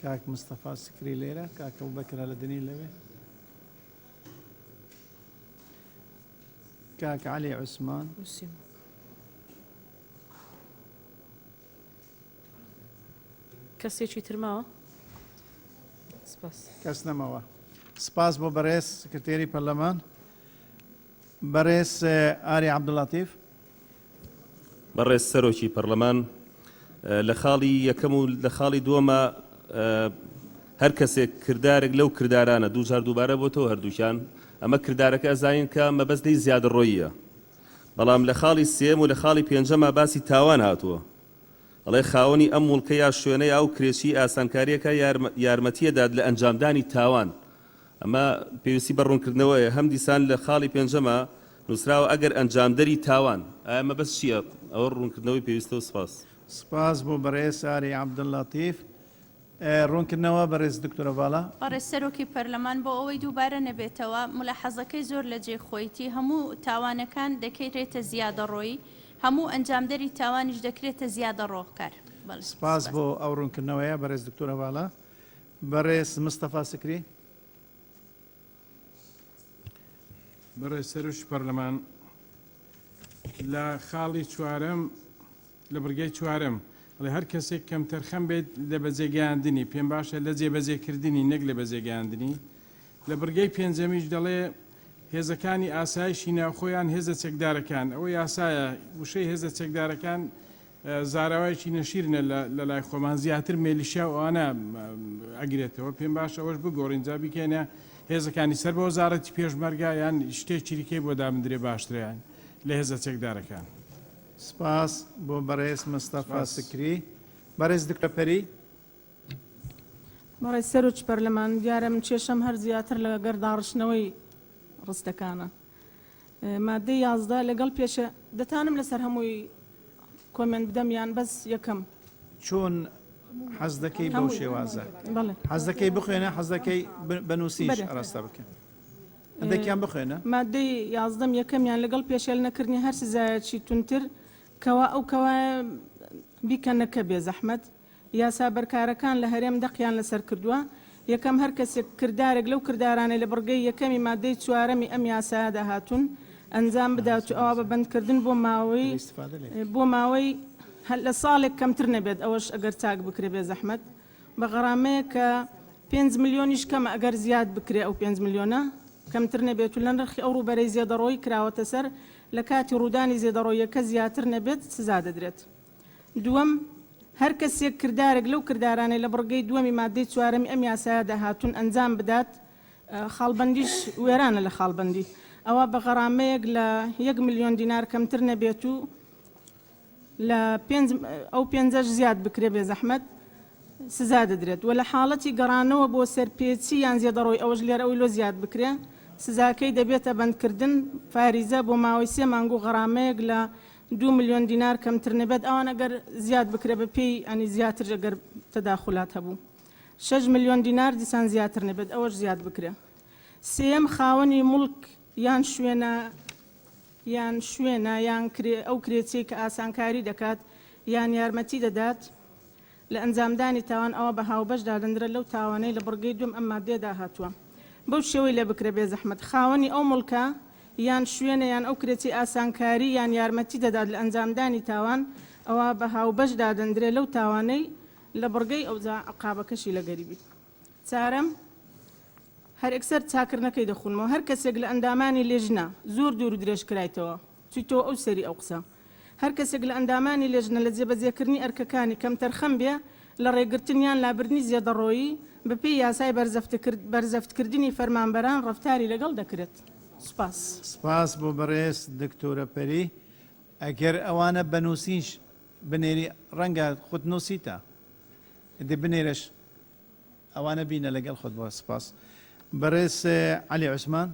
S1: کاک مستەفا سکری لێرە، کاک ئەبوبەکر لە دنی لەوێ، کاک عەلی عوسمان،
S16: کەسێکی ترماوە؟ سپاس.
S1: کەس نەماوە. سپاس بۆ بەڕێز سکرتێری پەرلەمان. بەڕێز ئاری عەبدوڵەتیف.
S20: بەڕێز سەرۆکی پەرلەمان، لە خاڵی یەکەم و لە خاڵی دووەمە هەر کەسێک کردارێک لەو کردارانە دووجار دووبارە بۆتەوە هەردووشان، ئەمە کردارەکە ئەزانین کە مەبەستەی زیادەڕۆییە. بەڵام لە خاڵی سێم و لە خاڵی پێنجەمە باسی تاوان هاتووە. ئەڵێ خاوەنی ئەم موڵکە یا شوێنەی ئەو کرێشی ئاسانکاریەکە یارمەتیەداد لە ئەنجامدانی تاوان. ئەمە پێویستی بە ڕوونکردنەوەیە. هەم دیسان لە خاڵی پێنجەمە نووسراوە ئەگەر ئەنجامدەری تاوان. ئایا مەبەست چییە؟ ئەوە ڕوونکردنەوەی پێویستە و سپاس.
S1: سپاس بۆ بەڕێز ئاری عەبدوڵەتیف. ڕوونکردنەوە بەڕێز دکتۆرە ڤاڵا.
S2: بەڕێز سەرۆکی پەرلەمان بۆ ئەوەی دووبارە نەبێتەوە ملاحەزەکەی زۆر لە جێخۆیتی هەموو تاوانەکان دەکەیتێتە زیادەڕۆیی، هەموو ئەنجامدەری تاوانیش دەکرێتە زیادەڕۆکار.
S1: سپاس بۆ ئەو ڕوونکردنەوەیە بەڕێز دکتۆرە ڤاڵا. بەڕێز مستەفا سکری.
S21: بەڕێز سەرۆکی پەرلەمان، لە خاڵی چوارەم لە بڕگەی چوارەم هەر کەسێک کەم تەرخەم بێت لە بەجێگەیاندنی پێم باشە لە جێبەجێکردنی نەک لە بەجێگەیاندنی. لە بڕگەی پێنجەمیش دەڵێ هێزەکانی ئاسایشی ناوخۆیان هێزە چەکدارەکان. ئەوە یاسایە وشەی هێزە چەکدارەکان زاراوایکی نەشیرنە لە لای خۆمان، زیاتر مێلیشیا و ئەوانە ئەگرێتەوە. پێم باش ئەوەش بگۆڕین جا بکەینە هێزەکانی سەر بە وەزارەتی پێشمەرگا یان شتێک چریکەی بۆ دامدرێ باشتریان لە هێزە چەکدارەکان.
S1: سپاس بۆ بەڕێز مستەفا سکری. بەڕێز دکتۆرە پەری.
S16: بەڕێز سەرۆکی پەرلەمان، دیارە من کێشەم هەر زیاتر لە گەرداڕشتنەوەی ڕستەکانە. مادەی 11 لەگەڵ پێشە دەتانم لەسەر هەمووی کۆمنت بدەم یان بەس یەکەم؟
S1: چۆن حەز دەکەی بەو شێوازە؟ حەز دەکەی بخوێنە، حەز دەکەی بەنووسیش ڕاستە بکەن؟ هەندێکیان بخوێنە.
S16: مادەی 11 یەکەمیان لەگەڵ پێشێل نەکردنی هەر سزایەکی تونتر کەوا ئەو کەوا بیکەنەکە بێ زەحمەت. یاسا بەرکارەکان لە هەرێم دەقیان لەسەر کردووە. یەکەم هەر کەسێک کردارێک لەو کردارانەی لە بڕگەی یەکەمی مادەی چوارەمی ئەم یاسایە داهاتوون ئەنجام بدات و ئەوە بە بەندکردن بۆ ماوەی لە ساڵێک کەمتر نەبێت. ئەوەش ئەگەر چاک بکرێ بێ زەحمەت بە غەرامەیە کە 5 ملیۆنیش کەمە، ئەگەر زیاد بکرێ ئەو 5 ملیۆنە کەمتر نەبێت و لە نرخی ئەو ڕوبەرەی زیێدەڕۆی کراوەتە سەر لە کاتی ڕوودانی زیێدەڕۆیەکە زیاتر نەبێت سزا دەدرێت. دووەم، هەر کەسێک کردارێک لەو کردارانەی لە بڕگەی دووەمی مادەی چوارەمی ئەم یاسایە داهاتوون ئەنجام بدات، خاڵبەندیش وێرانە لە خاڵبەندی، ئەوە بە غەرامەیەک لە 1 ملیۆن دینار کەمتر نەبێت و لە ئەو 5 زیاد بکرێ بێ زەحمەت سزا دەدرێت. و لە حاڵەتی گەڕانەوە بۆ سەرپێچی یان زیێدەڕۆی ئەوەش لێرە ئەوی لۆ زیاد بکرێ، سزاکەی دەبێتە بەندکردن فاریزە بۆ ماوەی 3 مانگ و غەرامەیەک لە 2 ملیۆن دینار کەمتر نەبێت. ئەوان ئەگەر زیاد بکرێ بە پێی ئەنی زیاتر ئەگەر تەداخلات هەبوو 6 ملیۆن دینار دیسان زیاتر نەبێت، ئەوەش زیاد بکرێ. سێم، خاوەنی مڵک یان شوێنە یان ئەو کرێچەی کە ئاسانکاری دەکات یان یارمەتی دەدات لە ئەنجامدانی تاوان، ئەوە بە هاوبەشدا دەندرە لەو تاوانەی لە بڕگەی دوم ئەم مادەیەدا هاتووە. بەو شێوەی لێ بکرێ بێ زەحمەت خاوەنی ئەو مڵکە یان شوێنە یان ئەو کرێتی ئاسانکاری یان یارمەتی دەدات لە ئەنجامدانی تاوان، ئەوە بە هاوبەشدا دەندرێ لەو تاوانەی لە بڕگەی ئەوجا عقابەکەشی لە گەریبی. چارەم، هەر ئەکسەر چاکردنەکەی دەخونمەوە هەر کەسێک لە ئەندامانی لێژنە زۆر دوور و درێژ کرایتەوە چیتەوە ئەو سەری ئەو قسە هەر کەسێک لە ئەندامانی لێژنە لە جێبەجێکردنی ئەرکەکانی کەم تەرخەم بێ لە ڕێگرتنیان لابردنی زیێدەڕۆیی بەپێی یاسای بەرزەفتکردنی فەرمانبەران ڕەفتاری لەگەڵ دەکرێت. سپاس.
S1: سپاس بۆ بەڕێز دکتۆرە پەری ئەگەر ئەوانە بەنووسیش بنێری ڕەنگە خود نووسیتە دێ بنێرش ئەوانە بینە لەگەڵ خۆت بۆ سپاس. بەڕێز عەلی عوسمان.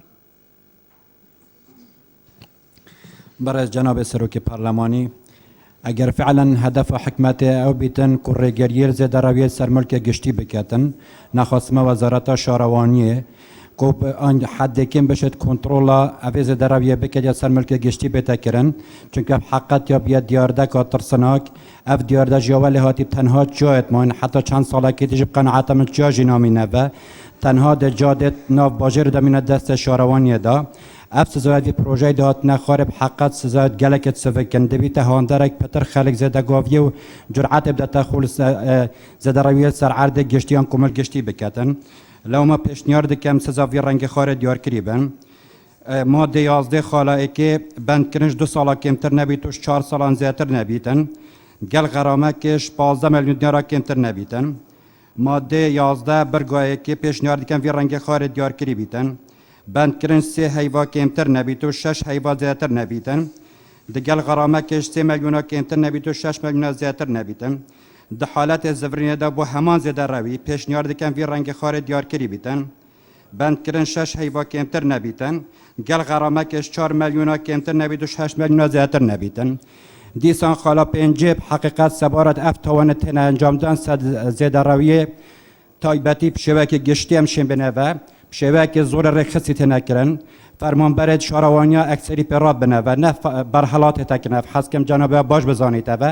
S3: برز جناب سروکی پارلمانی اگر فعلا هدف حکمت او بیتن کوڕێگەریەر زێدەڕەویە سەرمەلکە گشتی بکەتن نەخواستمە وەزارەتە شارەوانیە کو حدێکم بشێت کۆنتڕۆڵە ئەvê زێدەڕەویە بکەت یا سەرمەلکە گشتی بێتەکردن چونکە حقەت یا بێت دیاردەکە ترسناک ئەv دیاردە ژیاوە لێ هاتی تەنها جایەتمان حتا چەند ساڵێکی دیژ بقەنەعەتە من جاژی نامینەوە تەنها دەجادێت ناو باژێر دەمینە دەستە شارەوانیەدا ئەف سزایەتی پرۆژەی داهاتنە خوارب حقەت سزایەت gelekê sivikin dibîte handerek petir xelek zêdegaviye û cur'etê bidete xûl zêderewiyê ser erdê giştiyan komil giştî biketin lewma pêşniyar dikim siza vî rengê xwarê diyarkirî bin madde 11 xalayekê bendkirin ji 2 sala kêmtir nebît û 4 salan zêtir nebîtin gel xeramekê 15 milyon diyara kêmtir nebîtin madde 11 bir gayekê pêşniyar dikim vî rengê xwarê diyarkirî bîtin bendkirin 3 heyva kêmtir nebît û 6 heyva zêtir nebîtin di gel xeramekê 3 milyona kêmtir nebît û 6 milyona zêtir nebîtin di haletê zivirînê de bu heman zêderewî pêşniyar dikim vî rengê xwarê diyarkirî bîtin bendkirin 6 heyva kêmtir nebîtin gel xeramekê 4 milyona kêmtir nebît û 8 milyona zêtir nebîtin dîsan xala pêncê heqîqet sebaret ev tawanê têne encamdan zêderewiyê taybetî pişêwekê giştî em şên bineve pişêwekê zorê rêxisî têne kirin fermanberê şarawaniya ekserî pê rabineve ne berhelatê tekin ev hezkim cenabê baş bizanît ev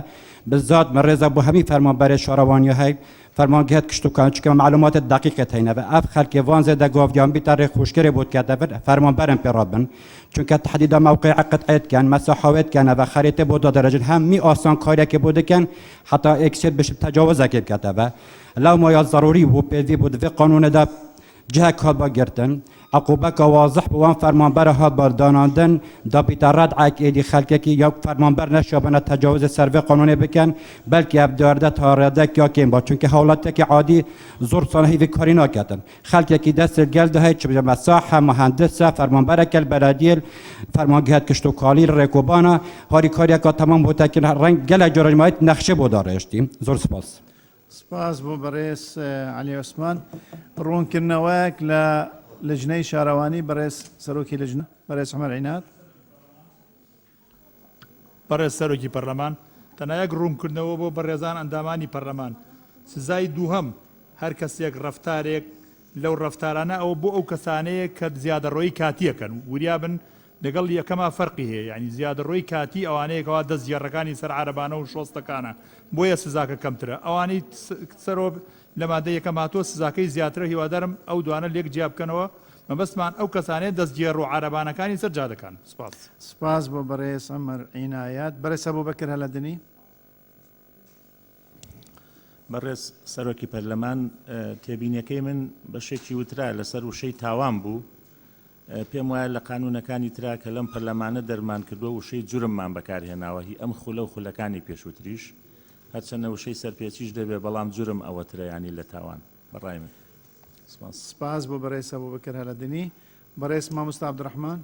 S3: bi zat min rêza bû hemî fermanberê şarawaniya hey fermangehet kiştûkan çunke melumatê deqîqê heyne ve ev xelkê van zêdegaviyan bîte rê xuşkirê bû diketevin fermanberên pê rabin çunke tehdîda mewqeya qit'ê dikin mesahawê dikin ev xerîtê bû dadirêjin hemî asan karekê bû dikin heta eksêr bişib tecawuzekê diketeve lewmaya zarûrî bû pêvî bû divê qanûnê de cihek hatba girtin عقوبك واضح بوان فرمانبر هات برداناندن دا بيترد عك ايدي خلقكي يا فرمانبر نشابنا تجاوز سروي قانوني بكن بلكي ابدارده تاردك يا كيم با چونكه حالتك عادي زور صلاحي في كارينا كتن خلقكي دست الجلد هاي چه مساحه مهندسه فرمانبرك البلديه فرمانجهت كشتو كالي ركوبانا هاري كاريا تمام بوتكن رنگ گل جرمایت نقشه بودارشتي زور سپاس
S1: سپاس بۆ بەڕێز عەلی عوسمان ڕوونکردنەوەیەک لە لجنەی شارەوانی بەڕێز سەرۆکی لجنە بەڕێز عومەر عینات.
S7: بەڕێز سەرۆکی پەرلەمان تەنها یەک ڕوونکردنەوە بۆ بەڕێزان ئەندامانی پەرلەمان سزای دووهەم هەر کەسێک ڕەفتارێک لەو ڕەفتارانە ئەو بۆ ئەو کەسانەیە کە زیادەڕۆیی کاتیەکەن وریابن لەگەڵ یەکەما فەرقی هەیە یعنی زیادەڕۆیی کاتی ئەوانەیەکەوە دەستگێڕەکانی سەر عارەبانە و شۆستەکانە بۆیە سزاکە کەمترە ئەوانەی سەرۆ لە مادە یەکەم هاتووە سزاکەی زیاترە هیوادارم ئەو دوانە لێک جیا بکەنەوە مەبەستمان ئەو کەسانەیە دەستگێڕ و عارەبانەکانی سەر جا دەکەن. سپاس.
S1: سپاس بۆ بەڕێز عومەر عینایەت. بەڕێز ئەبوبەکر هەلەدنی.
S22: بەڕێز سەرۆکی پەرلەمان تێبینیەکەی من بەشێکی وترا لەسەر وشەی تاوان بوو پێم وایە لە قانونەکانی ترا کە لەم پەرلەمانە دەرمان کردووە وشەی جورممان بەکارهێناوە هی ئەم خولە و خولەکانی پێشووتریش هەرچەندە وشەی سەرپێچیش دەبێ بەڵام جورم ئەوەترە ینی لە تاوان بەڕای من.
S1: سپاس بۆ بەڕێز ئەبوبەکر هەلەدنی. بەڕێز مامۆستا عەبدوڕەحمان.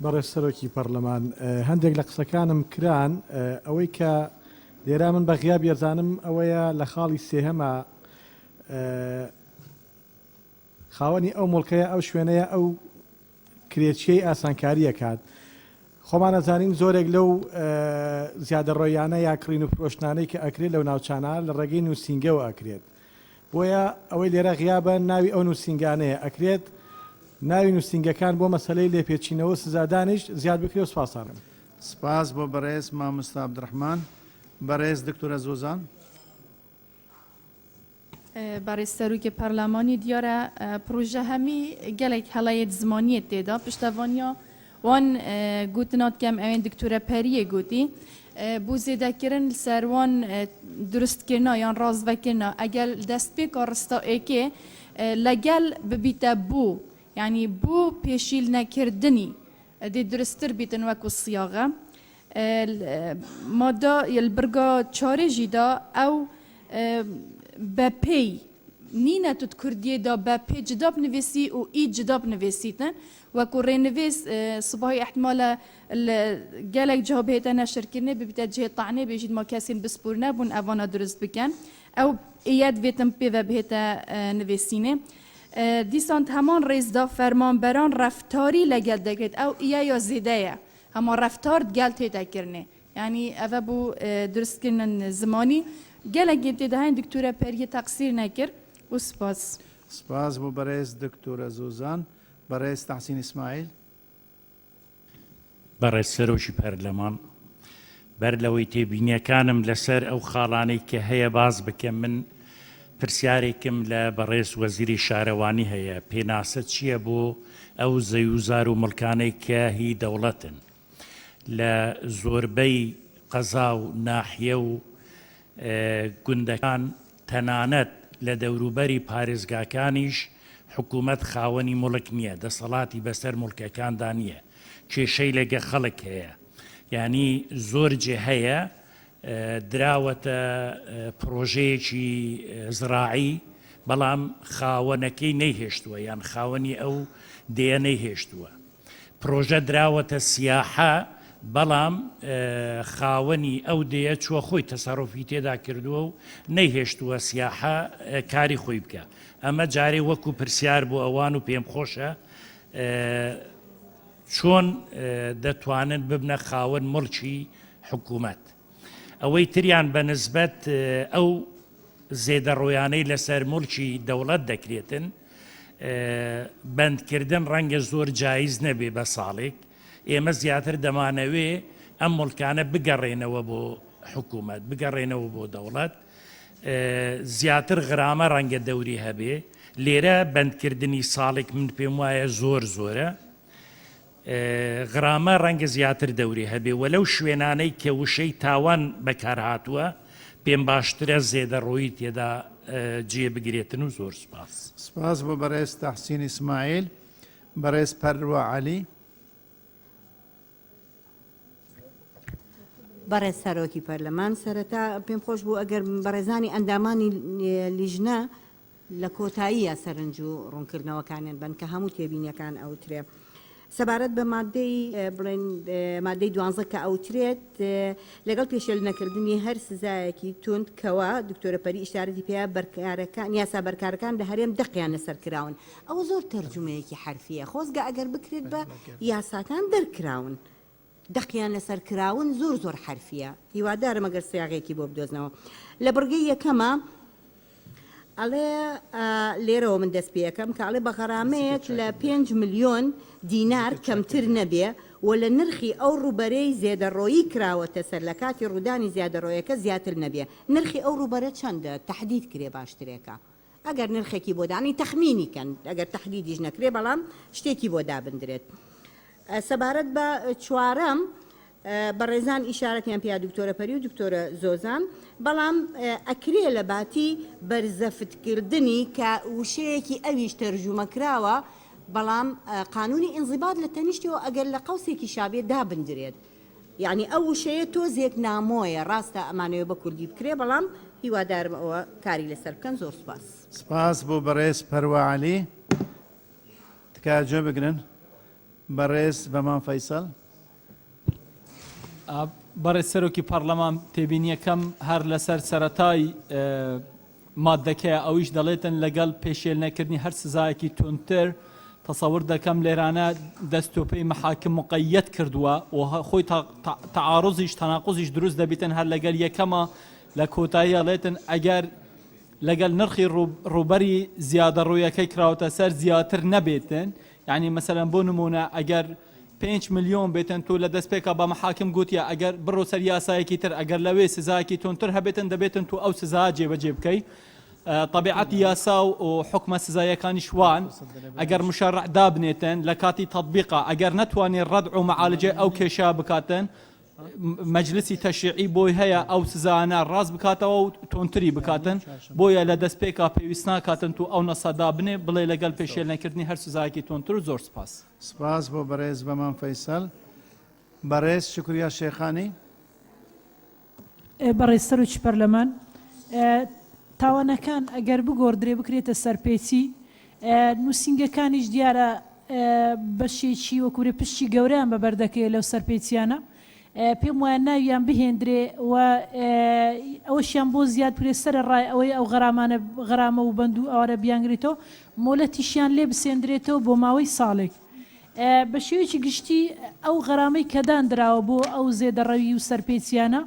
S5: بەڕێز سەرۆکی پەرلەمان هەندێک لە قسەکانم کران ئەوەی کە لێرا من بەغیاب یێزانم ئەوەیە لە خاڵی سێهەمە خاوەنی ئەو مڵکەیە ئەو شوێنەیە ئەو کرێچیەی ئاسانکاریە کات خۆمان نەزانین زۆرێک لەو زیادە ڕۆیانە یا کڕین و فرۆشتانەی کە ئەکرێت لەو ناوچانە لە ڕێگەی نووسینگەوە ئەکرێت بۆیە ئەوەی لێرە غیابە ناوی ئەو نووسینگانەیە ئەکرێت ناوی نووسینگەکان بۆ مەسەلەی لێپێچینەوە سزادانیش زیاد بکرێت و سپاسانم.
S1: سپاس بۆ بەڕێز مامۆستا عەبدوڕەحمان. بەڕێز دکتۆرە زۆزان.
S23: بەڕێز سەرۆکی پەرلەمانی دیارە پرۆژە هەمی gelek هەڵەیەک زمانیە تێدا پشتەوانیا وان گوتناتکەم ئەوێن دکتۆرە پەریە گوتی بۆ زێدەکردن سەروان دروستکردنا یان ڕازڤەکردنا ئەگەر دەست پێکا ڕستەئێکێ لەگەل ببیتە بوو یعنی بوو پێشیل نەکردنی دێ درستتر بیتن وەکو سیاغە مادا البرگا چارێژی دا ئەو بەپێی نینە توت کوردیە دا بەپێ جدا بنویسی و ئی جدا بنویسیتن وەکو ڕێنویس سبای احتمالە gelek cihê neşirkirine bibite cihê tanê bêjît ma kesên bispor nebûn evana durist bikin ew êyet vêtin pê ve bihête nivêsînê dîsan heman rêzda fermanberan reftarî legel deket ew îye ya zêde ye hema reftar gel têtekirinê yanî ev bû duristkirinin zimanî gelekê tê de hên dikture periyê teqsîr nekir û spas
S1: سپاس بۆ بەڕێز دکتۆرە زۆزان بەڕێز تەحسین ئیسماعیل
S22: بەڕێز سەرۆکی پەرلەمان بەر لەوەی تێبینیەکانم لەسەر ئەو خاڵانەی کە هەیە باز بکەم من پرسیارێکم لە بەڕێز وەزیری شارەوانی هەیە پێناسە چییە بۆ ئەو زەیوزار و مڵکانەی کە هی دەوڵەتن لە زۆربەی قەزا و ناحیە و گوندەکان تەنانەت لە دەوروبەری پارێزگاکانیش حکوومەت خاوەنی مڵک نییە دەسەڵاتی بەسەر مڵکەکاندا نییە کێشەی لەگە خەڵک هەیە یعنی زۆر جێ هەیە دراوەتە پرۆژەیەکی زراعی بەڵام خاوەنەکەی نەیهێشتووە یان خاوەنی ئەو دێە نەیهێشتووە پرۆژە دراوەتە سیاحە بەڵام خاوەنی ئەو دەیە چووە خۆی تەسەڕۆفی تێدا کردووە و نەیهێشتووە سیاحە کاری خۆی بکە ئەمە جارێ وەکو پرسیار بۆ ئەوان و پێم خۆشە چۆن دەتوانن ببنە خاوەن مڵکی حکوومەت ئەوەی تریان بە نسبەت ئەو زێدەڕۆیانەی لەسەر مڵکی دەوڵەت دەکرێتن بەندکردن ڕەنگە زۆر جایز نەبێ بە ساڵێک ئێمە زیاتر دەمانەوێ ئەم مڵکانە بگەڕێنەوە بۆ حکوومەت بگەڕێنەوە بۆ دەوڵەت زیاتر غرامە ڕەنگە دەوری هەبێ لێرە بەندکردنی ساڵێک من پێم وایە زۆر زۆرە غرامە ڕەنگە زیاتر دەوری هەبێ وەلەو شوێنانەی کە وشەی تاوان بەکارهاتووە پێم باشترە زێدەڕۆیی تێدا جێ بگرێتن و زۆر سپاس
S1: سپاس بۆ بەڕێز تەحسین ئیسماعیل بەڕێز پەروە عەلی
S4: بەڕێز سەرۆکی پەرلەمان سەرەتا پێم خۆش بوو ئەگەر بەڕێزانی ئەندامانی لیژنە لە کۆتاییە سەرنج و ڕوونکردنەوەکانیان بن کە هەموو تێبینیەکان ئەوترێ سەبارەت بە مادەی بڵێن مادەی 12 کە ئەوترێت لەگەڵ پێشێل نەکردنی هەر سزایەکی تند کەوا دکتۆرە پەری ئیشارەتی پێیا بەرکارەکان یاسا بەرکارەکان لە هەرێم دەقیان لەسەرکراون ئەوە زۆر تەرجمەیەکی حرفیە خۆزگە ئەگەر بکرێت بە یاساکان دەرکراون دەقیان لەسەر کراون زۆر زۆر حرفیە هیوادارم ئەگەر سیاغێکی بۆ بدۆزنەوە لە بڕگەی یەکەمە ئەڵێ لێرەوە من دەست پێەکەم کە ئەڵێ بە غەرامەیەک لە 5 ملیۆن دینار کەمتر نەبێ و لە نرخی ئەو ڕوبەرەی زێدەڕۆیی کراوەتە سەر لە کاتی ڕوودانی زیادەڕۆیەکە زیاتر نەبێ نرخی ئەو ڕوبەرە چەندە تەحدید کرێ باشترێکە ئەگەر نرخێکی بۆ دانی تەخمینی کەن ئەگەر تەحدیدیش نەکرێ بەڵام شتێکی بۆ دابدرێت سەبارەت بە چوارەم بەڕێزان ئیشارەتیان پێیا دکتۆرە پەری و دکتۆرە زۆزان بەڵام ئەکرێ لە باتی بەرزەفتکردنی کە وشەیەکی ئەویش تەرجومە کراوە بەڵام قانونی ئینزیبات لە تەنیشتەوە ئەگەر لە قەوسێکی شابێ دابدرێت یعنی ئەو وشەیە تۆزێک نامۆیە ڕاستە ئەمانەوە بە کوردی بکرێ بەڵام هیوادارم ئەوە کاری لەسەر بکەن زۆر سپاس
S1: سپاس بۆ بەڕێز پەروە عەلی تکایە جێ بگرن بەڕێز بەمان فەیسەڵ
S6: بەڕێز سەرۆکی پەرلەمان تێبینیەکەم هەر لەسەر سەرەتای مادەکەیە ئەویش دەڵێتن لەگەڵ پێشێل نەکردنی هەر سزایەکی تونتر تەسەور دەکەم لێرانە دەستۆپەی مەحاکم مقەیەت کردووە و خۆی تەعارضیش تەناقوزیش دروست دەبیتن هەر لەگەل یەکەمە لە کۆتایی ئەڵێتن ئەگەر لەگەل نرخی ڕوبەری زیادەڕۆیەکەی کراوەتە سەر زیاتر نەبێتن یعنی مەسەلەن بۆ نمونە ئەگەر 5 ملیۆن بێتن تۆ لە دەستپێکە بە مەحاکم گوتیە ئەگەر بڕۆ سەر یاسایەکی تر ئەگەر لەوێ سزایەکی تونتر هەبێتن دەبێتن تو ئەو سزا جێبەجێ بکەی طبیعەتی یاسا و حکمە سزایەکانی شوان ئەگەر مشەڕع دابنێتن لە کاتی تەطبیقا ئەگەر نەتوانێت ڕەدع و مەعالجە ئەو کێشە بکاتن مەجلسی تەشریعی بۆی هەیە ئەو سزانە ڕاست بکاتەوە و تۆنتری بکاتن بۆیە لە دەستپێکا پێویست ناکاتن تو ئەو نەسەدا بنێ بڵێ لەگەڵ پێشێلنەکردنی هەر سزایەکی تۆنتر و زۆر سپاس.
S1: سپاس بۆ بەڕێز بەمان فەیسەل. بەڕێز شکریا شێخانی.
S9: بەڕێز سەرۆکی پەرلەمان تاوانەکان ئەگەر بگۆڕدرێ بکرێتە سەرپێچی نووسنگەکانیش دیارە بەشێکی وەکوورە پشتی گەوریان بە بەردەکەی لەو سەرپێچیانە پێم وایە ناویان بهێندرێ و ئەوەشیان بۆ زیاد پرێ سەر ڕای ئەوەی ئەو غەرامە و بەند و ئەوارە بیانگرێتەوە مۆلەتیشیان لێ بسێندرێتەوە بۆ ماوەی ساڵێک بە شێوەیەکی گشتی ئەو غەرامەی کەدان دراوە بۆ ئەو زێدەڕەوی و سەرپێچیانە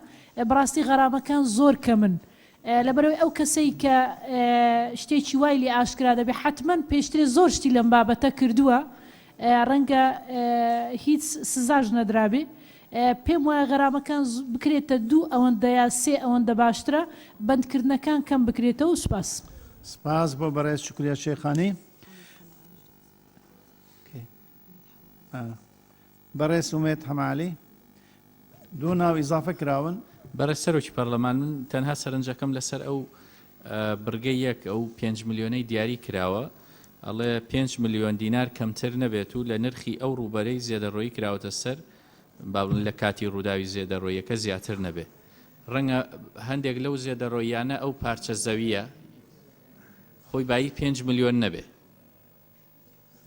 S9: بڕاستی غەرامەکان زۆر کەمن لەبەرەوەی ئەو کەسەی کە شتێکی وای لێ ئاشکرا دەبێت حتمما پێشترێ زۆر شتی لەم بابەتە کردووە ڕەنگە هیچ سزاژ نەدرابێ پێم وایە غەرامەکان بکرێتە 2 ئەوەندە یا 3 ئەوەندە باشترە بەندکردنەکان کەم بکرێتەوە و سپاس.
S1: سپاس بۆ بەڕێز شکریا شێخانی. بەڕێز ئومێد هەمالی دوو ناو ئیزافە کراون.
S12: بەرە سەرۆکی پەرلەمان من تەنها سەرنجەکەم لەسەر ئەو بڕگەی یەک ئەو 5 میلیۆنەی دیاری کراوە ئەڵێ 5 میلیۆن دینار کەمتر نەبێت و لە نرخی ئەو ڕوبەرەی زێدەڕۆیی کراوەتە سەر باڵن لە کاتی ڕووداوی زێدەڕۆیەکە زیاتر نەبێ ڕەنگە هەندێک لەو زێدەڕۆیانە ئەو پارچە زەویە خۆی بایی 5 میلیۆن نەبێ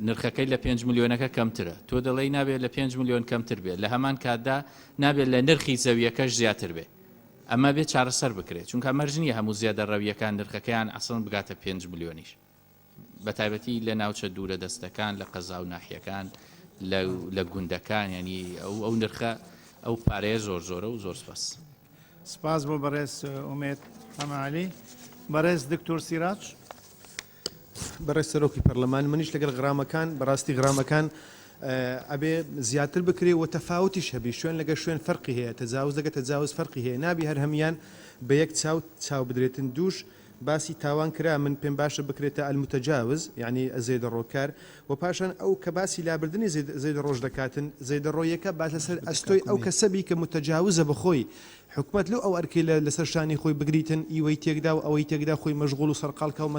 S12: نرخەکەی لە 5 میلیۆنەکە کەمترە تۆ دەڵێی نابێت لە 5 میلیۆن کەمتر بێت لە هەمان کاتدا نابێت لە نرخی زەویەکەش زیاتر بێ ئەمە بێت چارەسەر بکرێت چونکە مەرجنیە هەموو زیادە ڕەویەکان نرخەکەیان ئەسڵ بگاتە 5 میلیۆنیش بەتایبەتی لە ناوچە دوورە دەستەکان لە قەزا و ناحیەکان لە گوندەکان ینی ئەو نرخە ئەو پارەیە زۆر زۆرە و زۆر سپاس.
S1: سپاس بۆ بەڕێز ئومێد هەمالی. بەڕێز دکتۆر سیراج.
S13: بەڕێز سەرۆکی پەرلەمان منیش لەگەڵ غرامەکان بەڕاستی غرامەکان ئەبێ زیاتر بکرێ و تەفاوتیش هەبی شوێن لەگە شوێن فەرقی هەیە تەجاوز دەگە تەجاوز فەرقی هەیە نابی هەر هەمیان بە یەک چاو بدرێتن دووش باسی تاوان کرا من پێم باشە بکرێتە ئەلموتەجاوز یعنی زێدە ڕۆکار و پاشان ئەو کە باسی لابردنی زێدە ڕۆژ دەکاتن زێدە ڕۆیەکە با لەسەر ئەستۆی ئەو کەسەبی کە متەجاوزە بەخۆی حکومت لەو ئەو ئەرکی لەسەر شانی خۆی بگریتن ئیوەی تێکدا و ئەوەی تێکدا خۆی مەشغوڵ و سەرقاڵکە و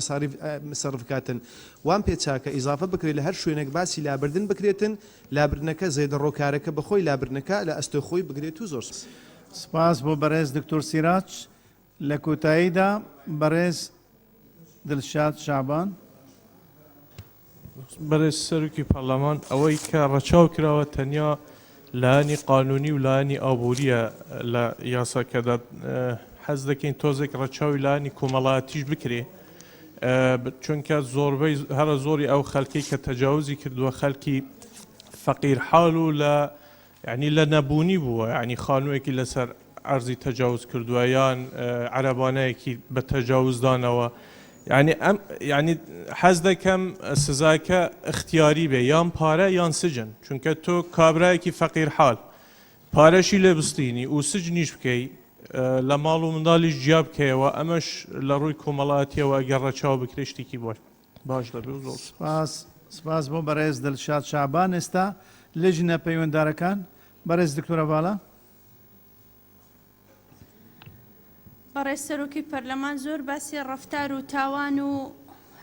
S13: مەسەرف کاتن وان پێچاکە ئیزافە بکرێت لە هەر شوێنێک باسی لابردن بکرێتن لابردنەکە زێدە ڕۆکارەکە بەخۆی لابردنەکە لە ئەستۆی خۆی بگرێت و زۆر
S1: سپاس بۆ بەڕێز دکتۆر سیراج. لە کۆتاییدا بەڕێز دڵشاد شعبان.
S24: بەڕێز سەرۆکی پەرلەمان ئەوەی کە ڕەچاو کراوە تەنیا لایەنی قانونی و لایەنی ئابوووریە لە یاساکەدا حەز دەکەین تۆزێک ڕەچاوی لایەنی کۆمەڵایەتیش بکرێ چونکە زۆربەی هەرە زۆری ئەو خەڵکی کە تەجاوزی کردووە خەڵکی فەقیر حاڵ و لە یعنی لە نەبوونی بووە یعنی خانوویەکی لەسەر عەرزی تەجاوز کردووە یان عەرەبانەیەکی بە تەجاوزدانەوە ینی حەز دەکەم سزاکە اختیاری بێ یان پارە یان سجن چونکە تۆ کابرایەکی فەقیر حاڵ پارەشی لێ بستینی و سجنیش بکەی لە ماڵ و منداڵیش جیا بکەیەوە ئەمەش لە ڕووی کۆمەڵایەتیەوە ئەگەر ڕەچاو بکرێ شتێکی باش دەبێ و زۆر
S1: سپاس بۆ بەڕێز دڵشاد شعبان. ئێستا لێژنە پەیوەنددارەکان بەڕێز دکتۆرە باڵا.
S2: بەڕێز سەرۆکی پەرلەمان زۆر باسی ڕەفتار و تاوان و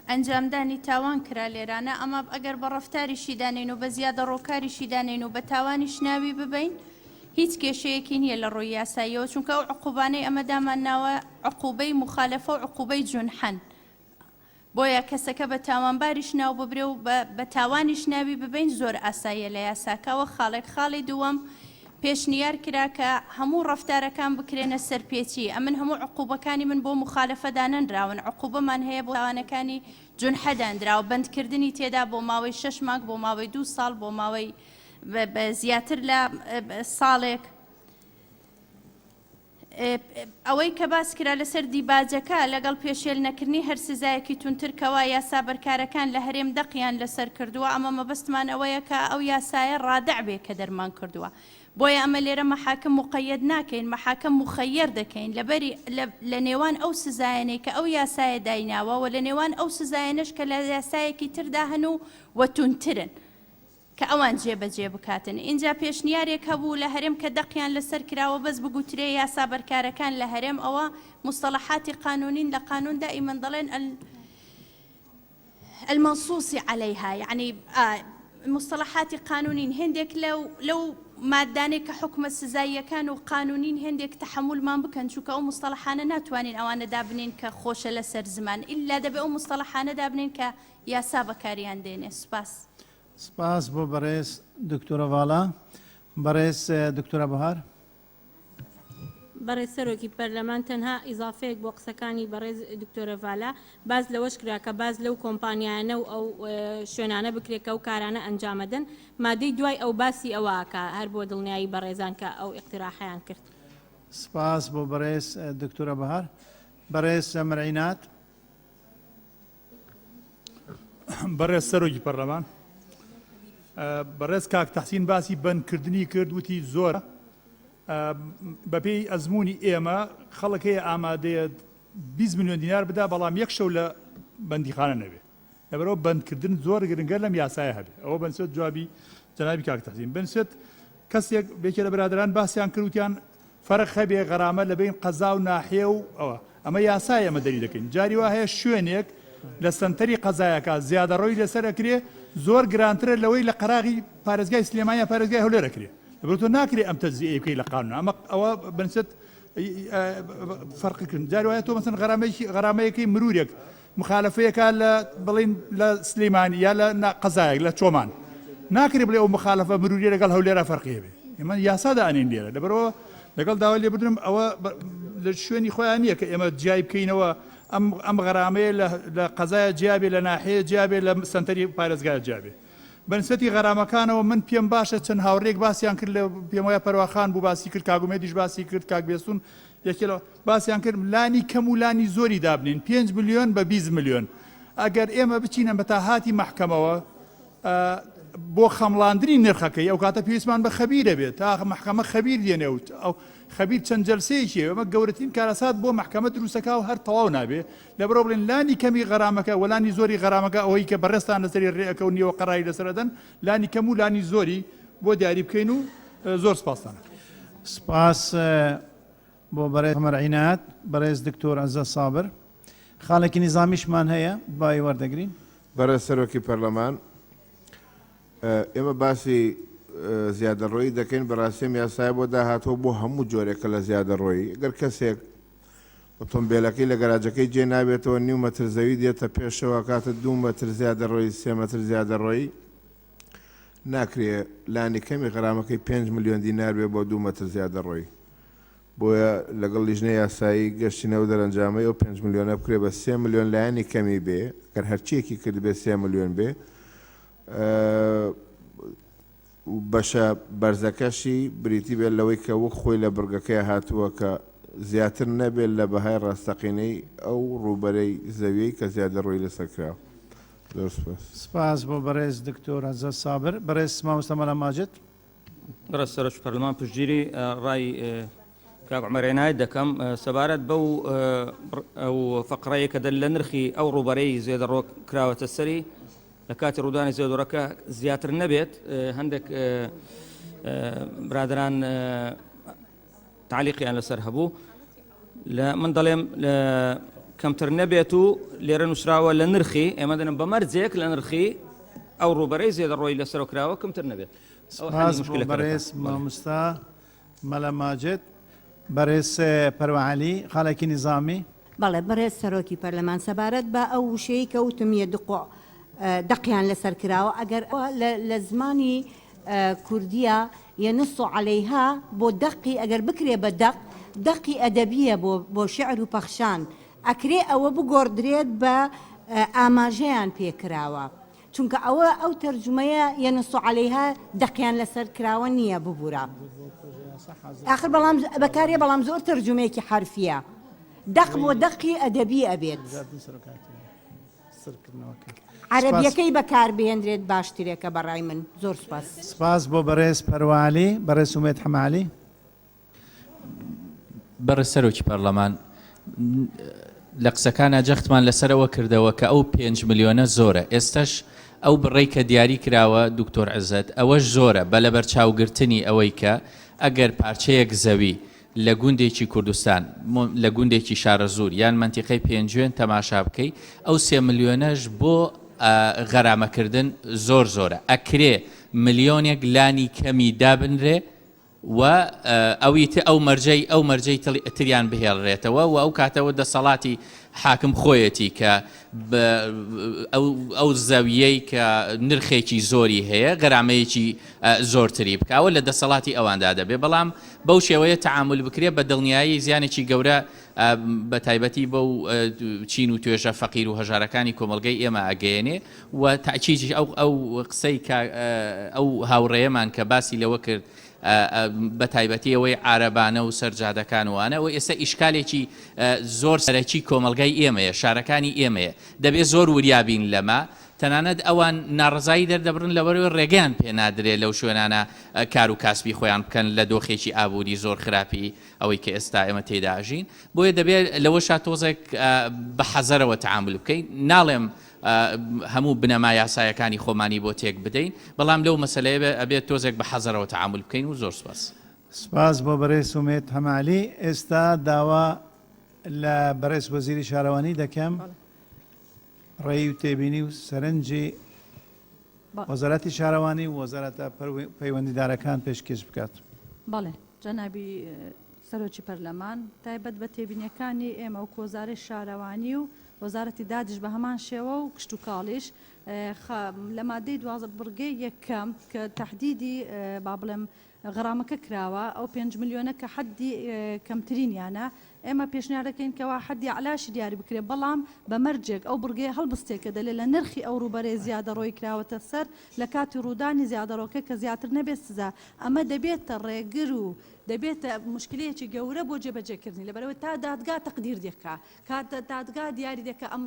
S2: ئەنجامدانی تاوان کرا لێرانە ئەمە ئەگەر بە ڕەفتاریشی دانین و بە زیادە ڕۆکاریشی دانین و بە تاوانیش ناوی ببین هیچ کێشەیەکی نییە لە ڕۆی یاساییەوە چونکە ئەو عقوبانەی ئەمە دامانناوە عقوبەی مخالەفە و عقوبەی جونحەن بۆیە کەسەکە بە تاوانباریش ناو ببرێ و بە تاوانیش ناوی ببین زۆر ئاساییە لە یاساکەوە. خاڵی دووەم پێشنیار کرا کە هەموو ڕەفتارەکان بکرێنە سەرپێچی ئەمن هەموو عقوبەکانی من بۆ مخالەفەدانەنراون عقوبەمان هەیە بۆ تاوانەکانی جونحەدانراوە بەندکردنی تێدا بۆ ماوەی 6 مانگ بۆ ماوەی 2 ساڵ بۆ ماوەی زیاتر لە ساڵێک ئەوەی کە باس کرا لەسەر دیباجەکە لەگەڵ پێشێل نەکردنی هەر سزایەکی تونترکەوە یاسا بەرکارەکان لە هەرێم دەقیان لەسەر کردووە ئەمە مەبەستمان ئەوەیە کە ئەو یاسایە ڕادع بێ کە دەرمان کردووە بۆیە ئەمە لێرە مەحاکم مقەیەد ناکەین مەحاکم مخەیەر دەکەین لەبەری لە نێوان ئەو سزایەنەی کە ئەو یاسایە دایناوە و لە نێوان ئەو سزایەنەش کە لە یاسایەکی تردا هەن و وەتونترن کە ئەوان جێبەجێ بکاتن. اینجا پێشنیارێک هەبوو لە هەرێم کە دەقیان لەسەر کراوە بەس بگوترێ یاسا بەرکارەکان لە هەرێم ئەوە مصطلحاتی قانونین لە قانوندا ئیمەن دەڵێن المنصوص عليها يعني مصطلحات قانونين هندك لو ماداني كحكم السزايا كانوا قانونين هندك تحمل ما بكن شو كأو مصطلحانا ناتوانين أو أنا دابنين كخوش لسر زمان إلا دبئو مصطلحانا دابنين كيا سابا كاريان ديني سباس
S1: بو بريس دكتورة فالا بريس دكتورة بهار
S18: بەڕێز سەرۆکی پەرلەمان تەنها ئیزافەیەک بۆ قسەکانی بەڕێز دکتۆرە ڤالا باز لەوەش کرا کە باز لەو کۆمپانیانە و ئەو شوێنانە بکرێت کە ئەو کارانە ئەنجامەدەن مادەی دوای ئەو باسی ئەوەکە هەر بۆ دڵنیایی بەڕێزان کە ئەو اقتراحیان کرد.
S1: سپاس بۆ بەڕێز دکتۆرە بەهار. بەڕێز مەرعینات.
S7: بەڕێز سەرۆکی پەرلەمان بەڕێز کاک تەحسین باسی بەندکردنی کرد وتی زۆرە بەپێی ئەزمموی ئێمە خەڵک هەیە ئامادەیە 20 میلیۆن دینار بدا بەڵام یەک شەو لە بەندیخانە نەبێ لەبەرەوە بەندکردن زۆر گرنگە لەم یاسایە هەبێ ئەوە بنسێت جوابی جەنابی کاک تەحسین بنسێت کەسێک بێکێ لە برادران باسییان کردوتیان فەرق هەبێ غەرامە لە بین قەزا و ناحیە و ئەوە ئەمە یاسای ئەمە دەری دەکەین جاری وا هەیە شوێنێک لە سنتەری قەزایەکە زیادە ڕۆی لەسەر ئەکرێ زۆر گرانترە لەوەی لە قەراغی پارێزگای سلێمانیا پارێزگای هەولێرەکرێ لەبەرەوە ناکرێ ئەم تەجزیە بکەی لە قانون ئەمە ئەوە بنسێت فەرقکردن جاری وایە تۆ مەسەن غەرامەیەکی مرورێک مخالفەیەکە لە بڵین لە سلێمانی یا لە قەزایەک لە چۆمان ناکرێ بڵێ ئەو مخالفە مروریە لەگەڵ هەولێرە فەرقی هەبێ ئێمە یاسادا ئەنێن لێرە لەبەرەوە لەگەڵ داوای لێ بدرم ئەوە لە شوێنی خۆیان نییە کە ئێمە جیای بکەینەوە ئەم غەرامەیە لە قەزایە جیابێ لە ناحەیە جیابێ لە سنتەری پارێزگایە جیابێ بەنسەتی غەرامەکانەوە من پێم باشە چەند هاوڕێک باسییان کرد لە پێم وایە پەرواخان بوو باسی کرد کاگومێدیش باسی کرد کاک بێسوون یەکێڵەوە باسییان کرد لانی کەم و لانی زۆری دابنین 5 میلیۆن بە 20 میلیۆن ئەگەر ئێمە بچینە بە تاهاتی محکەمەوە بۆ خەمڵاندنی نرخەکەی ئەو کاتە پێویستمان بە خەبیرە بێت تا محکەمە خەبیر دێنێوت ئەو خەبیر چەند جەلسەیەکی ئەمە گەورەترین کارەسات بۆ محکەمە دروستەکە و هەر تەواو نابێ لەبەرەوە بڵێن لانی کەمی غەرامەکە و لانی زۆری غەرامەکە ئەوەی کە بەڕێستان لەسەری ڕێەکە و نیوە قەڕایی لەسەردەن لانی کەم و لانی زۆری بۆ دیاری بکەین و زۆر سپاسانە.
S1: سپاس بۆ بەڕێز مەرعینات بەڕێز دکتۆر عەزیز سابر. خاڵێکی نیزامیشمان هەیە بای وەردەگرین.
S10: بەڕێز سەرۆکی پەرلەمان ئێمە باسی زیادەڕۆیی دەکەین بەڕاستیم یاسای بۆ داهاتۆ بۆ هەموو جۆرێکە لە زیادەڕۆیی ئەگەر کەسێک ئۆتۆمبیلەکەی لە گەراجەکەی جێ نابێتەوە نیو مەتر زەوی دێتە پێشەوە کاتە 2 مەتر زیادەڕۆیی 3 مەتر زیادەڕۆیی ناکرێ لانی کەمی غەرامەکەی 5 میلیۆن دینار بێ بۆ 2 مەتر زیادەڕۆیی بۆیە لەگەڵ لیژنەی یاسایی گەشتی نەوت دەرەنجامەی ئەو 5 میلیۆنە بکرێ بە 3 میلیۆن لایانی کەمی بێ گەر هەرچیەکی کرد بێ 3 میلیۆن بێ بەشە بەرزەکەشی بریتی بێت لەوەی کە وەک خۆی لە بڕگەکەی هاتووە کە زیاتر نەبێت لە بەهای ڕاستەقینەی ئەو ڕووبەرەی زەویەی کە زیادە ڕۆی لەسەر کراوە.
S1: سپاس بۆ بەڕێز دکتۆر عەزیز سابر. بەڕێز مامۆستا مەلا ماجد.
S11: بەڕێز سەرۆکی پەرلەمان پشتگیری ڕای کاک عومەر عینایەت دەکەم سەبارەت بەو ئەو فەقڕەیە کە لە نرخی ئەو ڕووبەرەی زێدە ڕۆ کراوەتە سەری لە کاتی ڕوودانی زێدۆڕەکە زیاتر نەبێت هەندێک برادران تعلیقیان لەسەر هەبوو من دەڵێم کەمتر نەبێت و لێرە نووسراوە لە نرخی ئێمە دەنم بە مەرجێک لە نرخی ئەو ڕووبەرەی زێدە ڕۆی لەسەر کراوە کەمتر نەبێت.
S1: بەڕێز مامۆستا مەلا ماجد. بەڕێز پەروەعەلی خاڵێکی نیزامی.
S4: بەڵێ بەڕێز سەرۆکی پەرلەمان سەبارەت بە ئەو وشەیە کە وتمیە دقیان لەسەر کراوە ئەگەر لە زمانی کوردیە ينص عليها بۆ دقی ئەگەر بکرێ بە دقی ئەدەبیە بۆ شعر و پەخشان ئەکرێ ئەوە بگۆڕدرێت بە ئاماژەیان پێکراوە چونکە ئەو تەرجمەیە ينص عليها دقیان لەسەر کراوە نییە ببوورە آخر بەڵام بەکارێ بەڵام زۆر تەرجمەیەکی حرفیە دق بۆ دقی ئەدەبی ئەبێت عربیەکەی بەکاربهێنرێت باشترێکە بەڕای من. زۆر سپاس.
S1: سپاس بۆ بەڕێز پەروەعەلی. بەڕێز سومێد حەمالی.
S12: بەڕێز سەرۆکی پەرلەمان لە قسەکانە جەختمان لەسەرەوە کردەوە کە ئەو 5 میلیۆنە زۆرە ئێستش ئەو بڕێی کە دیاری کراوە دکتۆر عزت ئەوەش زۆرە بە لەبەر چاوگرتنی ئەوەی کە ئەگەر پارچەیەک زەوی لە گوندێکی کوردستان لە گوندێکی شارە زور یان منتیقەی پێنجوێن تەماشا بکەی ئەو 3 ملیۆنەش بۆ غەرامەکردن زۆر زۆرە ئەکرێ ملیۆنێک لانی کەمی دابنرێ و ئەو مەرجەی تریان بهێڵڕێتەوە و ئەو کاتەوە دەسەڵاتی حاکم خۆیەتی کە ئەو زەویەی کە نرخێکی زۆری هەیە گەرامەیەکی زۆرتری بکاوە لە دەسەڵاتی ئەواندا دەبێ بەڵام بەو شێوەیە تەعامل بکرێ بە دڵنیایی زیانێکی گەورە بە تایبەتی بەو چین و توێژە فەقیر و هەژارەکانی کۆمەلگەی ئێمە ئەگەیەنێ و تاکیدی ئەو قسەی ئەو هاوڕێیەمان کە باسی لەوە کرد بە تایبەتی ئەوەی عارەبانە و سەرجادەکان وانە و ئێستا ئیشکالێکی زۆر سەرەکی کۆمەلگای ئێمەیە شارەکانی ئێمەیە دەبێت زۆر وریابین لەمە تەنانەت ئەوان ناڕزایی دەردەبرن لەوەرەوە ڕێگەیان پێ نادرێت لەو شوێنانە کار و کاسبی خۆیان بکەن لە دۆخێکی ئابووری زۆر خراپی ئەوەی کە ئێستا ئێمە تێداژین بۆیە دەبێت لەوە شاتۆزێک بە حەزەرەوە تەعامل بکەین ناڵێم هەموو بنەما یاسایەکانی خۆمانی بۆ تێک بدەین بەڵام لەو مەسەلەیە ئەبێت تۆزێک بە حەزەرەوە تەعامل بکەین و زۆر سپاس.
S1: سپاس بۆ بەڕێز سومێت هەمالی ئێستا داوا لە بەڕێز وەزیری شارەوانی دەکەم ڕێی و تێبینی و سەرنجی وەزارەتی شارەوانی و وەزارەتە پەیوەندیدارەکان پێشکەش بکات.
S8: بەڵێ جەنابی سەرۆکی پەرلەمان تایبەت بە تێبینیەکانی ئێمە و کۆزارەی شارەوانی و وەزارەتی دادیش بە هەمان شێوە و کشت و کاڵیش لە مادەی 12 بڕگەی یەکەم کە تەحدیدی با بڵێم غەرامەکە کراوە ئەو 5 ملیۆنە کە حەدی کەمترینیانە ئێمە پێشنیارەکەین کەوا حەدی عەلاشی دیاری بکرێ بەڵام بە مەرجێک ئەو بڕگەی هەڵبستێک کە دەلێت لە نرخی ئەو ڕوبەرەی زیادە ڕۆی کراوەتە سەر لە کاتی ڕوودانی زیادەڕۆکە کە زیاتر نەبێت سزا ئەمە دەبێتە ڕێگر و دەبێتە مشکلەیەکی گەورە بۆ جێبەجێکردنی لەبەرەوەی تا دادگا تەقدیر دەکا کات دادگا دیاری دەکا ئەم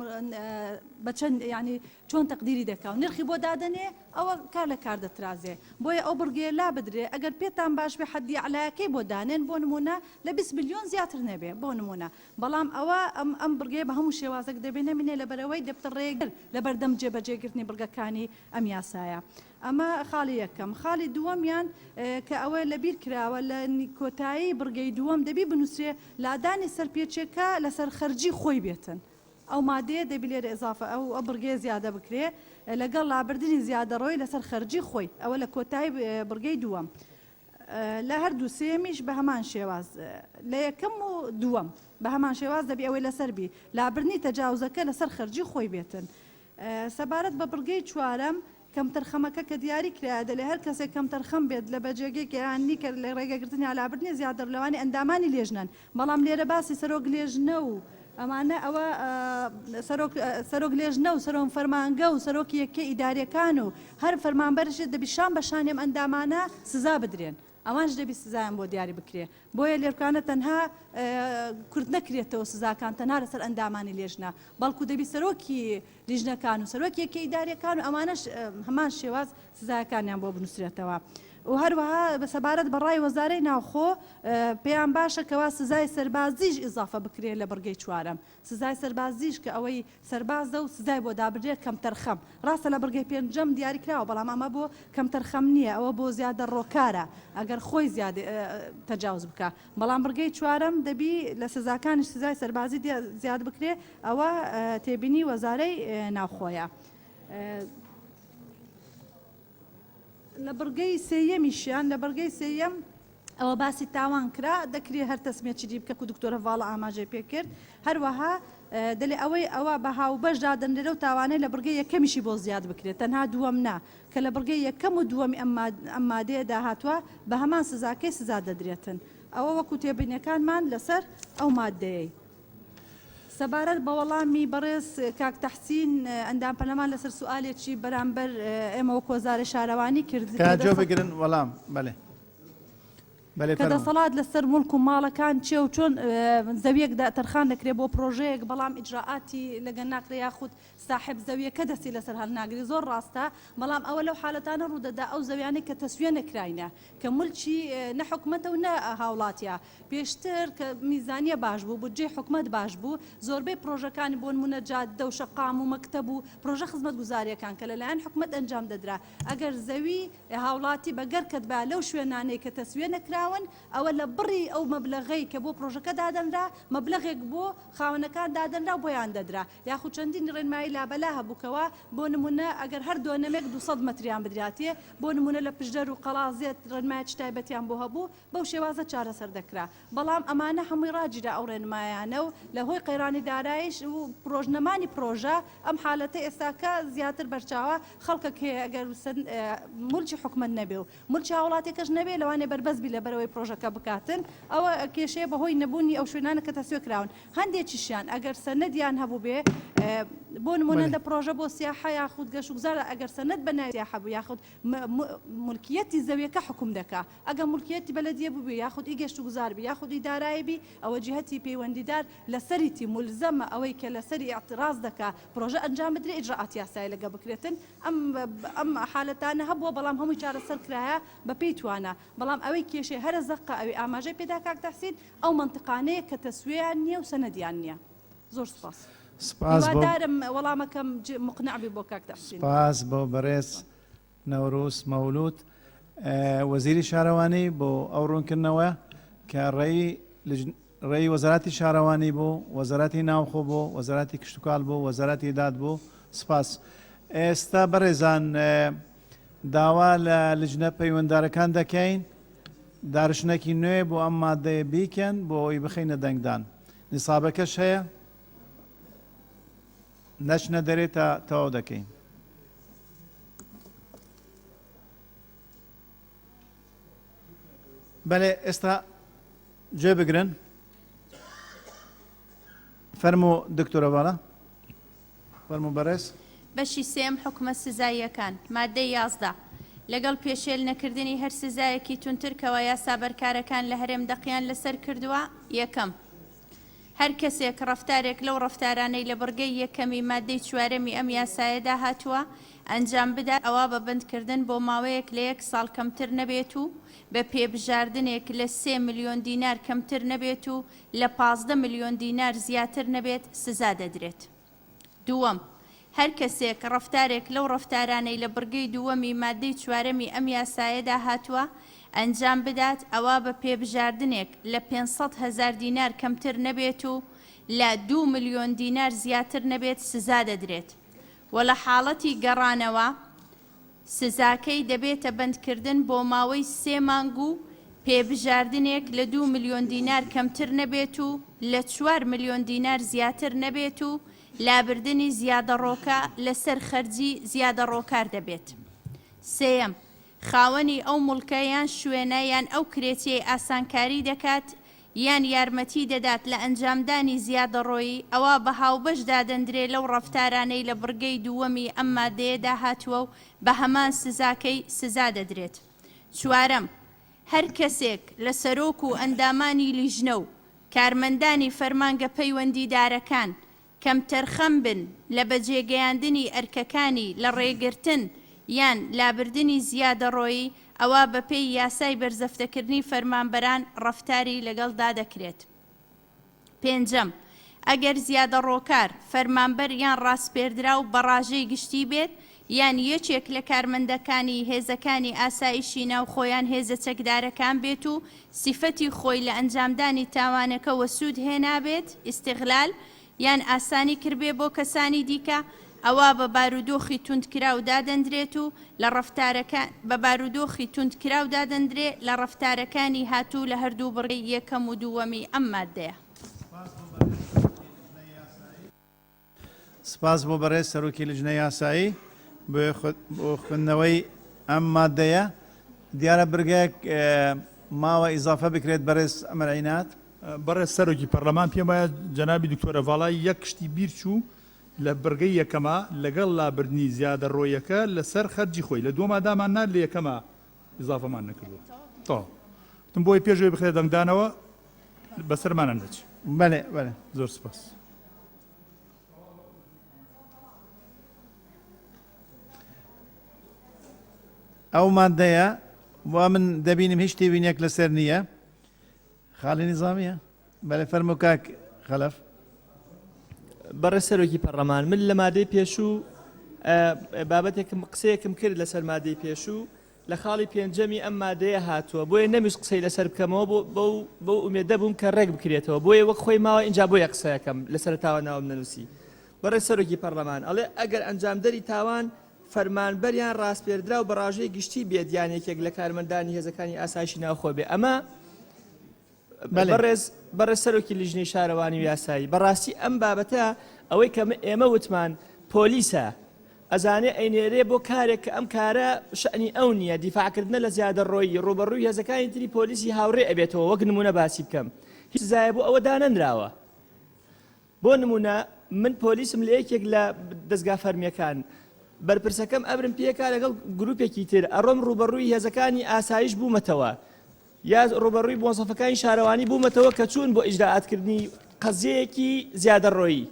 S8: بە چەند ینی چۆن تەقدیری دەکا و نرخی بۆ دادنێ ئەوە کار لە کار دەترازێ بۆیە ئەو بڕگەیە لا بدرێ ئەگەر پێتان باش بێ حەدی عەلایەکەی بۆ دانێن بۆ نمونە لە 20 ملیۆن زیاتر نەبێ بۆ نمونە بەڵام ئەوە ئەم بڕگەیە بە هەموو شێوازێک دەبێ نەمینێ لەبەرەوەی دەبتە ڕێگر لە بەردەم جێبەجێگرتنی بڕگەکانی ئەم یاسایە. ئەمە خاڵی یەکەم خاڵی دووەمیان کە ئەوە لەبیر کراوە لە کۆتایی بڕگەی دووەم دەبی بنووسێ لادانی سەرپێچێکە لەسەر خەرجی خۆی بێتن ئەو مادەیە دەبی لێرە ئێزافە ئەو بڕگەی زیادە بکرێ لەگەڵ لابردنی زیادەڕۆی لەسەر خەرجی خۆی ئەوە لە کۆتایی بڕگەی دووەم لە هەردوو سێمیش بە هەمان شێواز لە یەکەم و دووەم بە هەمان شێواز دەبی ئەوەی لەسەربی لابردنی تەجاوزەکە لەسەر خەرجی خۆی بێتن سەبارەت بە بڕگەی چوارەم کەم تەرخەمەکە کە دیاری کرا دەلێ هەر کەسێک کەم تەرخەم بێت لە بەجێگەی کەیانی کە لە ڕێگەگرتنی لابردنی زیادر لەوانی ئەندامانی لێژنن بەڵام لێرە باسی سەرۆک لێژنە و ئەمانە ئەوە سەرۆک لێژنە و سەرۆم فەرمانگە و سەرۆکی یەکەی ئیداریەکان و هەر فەرمانبەرشت دەبی شان بە شانێم ئەندامانە سزا بدرێن ئەوانش دەبی سزایان بۆ دیاری بکرێ بۆیە لێرکانە تەنها کورد نەکرێتەوە سزاکان تەنها لەسەر ئەندامانی لێژنە بەڵکو دەبی سەرۆکی لیژنەکان و سەرۆکی یەکەی ئیداریەکان و ئەمانەش هەمان شێواز سزایەکانیان بۆ بنووسرێتەوە. و هەروەها بە سەبارەت بەڕای وەزارەی ناوخۆ پێیان باشە کەوا سزای سەربازیش ئیزافە بکرێت لە بڕگەی چوارەم سزای سەربازیش کە ئەوەی سەربازە و سزای بۆ دابرێت کەم تەرخەم ڕاستە لە بڕگەی پێنجەم دیاری کراوە بەڵام ئەمە بۆ کەم تەرخەم نییە ئەوە بۆ زیادە ڕۆکارە ئەگەر خۆی زیاد تەجاوز بکە بەڵام بڕگەی چوارەم دەبی لە سزاکانیش سزای سەربازی زیاد بکرێت ئەوە تێبینی وەزارەی ناوخۆیە. لە بڕگەی سێیەمیشیان لە بەرگەی سێیەم ئەوە باسی تاوان کرا دەکرێت هەر تەسمێکی بکە و دکتۆرە ڤاڵە ئاماژەی پێ کرد هەروەها دەلێ ئەوە بە هاوبەش دادەنرێرە و تاوانەی لە بڕگەی یەکەمیشی بۆ زیاد بکرێت تەنها دووەم نا کە لە بڕگەی یەکەم و دووەمی ئەم مادەیە داهاتوە بە هەمان سزاکەی سزا دەدرێتن ئەوە وەکو تێبینیەکانمان لەسەر ئەو مادەیەی. سەبارەت بە وەڵامی بەڕێز کاک تەحسین ئەندام پەرلەمان لەسەر سوالێکی بەرامبەر ئێمە وەکو وەزارە شارەوانی کرد
S1: کاجۆ بگرن وەڵام بەڵێ بەڵێ
S8: کە دەسەڵات لەسەر مڵک و ماڵەکان چێ و چۆن زەویەک تەرخان دەکرێت بۆ پرۆژەیەک بەڵام ئیجراعاتی لەگەن ناکرێ یاخود صاحب زەویەکە دەستی لەسەر هەڵناگری زۆر ڕاستە بەڵام ئەوە لەو حالەتانە ڕوودەدا ئەو زەویانەی کە تەسوێ نەکراینە کە ملکی نەحکومەتە و نە هاوڵاتیە پێشتر کە میزانیە باش بوو بودجێ حکومت باش بوو زۆربەی پرۆژەکانی بۆ نمونە جادە و شەقام و مەکتەب و پرۆژە خزمەت گوزاریەکان کە لەلایەن حکومت ئەنجام دەدرا ئەگەر زەوی هاوڵاتی بەگەرکەت با لەو شوێنانەی کە تەسوێ نەکراون ئەوە لە بڕی ئەو مەبلەغەی کە بۆ پرۆژەکە دادەنرا مەبلەغێک بۆ خاوەنەکان دادەنرا و بۆیان دەدرا یاخود چەندین ڕێنمایی لابەلا هەبووکەوە بۆ نمونە ئەگەر هەر دۆنەمێک 200 مەتریان بدراتێ بۆ نمونە لە پشدەر و قەڵازێت ڕێنمایە تایبەتیان بۆ هەبوو بەو شێوازە چارەسەر دەکرا بەڵام ئەمانە هەمووی ڕاجیرا ئەو ڕێنمایانە و لە هۆی قەیرانی دارایش و پرۆژنەمانی پرۆژە ئەم حالەتە ئێستاکە زیاتر بەرچاوە خەڵکە ئەگەر ملکی حکومت نەبێ و ملکی هاوڵاتێکەش نەبێ لەوانێ بەربەزبی لەبەرەوەی پرۆژەکە بکاتن ئەوە کێشەیە بەهۆی نەبوونی ئەو شوێنانە کە تەسوێ کراون هەندێکیشیان ئەگەر سەنەدیان هەبوو بێ بۆ نمونە لە پرۆژە بۆ سیاحە یاخود گەشت و گوزارە ئەگەر سەنەد بەناوی سیاحە بوو یاخود ملکیەتی زەویەکە حکوم دەکا ئەگەر ملکیەتی بەلەدیە بوو یاخود ئی گەشت و گوزار بی یاخود ئیدارایی بی ئەوە جهەتی پەیوەندیدار لەسەریتی ملزەمە ئەوەی کە لەسەری اعتراض دەکا پرۆژە ئەنجام بدرێ ئیجراعاتی یاسایی لەگە بکرێتن ئەم حالەتانە هەبووە بەڵام هەمووی چارەسەر کرایە بە پێی توانە بەڵام ئەوەی کێشەی هەرە زەقە ئەوەی ئاماژەی پێدا کاک تەحسین ئەو منطقانەیە کە تەسوێیان نییە و سەنەدیان نییە زۆر سپاس هیوادارم وەڵامەکەم مقنعبی بۆ کاک تەحسین
S1: سپاس بۆ بەڕێز نەوروس مەولود وەزیری شارەوانی بۆ ئەو ڕوونکردنەوە کە ڕێی وەزاراتی شارەوانی بوو وەزاراتی ناوخۆ بوو وەزاراتی کشتتوکال بوو وەزاراتی داد بوو سپاس ئێستا بەڕێزان داوا لە لجنە پەیوەنددارەکان دەکەین دارشنێکی نوێ بۆ ئەم مادەیە بیکەن بۆ ئەوی بخینە دەنگدان نیسابەکەش هەیە نەچنە دەرێت تا تەواو دەکەین بەڵێ ئێستا گوێ بگرن فەرموو دکتۆرە باڵا فەرموو بەڕێز
S2: بەشی سێم حکومە سزاییەکان مادەی 11 لەگەڵ پێشێل نەکردنی هەر سزایەکی تونتر کەوە یاسا بەرکارەکان لە هەرێم دەقیان لەسەر کردووە یەکەم هەر کەسێک ڕەفتارێک لەو ڕەفتارانەی لە بڕگەی یەکەمی مادەی چوارەمی ئەم یاسایەدا هاتووە ئەنجام بدات ئەوە بە بندکردن بۆ ماوەیەک لە 1 ساڵ کەمتر نەبێت و بە پێبژاردنێک لە 3 ملیۆن دینار کەمتر نەبێت و لە 15 ملیۆن دینار زیاتر نەبێت سزا دەدرێت. دووەم هەر کەسێک ڕەفتارێک لەو ڕەفتارانەی لە بڕگەی دووەمی مادەی چوارەمی ئەم یاسایەدا هاتووە ئەنجام بدات ئەوە بە پێبژاردنێک لە 500,000 دینار کەمتر نەبێت و لە 2 ملیۆن دینار زیاتر نەبێت سزا دەدرێت و لە حاڵەتی گەڕانەوە سزاکەی دەبێتە بەندکردن بۆ ماوەی 3 مانگ و پێبژاردنێک لە 2 ملیۆن دینار کەمتر نەبێت و لە 4 ملیۆن دینار زیاتر نەبێت و لابردنی زیادەڕۆکە لەسەر خەرجی زیادەڕۆکار دەبێت. سێەم خاوەنی ئەو مڵکە یان شوێنە یان ئەو کرێچەی ئاسانکاری دەکات یان یارمەتی دەدات لە ئەنجامدانی زیادەڕۆیی ئەوە بە هاوبەش دادەندرێ لەو ڕەفتارانەی لە بڕگەی دووەمی ئەم مادەیەدا هاتووە و بە هەمان سزاکەی سزا دەدرێت. چوارەم هەر کەسێک لە سەرۆک و ئەندامانی لیژنە و کارمەندانی فەرمانگە پەیوەندیدارەکان کەم تەرخەم بن لە بەجێگەیاندنی ئەرکەکانی لە ڕێگرتن یان لابردنی زیادەڕۆیی ئەوە بە پێی یاسای بەرزەفتەکردنی فەرمانبەران ڕەفتاری لەگەڵدا دەکرێت. پێنجەم ئەگەر زیادەڕۆکار فەرمانبەر یان ڕاستپێردرا و بەڕاژەی گشتی بێت یان یەکێک لە کارمەندەکانی هێزەکانی ئاسایشی ناوخۆیان هێزە چەکدارەکان بێت و سیفەتی خۆی لە ئەنجامدانی تاوانەکە وەسوود هێنابێت ئیستیغلال یان ئاسانی کردبێ بۆ کەسانی دیکە ئەوە بە بارودۆخی توندکراو دادەندرێت و لە ڕەفتارەکان بە بارودۆخی توندکراو دادەندرێت لە ڕەفتارەکانی هاتوو لە هەردوو بڕی یەکەم و دووەمی ئەم مادەیە.
S1: سپاس بۆ بەڕێز سەرۆکی لجنە یاسایی بۆ خوێندنەوەی ئەم مادەیە دیارە برگەیەک ماوە ئیزافە بکرێت بەڕێز ئەمەر عینات
S7: بەڕێز سەرۆکی پەرلەمان پێم وایە جەنابی دکتۆرە ڤاڵای یەک شتی بیر چوو لە بڕگەی یەکەمە لەگەڵ لابردنی زیادە ڕۆیەکە لەسەر خەرجی خۆی لە دووەمادامان نار لە یەکەمە ئیزافەمان نەکردووە وتم بۆی پێشوێ بخێ دەنگدانەوە بەسەرمانە نەچێت.
S1: بەڵێ بەڵێ
S7: زۆر سپاس.
S1: ئەو مادەیە وا من دەبینم هیچ تێبینێک لەسەر نییە. خاڵی نظامیە بەڵێ فەرمو کاک خەلەف.
S14: بەڕێ سەرۆکی پەرلەمان من لە مادەی پێشوو بابەتێکم قسەیەکم کرد لەسەر مادەی پێشوو لە خاڵی پێنجەمی ئەم مادەیە هاتووە بۆیە نەویست قسەی لەسەر بکەمەوە بۆ ئومێدە بووم کە ڕێک بکرێتەوە بۆیە وەک خۆی ماوە اینجا بۆیە قسەیەکەم لەسەر تاوە ناوم نەنووسی. بەڕێ سەرۆکی پەرلەمان ئەڵێ ئەگەر ئەنجامدەری تاوان فەرمانبەریان ڕاستپێردرا و بە ڕاژەی گشتی بێدیانێکێک لە کارمەندانی هێزەکانی ئاسایشی ناوخۆ بێ ئەمە بەڕێز سەرۆکی لیژنەی شارەوانی و یاسایی بەڕاستی ئەم بابەتە ئەوەی کە ئێمە وتمان پۆلیسە ئەزانێ ئەینێرێ بۆ کارێک کە ئەم کارە شەعنی ئەو نییە دیفاعکردنە لە زیادە ڕۆیی ڕوبەڕووی هێزەکانی تری پۆلیسی هاوڕێ ئەبێتەوە وەک نمونە باسی بکەم هیچ زایە بۆ ئەوە دانەنراوە. بۆ نمونە من پۆلیسم لە یەکێک لە دەستگا فەرمیەکان بەرپرسەکەم ئەبرم پێکا لەگەڵ گروپێکی تر ئەڕۆم ڕوبەڕووی هێزەکانی ئاسایش بوومەتەوە یا ڕوبەڕووی مۆزەفەکانی شارەوانی بوومەتەوە کە چوون بۆ ئیجراعاتکردنی قەزەیەکی زیادە ڕۆیی.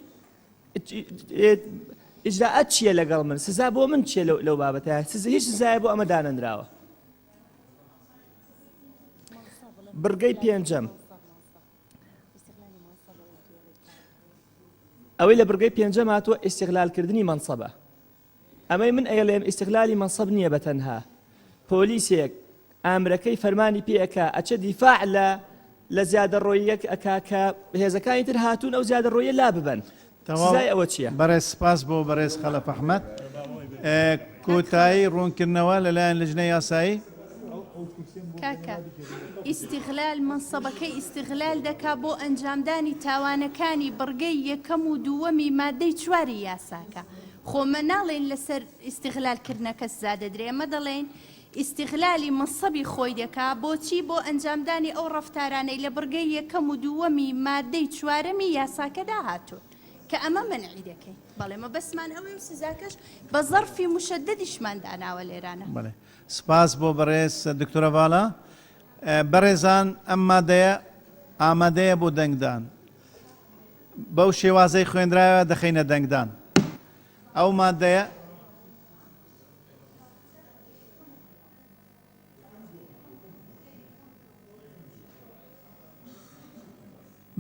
S14: ئیجراعات چییە لەگەڵ من سزا بۆ من چیە لەو بابەتە هیچ سزایە بۆ ئەمە دانەنراوە. بڕگەی پێنجەم ئەوەی لە بڕگەی پێنجەم هاتووە ئیستیغلالکردنی مەنسەبە. ئەمەی من ئەگەڵێم ئیستیغلالی مەنسەب نییە بەتەنها پۆلیسێک ئامرەکەی فەرمانی پێەکە ئەچە دیفاع لە زیادە ڕۆیەک ئەکا کە هێزەکانی تر هاتوون ئەو زیادە ڕۆیە لا ببەن. سزای ئەوە چییە؟
S1: بەڕێز سپاس بۆ بەڕێز خەلەف ئەحمەد. کۆتایی ڕوونکردنەوە لەلایەن لیژنەی یاسایی.
S2: کاکە ئیستیغلال منسەبەکەی ئیستیغلال دەکا بۆ ئەنجامدانی تاوانەکانی بڕگەی یەکەم و دووەمی مادەی چواری یاساکە. خۆمە ناڵێن لەسەر ئیستیغلالکردنەکە سزا دەدرێ ئەمە دەڵێن ئیستیغلالی منسەبی خۆی دەکا بۆچی بۆ ئەنجامدانی ئەو ڕەفتارانەی لە بڕگەی یەکەم و دووەمی مادەی چوارەمی یاساکەدا هاتوون کە ئەمە منعی دەکەین. بەڵێمە بەسمان ئەوەی سزاکەش بە زەرفی مشەددیشمان داناوە لێرانە.
S1: بەڵێ سپاس بۆ بەڕێز دکتۆرە باڵا. بەڕێزان ئەم مادەیە ئامادەیە بۆ دەنگدان بەو شێوازەی خوێندراوە دەخینە دەنگدان. ئەو مادەیە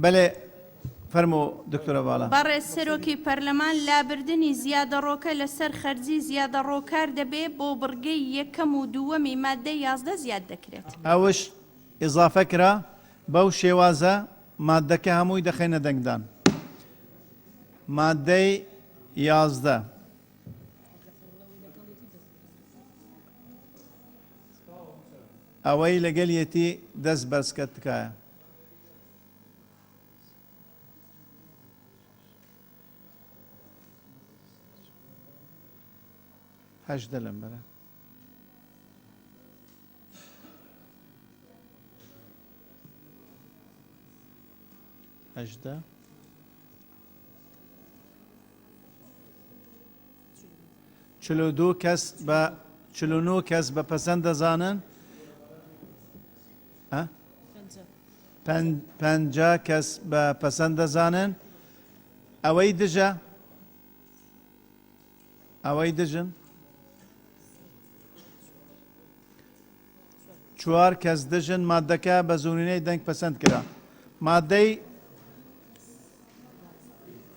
S1: بەڵێ فەرمۆ دکتۆرە باڵا.
S2: بەڕێز سەرۆکی پەرلەمان لابردنی زیادە ڕۆکە لەسەر خەرجی زیادە ڕۆکار دەبێت بۆ بڕگەی یەکەم و دووەمی مادەی 11 زیاد دەکرێت.
S1: ئەوش ئیزافە کرا بەو شێوازە مادەکە هەمووی دەخینە دەنگدان. مادەی 11 ئەوەی لەگەڵیەتی دەست بەرزکە تکایە. هەژدە لەم بەرە. هەژدە چلۆ کەس بە 49 کەس بە پەسەند دەزانن 50 کەس بە پەسەند دەزانن ئەوەی دژە ئەوەی دژن 4 کەس دژن مادەکە بە زوونینەی دەنگ پەسەند کرا.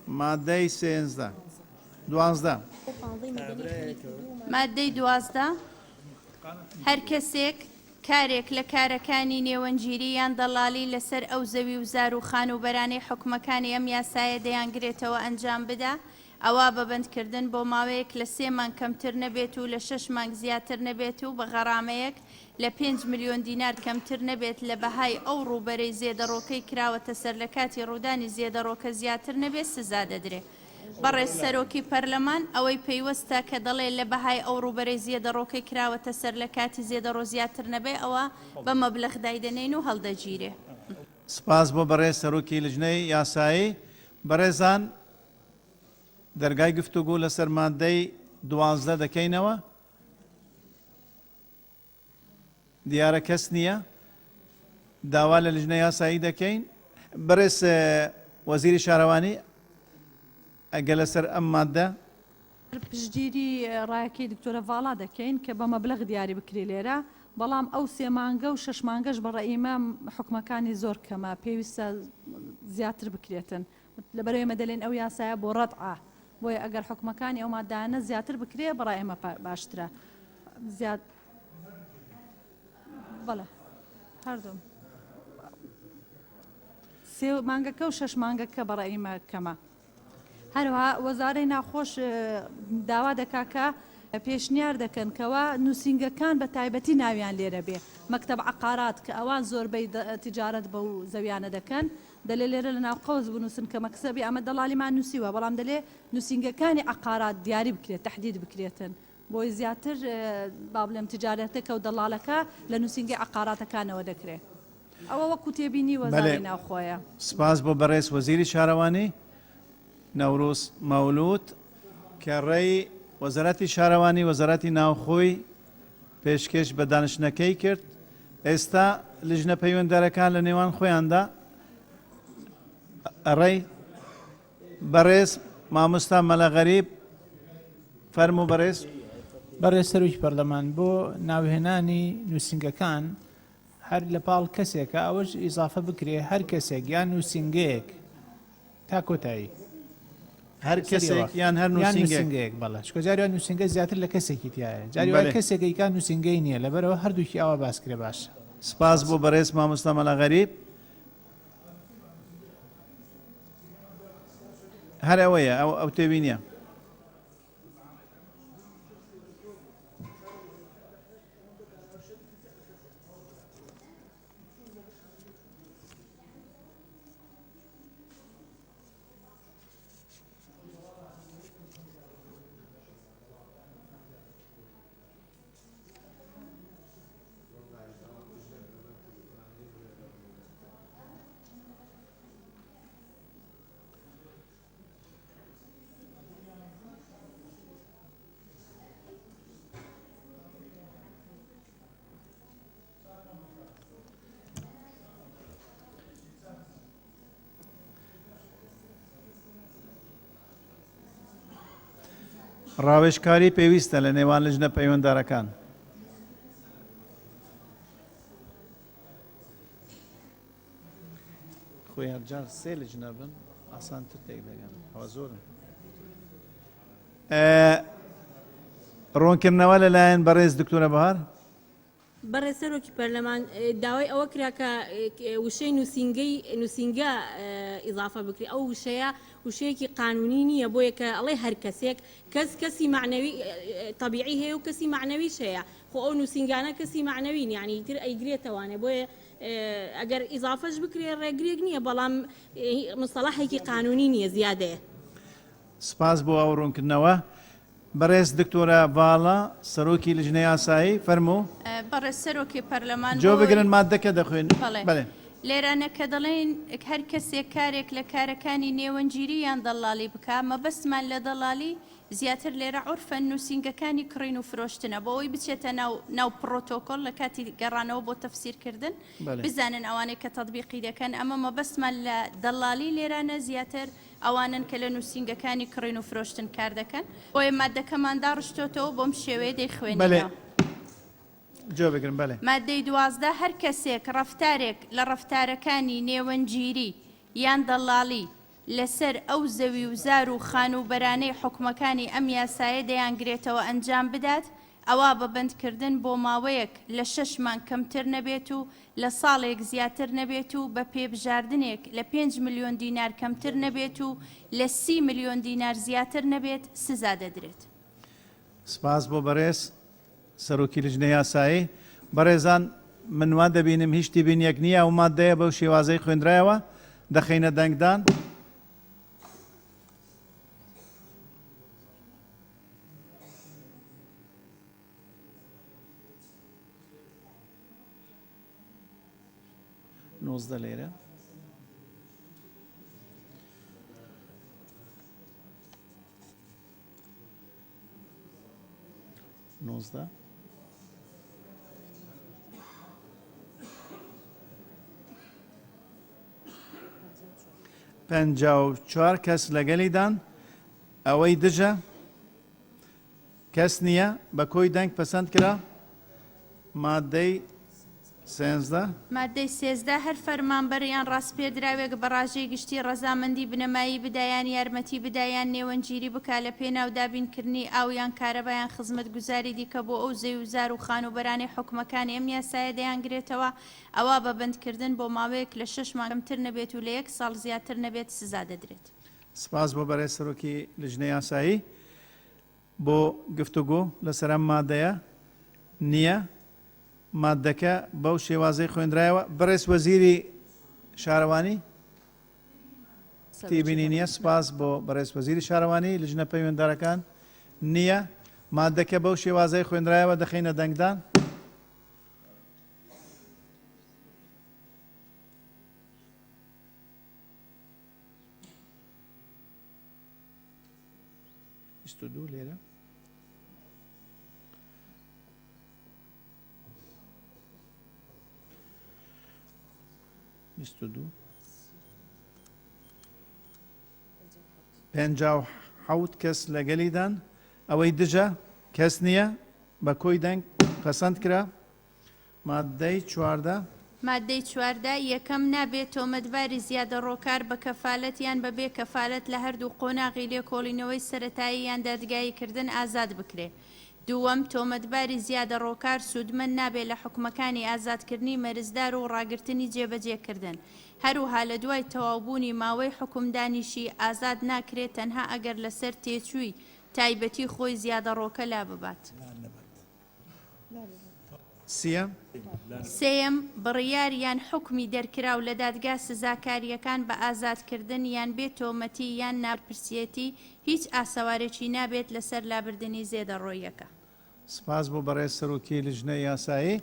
S1: مادەی 13 12
S2: مادەی 12 هەر کەسێک کارێک لە کارەکانی نێوەنگیری یان دەڵالی لەسەر ئەو زەوی و زار و خانوبەرانەی حکومەکانی ئەم یاسایە دەیانگرێتەوە ئەنجام بدە ئەوە بەبندکردن بۆ ماوەیەک لە 3 مانگ کەمتر نەبێت و لە 6 مانگ زیاتر نەبێت و بە غەرامەیەک لە 5 ملیۆن دینار کەمتر نەبێت لە بەهای ئەو ڕوبەرەی زێدەڕۆکەی کراوەتە سەر لە کاتی ڕوودانی زێدەڕۆکە زیاتر نەبێت سزا دەدرێت. بەڕێز سەرۆکی پەرلەمان ئەوەی پێیوەستە کە دەڵێ لە بەهای ئەو ڕوبەرەی زێدەڕۆکەی کراوەتە سەر لە کاتی زێدەڕۆ زیاتر نەبێ ئەوە بە مەبلەغ دایدەنێن و هەڵدەگیرێ.
S1: سپاس بۆ بەڕێز سەرۆکی لیژنەی یاسایی. بەڕێزان دەرگای گفتوگۆ لەسەر مادەی 12 دەکەینەوە. دیارە کەس نییە. داوا لە لیژنە یاسایی دەکەین بەڕێز وەزیری شارەوانی ئەگە لەسەر ئەم مادە
S8: پشتگیری ڕایەکەی دکتۆرە ڤاڵا دەکەین کە بە مەبلەغ دیاری بکرێ لێرە بەڵام ئەو 3 مانگە و 6 مانگەش بە ڕێئیمە حکومەکانی زۆر کەمە پێویستە زیاتر بکرێتن لەبەرەوەی ئێمە دەڵێن ئەو یاسایە بۆ ڕەتعە بۆیە ئەگەر حکومەکانی ئەو ماددانە زیاتر بکرێ بەڕای ئێمە باشترە زیاد بەڵێ هەردوم 3 مانگەکە و 6 مانگەکە بەڕای ئێمە کەمە هەروها وەزارەی ناخۆش داوا دەکاکە پێشنیار دەکەن کەەوە نووسنگەکان بە تایبەتی ناویان لێرە بێ مەکتەب عقارات کە ئەوان زۆربەی تجارەت بە و زەویانە دەکەن دەلێ لێرە لە ناو قەوز بنووسن کە مەکسەبی ئەمە دەڵالیمان نووسیوە بەڵام دەلێ نووسنگەکانی عقارات دیاری بکرێت تهدید بکرێتن بۆی زیاتر با بڵێم تجارەتەکە و دەڵالەکە لە نووسنگی عقاراتەکانەوە دەکرێت ئەوە وەکو تێبینی وەزارەی ناوخۆیە
S1: سپاس بۆ بەڕێز وەزیری شارەوانی نەوروز مەولود کە ڕێی وەزارەتی شارەوانی وەزارەتی ناوخۆی پێشکەش بە دانیشتنەکەی کرد ئێستا لیژنە پەیوەنددارەکان لە نێوان خۆیاندا ڕێی بەڕێز مامۆستا مەلەغەریب فەرموو بەڕێز
S15: بەڕێز سەرۆکی پەرلەمان بۆ ناوهێنانی نووسنگەکان هەر لە پاڵ کەسێکە ئەوەش ئیزافە بکرێ هەر کەسێک یان نووسنگەیەک تا کۆتایی
S1: هەر کەسێک یان هەر
S15: نووسنگەیەک بەڵە چکە جاریان نووسنگە زیاتر لە کەسێکی تایە جاریوان کەسێکیکان نووسنگەی نییە لەبەرەوە هەردووکی ئەوە باسکرێ باشە
S1: سپاس بۆ بەڕێز مامۆستا مەلەغەریب هەر ئەوەیە ئەو تێبینیە ڕاوێژکاری پێویستە لە نێوان لیژنە پەیوەنددارەکان خۆی هەرجار 3 لیژنە بن ئاسانتر تێک دەگەن ئەوە زۆرن ڕوونکردنەوە لەلایەن بەڕێز دکتۆرە بەهار
S18: بەڕێز سەرۆکی پەرلەمان داوای ئەوە کرا کە وشەی نووسنگە ئیضافە بکری ئەو وشەیە وشەیەکی قانونی نییە بۆیە کە ئەڵێ هەر کەسێک کەسی معنەوی طبیعی هەیە و کەسی معنەویش هەیە خۆ ئەو نووسنگانە کەسی معنەوین یعنی تر ئەیگرێتەوانێ بۆیە ئەگەر ئیضافەش بکرێ ڕێگرێک نییە بەڵام مستەڵاحێکی قانونی نییە زیادەیە
S1: سپاس بۆ ئەو ڕوونکردنەوە بەڕێز دکتۆرە ڤاڵا سەرۆکی لیژنە یاسایی فەرموو
S2: بەڕێز سەرۆکی پەرلەمان
S1: جۆ بگرن مادەکە دەخوێن
S2: بەڵێ لێرانە کە دەڵێن هەر کەسێک کارێک لە کارەکانی نێوەنگیری یان دەڵالی بکە مەبەستمان لە دەڵالی زیاتر لێرە عورفە نووسنگەکانی کڕین و فرۆشتنە بۆ ئەوی بچێتە ناو پرۆتۆکۆل لە کاتی گەڕانەوە بۆ تەفسیرکردن بزانن ئەوانەی کە تەطبیقی دەکەن ئەمە مەبەستمان لە دەڵالی لێرانە زیاتر ئەوانن کە لە نووسنگەکانی کڕین و فرۆشتن کار دەکەن بۆیە مادەکەماندا ڕشتۆتەوە بۆم شێوەیە دەیخوێنەوە
S1: جۆ بگرن بەڵێ
S2: مادەی 12 هەر کەسێک ڕەفتارێک لە ڕەفتارەکانی نێوەنگیری یان دەڵالی لەسەر ئەو زەوی و زار و خان و بەرانەی حکومەکانی ئەم یاسایە دەیانگرێتەوە ئەنجام بدات ئەوە بەبندکردن بۆ ماوەیەک لە 6 مانگ کەمتر نەبێت و لە ساڵێک زیاتر نەبێت و بە پێبژاردنێک لە 5 ملیۆن دینار کەمتر نەبێت و لە 30 ملیۆن دینار زیاتر نەبێت سزا دەدرێت.
S1: سپاس بۆ بەڕێز سەرۆکی لیژنە یاسایی بەڕێزان من وا دەبینم هیچ تیبینیەک نییە و مادەیە بەو شێوازەی خوێندرایەوە دەخینە دەنگدان. نۆزدە لێرە نۆزدە 54 کەس لەگەلیدان ئەوەی دژە کەس نییە بە کۆی دەنگ پەسەند کرا مادەی 13
S2: مادەی 13 هەر فەرمانبەریان ڕاستپێدراوێک بە ڕاژەی گشتی ڕەزامەندی بنەمایی بدایان یارمەتی بدایان نێوەنگیری بکا لە پێناو دابینکردنی ئاویان کارەبایان خزمەت گوزاری دیکە بۆ ئەو زەوی و زار و خانوبەرانی حکومەکانی ئەم یاسایە دەیانگرێتەوە ئەوە بە بەندکردن بۆ ماوەیەک لە 6 مانگەمتر نەبێت و لە 1 ساڵ زیاتر نەبێت سزا دەدرێت.
S1: سپاس بۆ بەڕێز سەرۆکی لژنەی یاسایی بۆ گفتوگۆ لەسەر ئەم مادەیە نییە مادەکە بەو شێوازەی خوێندرایەوە. بەڕێز وەزیری شارەوانی تیبینی نییە. سپاس بۆ بەڕێز وەزیری شارەوانی لژنە پەیوەنددارەکان نییە مادەکە بەو شێوازەی خوێندرایەوە دەخینە دەنگدان. لێرە پێنجاو حەوت کەس لەگەلیدان ئەوەی دژە کەس نییە بە کۆی دەنگ پەسەند کرا مادەی 14
S2: مادەی 14 یەکەم نابێت تۆمەتباری زیادە ڕۆکار بە کەفالەت یان بەبێ کەفالەت لە هەردوو قۆناغی لێکۆڵینەوەی سەرەتایی یان دادگاییکردن ئازاد بکرێ. دووەم تۆمەتباری زیادە ڕۆکار سوودمەند نابێت لە حکومەکانی ئازادکردنی مەرزدار و ڕاگررتنی جێبەجێکردن. هەروها لە دوای تەواوبوونی ماوەی حکومدانیشی ئازاد ناکرێت تەنها ئەگەر لەسەر تێچووی تایبەتی خۆی زیادە ڕۆکە لا ببات. سێم بڕیار یان حکمی دەرکراو لە دادگا سزاکاریەکان بە ئازادکردن یان بێت تۆمەتی یان ناپرسیەتی هیچ ئاسەوارێکی نابێت لەسەر لابردنی زێدەڕۆیەکە.
S1: سپاس بۆ بەڕێز سەرۆکی لژنەی یاسایی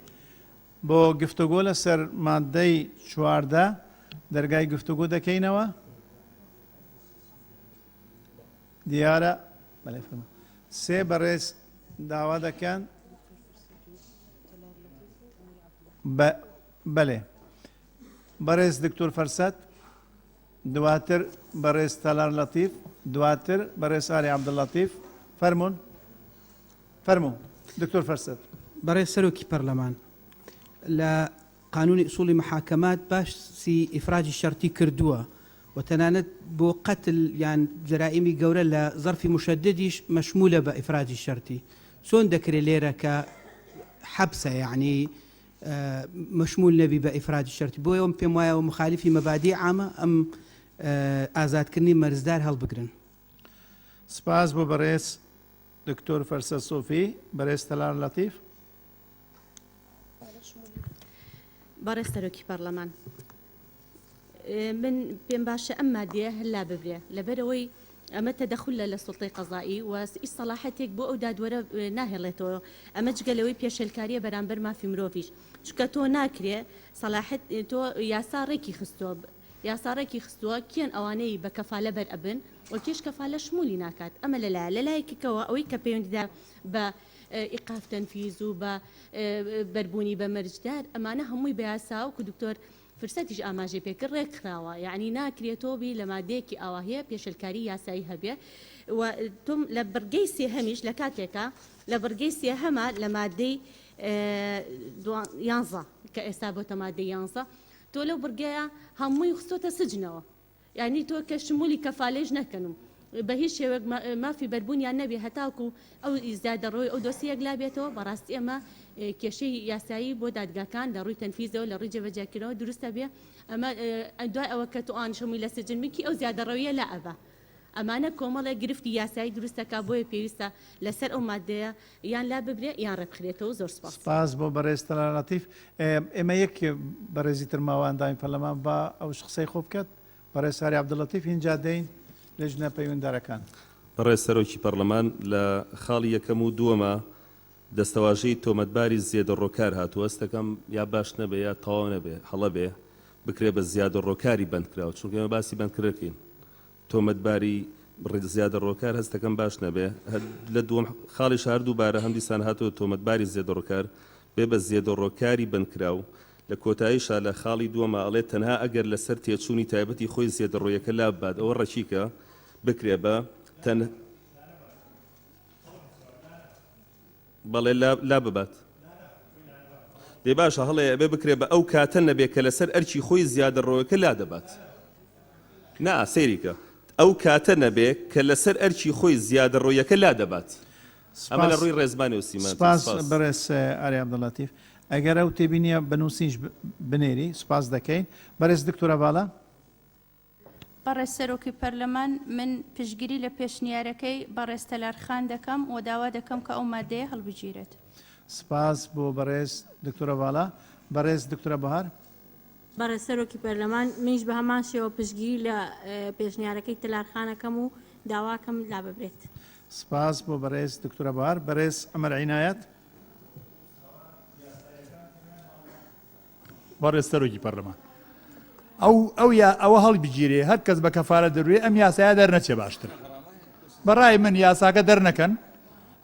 S1: بۆ گفتوگۆ لەسەر مادەی 14 دەرگای گفتوگۆ دەکەینەوە دیارە سێ بەڕێز داوا دەکەن بەڵێ بەڕێز دکتۆر فەرسەد دواتر بەڕێز تەلار لەتیف دواتر بەڕێز ئاری عەبدوڵڵەتیف فەرموو دکتۆر فەرسەد.
S17: بەڕێز سەرۆکی پەرلەمان لە قانونی ئوسوڵی محاکەمات باسی ئیفراجی شەرتی کردووە و تەنانەت بۆ قەتل یان جەرائیمی گەورە لە زەرفی مشەددیش مەشمولە بە ئیفراجی شەرتی. چۆن دەکرێت لێرە کە حەبسە یعنی مەشمول نەبی بە ئیفراجی شەرتی بۆ ئەوم پێم وایە و مخالیفی مەبادی عامە ئەم ئازادکردنی مەرزدار هەڵبگرن.
S1: سپاس بۆ بەڕێز دکتۆر فەرسەد سۆفی. بەڕێز تەلار لەتیف.
S18: بەڕێز سەرۆکی پەرلەمان من پێم باشە ئەم مادەیە هەلا ببرێ لەبەرەوەی ئەمە تەدەخل لە سوڵتەی قەزایی و ئیسەلاحەتێک بۆ ئەو دادوەرە ناهێڵێتەوە ئەمە جگەلەوەی پێشەلکاریە بەرامبەر مافی مرۆڤیش چکە تۆ ناکرێ سەلاحەت تۆ یاساڕێکی خستووە کێن ئەوانەی بە کەفالە بەر ئەبن و کێش کەفالە شمولی ناکات ئەمە لە لایەکەوە ئەوەی کە پەیوەندیدا بە ئیقاف تەنفیز و بە بەربوونی بە مەرجدار ئەمانە هەمووی بە یاسا و دکتۆر فرسەتیش ئاماژێ پێکرد ڕێکخراوە یعنی ناکرێتەوەبی لە مادەیەکی ئاواهەیە پێشەلکاری یاسایی هەبێ و تۆم لە بڕگەی سێهەمیش لە کاتێکە لە بڕگەی سێهەمە لە مادەی 11 کە ئێستا بۆتە مادەی 11 تۆ لەو بڕگەیە هەمووی خستۆتە سجنەوە یعنی تۆ کە شمولی کەفالێژ نەکەنم بە هیچ شێوەک مافی بەربوونیان نەبێ هەتاکو ئەو زیادەڕۆی ئەو دۆسیەک لا بێتەوە بەڕاستی ئەمە کێشەی یاسایی بۆ دادگاکان لە ڕووی تەنفیزەوە لە ڕووی جێبەجێکردنەوە دروستە بێ ئەمە دوای ئەوە کە تۆ ئان شەمووی لە سجن بکی ئەو زیادەڕەویە لا ئەبە ئەمانە کۆمەڵێک گرفتی یاسایی دروستەکە بۆیە پێویستە لەسەر ئەو مادەیە یان لا ببرێ یان ڕێبخرێتەوە. زۆر سپاس.
S1: سپاس بۆ بەڕێز تەلار لەتیف. ئێمە یەک بەڕێزی ترماوان داین پەرلەمان بە ئەو شخصەی خۆ بکات بەڕێز ئاری عەبدوڵڵەتیف هینجا دەین لەژنە پەیوەنددارەکان.
S19: بەڕێز سەرۆکی پەرلەمان لە خاڵی یەکەم و دووەمە دەستەواژەی تۆمەتباری زیادە ڕۆکار هاتووە ئەستەکەم یا باش نەبێ یا تەواو نەبێ هەڵە بێ بکرێ بە زیادە ڕۆکاری بەندکراوە چونکە ئێمە باسی بەندکردەکەین تۆمەتباری زیادە ڕۆکار هەستەکەم باش نەبێ لە دووەم خاڵی شار دووبارە هەم دیسان هاتووە تۆمەتباری زیادە ڕۆکار بێ بە زیادە ڕۆکاری بەندکراو لە کۆتاییشە لە خاڵی دووەمە ئەڵێت تەنها ئەگەر لەسەر تێچوونی تایبەتی خۆی زیێدە ڕۆیەکە لا ببات ئەوە ڕەچیکە بکرێ بە بەڵێ لا ببات دێ باشە هەڵێ ئەبێ بکرێ بە ئەو کاتە نەبێت کە لەسەر ئەرچی خۆی زیادە ڕۆیەکە لا دەبات نا سەیریکە ئەو کاتە نەبێت کە لەسەر ئەرچی خۆی زیادە ڕۆیەکە لا دەبات ئەمە لە ڕووی ڕێزمانی و سیمان
S1: سپاس بەڕێز ئاری عەبدوڵاتیف ئەگەر ئەو تێبینیە بنووسیش بنێری سپاس دەکەین بەڕێز دکتۆرە باڵا
S2: بەڕێز سەرۆکی پەرلەمان من پشتگیری لە پێشنیارەکەی بەڕێز تەلارخان دەکەم و داوا دەکەم کە ئەو مادەیە هەڵبگیرێت
S1: سپاس بۆ بەڕێز دکتۆرە باڵا بەڕێز دکتۆرە بەهار
S18: بەڕێز سەرۆکی پەرلەمان منیش بە هەمان شێوە پشتگیری لە پێشنیارەکەی تەلارخانەکەم و داواکەم لا ببرێت
S1: سپاس بۆ بەڕێز دکتۆرە بەهار بەڕێز عومەر عینایەت
S7: بەڕێز سەرۆکی پەرلەمان ئەوە هەڵبگیرێ هەر کەس بە کەفارەت دەروێ ئەم یاسایە دەرنەچێ باشتر بەڕای من یاساکە دەرنەکەن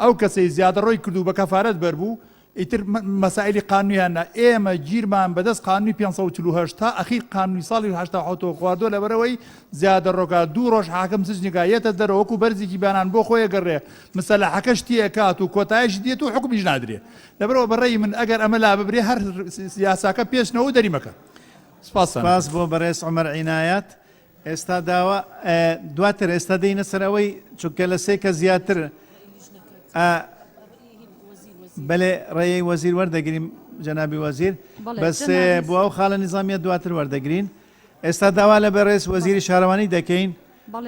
S7: ئەو کەسەی زیادە ڕۆی کردو بە کەفارەت بەربوو ئیتر مەسائلی قانونیانە ئێمە گیرمان بەدەست قانونی 548 تا ئەخیر قانونی ساڵی 1970 خواردووە لەبەرەوەی زیادە ڕۆکات 2 ڕۆژ حاکم سجنگایەتە دەرەوەکو بەرزێکی بانان بۆ خۆی گەڕێ مەسەلەحەکە شتیەکات و کۆتاییش دێت و حکمیش نادرێ لەبەرەوە بەڕێی من ئەگەر ئەمە لا ببرێ هەر یاساکە پێشنەوە دەریمەکە
S1: سپاس بۆ بەڕێز عومەر عینایەت ئێستا داوا دواتر ئێستا دەینە سەر ئەوەی چونکە لە سێ کە زیاتر بەڵێ ڕێی وەزیر وەردەگرین جەنابی وەزیر بەس بۆ ئەو خاڵە نظامیە دواتر وەردەگرین ئێستا داوا لە بەڕێز وەزیری شارەوانی دەکەین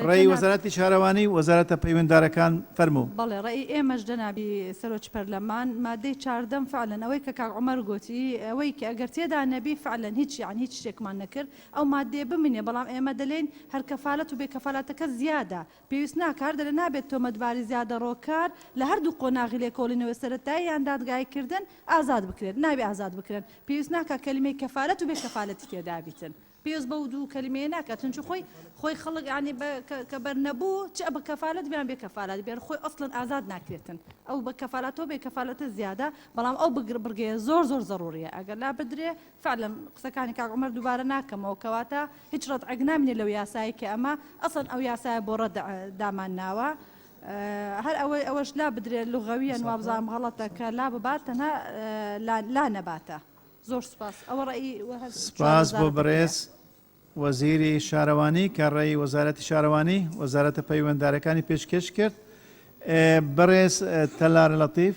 S1: ڕێی وەزارەتی شارەوانی وەزارەتە پەیوەنددارەکان فەرموو
S8: بەڵێ ڕێی ئێمەش جەنابی سەرۆکی پەرلەمان مادەی 14 فعلەن ئەوەی کە کاک عومەر گوتی ئەوەی کە ئەگەر تێدا نەبی فعلەن هیچ یان هیچ شتێکمان نەکرد ئەو مادەیە بمینێ بەڵام ئێمە دەلێن هەر کەفالەت و بێکەفالەتەکە زیادە پێویست ناکار دەلێ نابێت تۆمەتباری زیادە ڕۆکار لە هەردوو قۆناغی لێکۆڵینەوە سەرەتایی یان دادگایکردن ئازاد بکرێت نابێ ئازاد بکرێن پێویست ناکە کەلیمەی کەفالەت و بێکەفالەتی تێدا بیتن پێویست بەو دوو کەلیمەیە ناکات چونچ خۆی خەڵک ینی کە بەرنەبوو چ بە کەفالەت بیان بێ کەفالەت بێن خۆی ئەسڵن ئازاد ناکرێتن ئەو بە کەفالەتەوە بێ کەفالەتە زیادە بەڵام ئەو بگرێ زۆر زەڕوریە ئەگەر لا بدرێ فعلەن قسەکانی کاک عومەر دووبارە ناکەمەوە کەواتە هیچ ڕەتعەگ نامێنێ لەو یاسایی کە ئەمە ئەسڵن ئەو یاسایە بۆ ڕەت دامان ناوە هەر ئەوەش لا بدرێ لوغەویەن وابزانم غەڵەتە کە لا ببات تەنها لا نەباتە زۆر سپاس ئەوە ڕێی
S1: سپاس بۆ بەڕێز وەزیری شارەوانی کە ڕێی وەزارەتی شارەوانی وەزارەتە پەیوەنددارەکانی پێشکەش کرد بەڕێز تەلار لەتیف